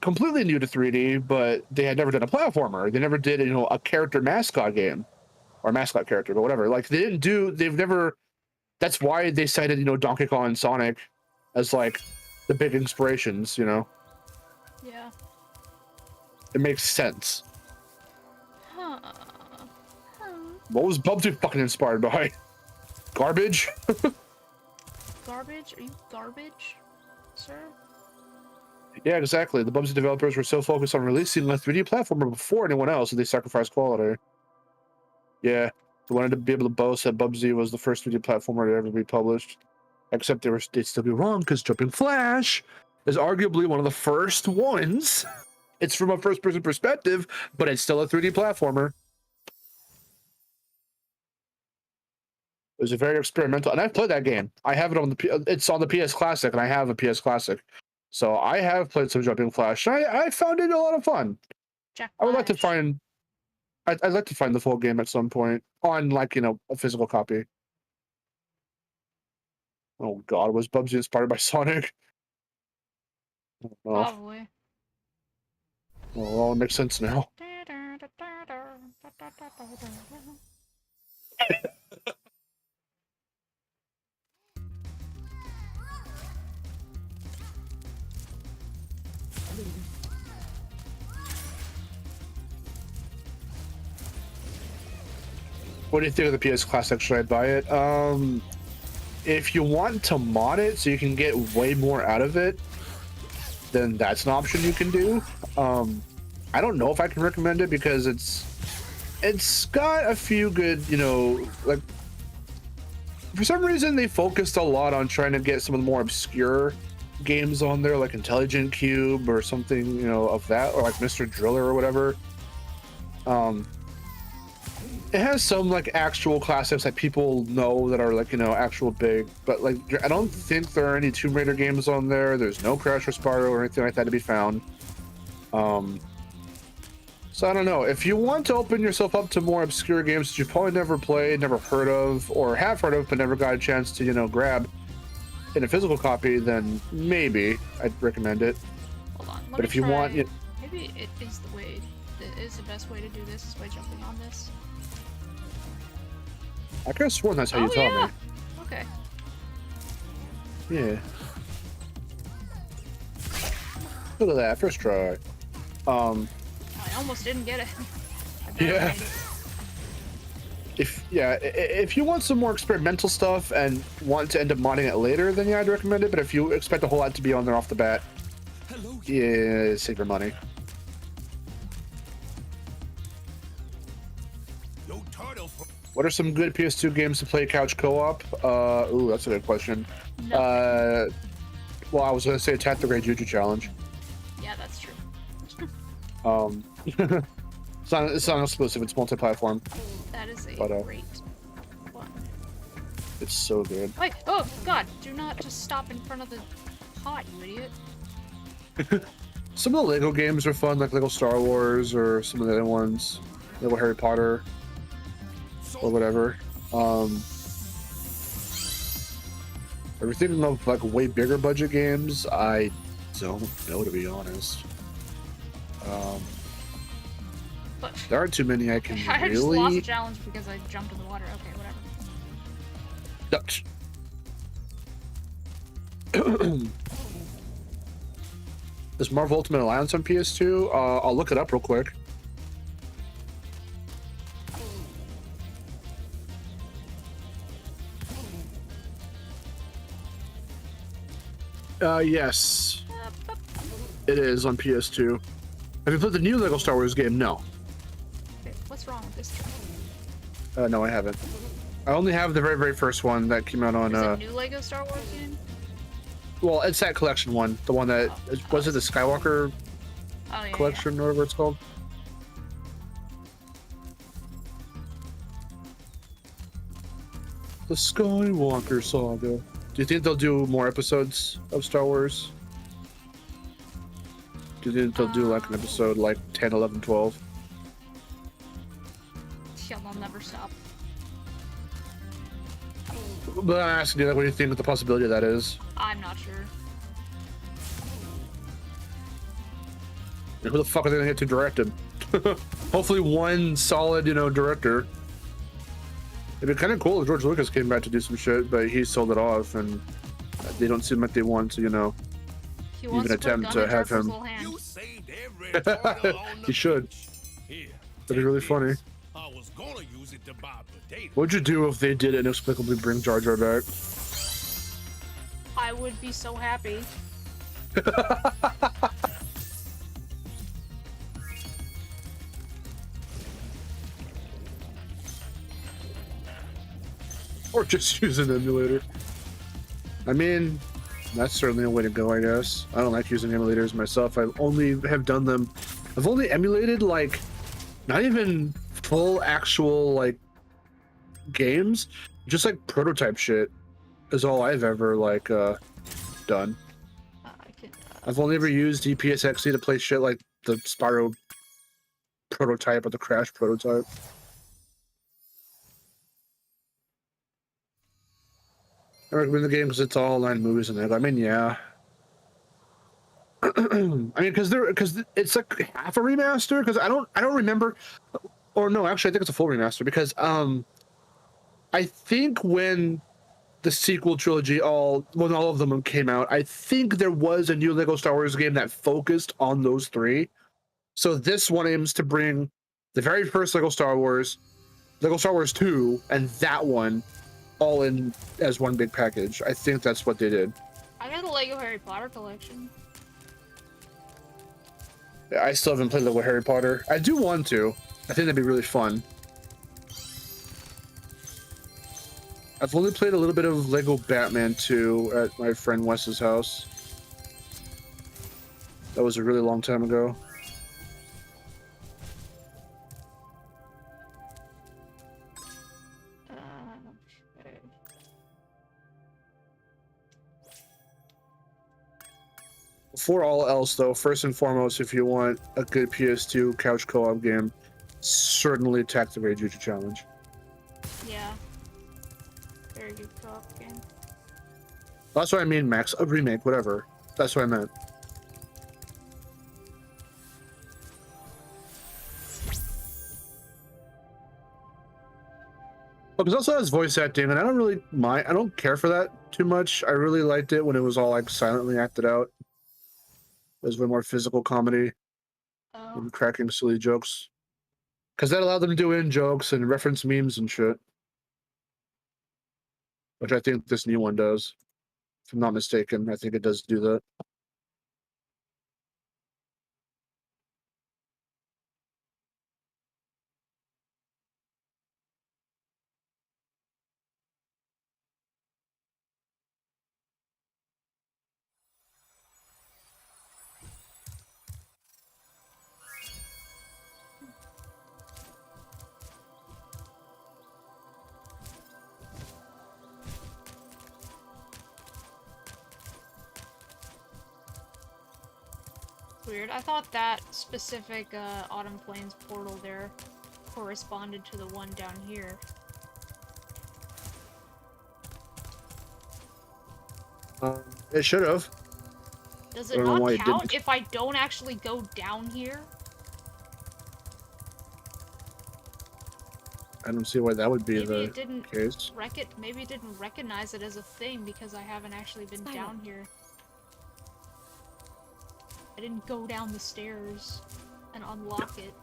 completely new to 3D, but they had never done a platformer. They never did, a character mascot game, or mascot character, but whatever. Like they've never. That's why they cited Donkey Kong and Sonic as like the big inspirations. Yeah. It makes sense. Huh. What was Bubsy fucking inspired by? Garbage? Garbage? Are you garbage, sir? Yeah, exactly. The Bubsy developers were so focused on releasing a 3D platformer before anyone else that they sacrificed quality. Yeah, they wanted to be able to boast that Bubsy was the first 3D platformer to ever be published. Except they'd still be wrong because Jumping Flash is arguably one of the first ones. It's from a first-person perspective, but it's still a 3D platformer. It was a very experimental, and I've played that game. I have it on it's on the PS Classic, and I have a PS Classic. So I have played some Jumping Flash. I found it a lot of fun. Jack I would like to Flash. find... I'd like to find the full game at some point on, like, you know, a physical copy. Oh god, was Bubsy inspired by Sonic? Oh, Probably. well, it all makes sense now. What do you think of the PS Classic? Should I buy it? If you want to mod it so you can get way more out of it, then that's an option you can do. I don't know if I can recommend it because it's got a few good, you know, like, for some reason they focused a lot on trying to get some of the more obscure games on there, like Intelligent Cube or something, you know, of that, or like Mr. Driller or whatever. It has some like actual classics that people know that are like, you know, actual big, but like I don't think there are any Tomb Raider games on there. There's no Crash or Spyro or anything like that to be found. So I don't know. If you want to open yourself up to more obscure games that you've probably never played, never heard of, or have heard of but never got a chance to, you know, grab in a physical copy, then maybe I'd recommend it. Hold on. But if you want, maybe it is the way. It is the best way to do this is by jumping on this. I could have sworn that's how you taught me. Okay. Yeah. Look at that, first try. I almost didn't get it. Yeah. If you want some more experimental stuff and want to end up modding it later, then yeah, I'd recommend it. But if you expect a whole lot to be on there off the bat, yeah, save your money. What are some good PS2 games to play couch co-op? Ooh, that's a good question. Well, I was gonna say Attack the Great Juju Challenge. Yeah, that's true. It's not exclusive. It's multi-platform. That is a great one. It's so good. Wait! Oh God! Do not just stop in front of the pot, you idiot. Some of the Lego games are fun, like Lego Star Wars or some of the other ones, Lego Harry Potter or whatever. Everything of like way bigger budget games, I don't know, to be honest. But there aren't too many I can I really. just lost a challenge because I jumped in the water. Okay, whatever. Dutch. Is Marvel Ultimate Alliance on PS2? I'll look it up real quick. Yes. It is on PS2. Have you played the new Lego Star Wars game? No. Okay, what's wrong with this No, I haven't. I only have the very, very first one that came out on. Is it new Lego Star Wars game? Well, it's that collection one. The one that was it the Skywalker collection or whatever it's called. The Skywalker Saga. Do you think they'll do more episodes of Star Wars? Do you think they'll do like an episode like 10, 11, 12? Yeah, they'll never stop. But I'm asking you, like, what do you think the possibility of that is? I'm not sure. And who the fuck are they gonna get to direct him? Hopefully one solid, you know, director. It'd be kind of cool if George Lucas came back to do some shit, but he sold it off, and they don't seem like they want to, you know, even attempt to have him. You say every toilet on the You should. beach. Here, That'd be really take funny. this. I was gonna use it to buy potatoes. What'd you do if they did inexplicably bring Jar Jar back? I would be so happy. Or just use an emulator. I mean, that's certainly a way to go, I guess. I don't like using emulators myself. I only have done them. I've only emulated, like, not even full actual, like, games. Just, like, prototype shit is all I've ever, like, done. I've only ever used EPSXE to play shit like the Spyro prototype or the Crash prototype. I recommend the game because it's all 9 movies in it. I mean, yeah. I mean, because it's like half a remaster. Because I don't remember, or no, actually, I think it's a full remaster. Because I think when the sequel trilogy when all of them came out, I think there was a new Lego Star Wars game that focused on those 3. So this one aims to bring the very first Lego Star Wars 2, and that one all in as one big package. I think that's what they did. I got the Lego Harry Potter collection. Yeah, I still haven't played Lego Harry Potter. I do want to. I think that'd be really fun. I've only played a little bit of Lego Batman 2 at my friend Wes's house. That was a really long time ago. Before all else, though, first and foremost, if you want a good PS2 couch co-op game, certainly attack the Rage User Challenge. Yeah. Very good co-op game. That's what I mean, Max. A remake, whatever. That's what I meant. Well, because also has voice acting, and I don't really mind. I don't care for that too much. I really liked it when it was all like silently acted out. It was way more physical comedy and cracking silly jokes. Because that allowed them to do in jokes and reference memes and shit. Which I think this new one does. If I'm not mistaken, I think it does do that. Weird. I thought that specific Autumn Plains portal there corresponded to the one down here. It should have. Does it not count if I don't actually go down here? I don't see why that would be Maybe the it didn't case. Maybe it didn't recognize it as a thing because I haven't actually been down here. I didn't go down the stairs and unlock it.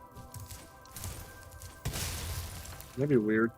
That'd be weird.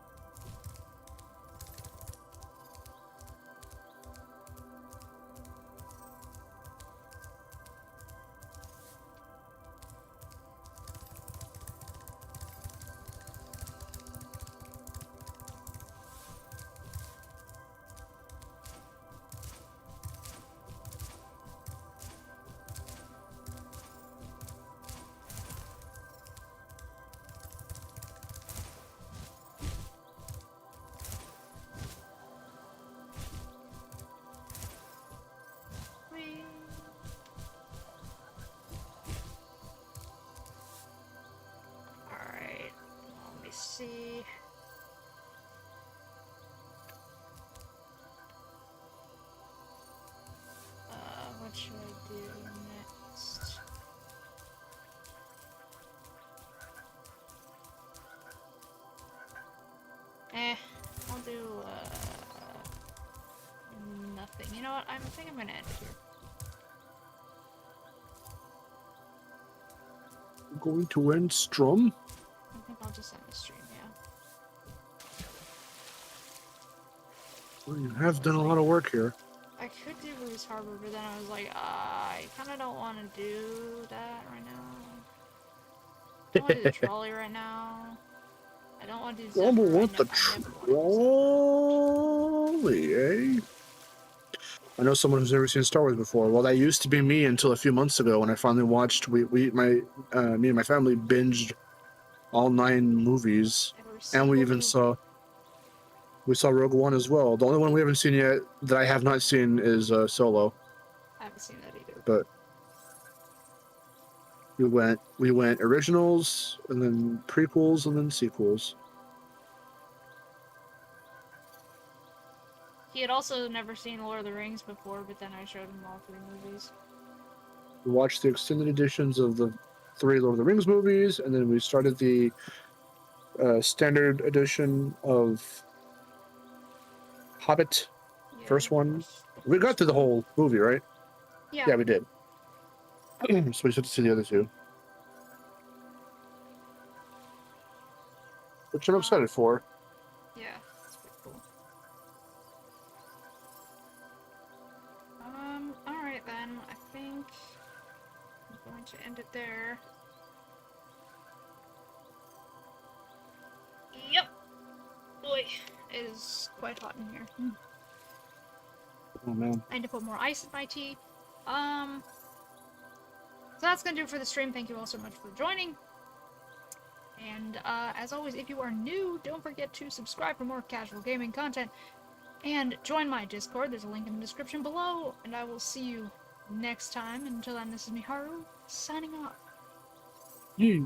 See. What should I do next? I'll do nothing. You know what? I think I'm gonna end it here. Going to end Strum? I think I'll just end the stream, yeah. Well, you have done a lot of work here. I could do Bruce Harbor, but then I was like, I kind of don't want to do that right now. I don't want to do the trolley right now. I don't want to do Zephyr. Rumble want the I never want to do trolley, eh? I know someone who's never seen Star Wars before. Well, that used to be me until a few months ago when I finally watched. Me and my family binged all 9 movies, and we even saw Rogue One as well. The only one we haven't seen yet that I have not seen is Solo. I haven't seen that either. But we went originals, and then prequels, and then sequels. He had also never seen Lord of the Rings before, but then I showed him all 3 movies. We watched the extended editions of the 3 Lord of the Rings movies, and then we started the standard edition of Hobbit, Yeah, first one. the We got first to the one. whole movie, right? Yeah. Yeah, we did. So we just have to see the other 2. Which I'm excited for. Yeah, that's pretty cool. Alright then, I think I'm going to end it there. Yep! Boy, it is quite hot in here. Oh man. I need to put more ice in my tea. So that's gonna do it for the stream. Thank you all so much for joining. And as always, if you are new, don't forget to subscribe for more casual gaming content. And join my Discord. There's a link in the description below. And I will see you next time. Until then, this is Miharu, signing off. Yeah.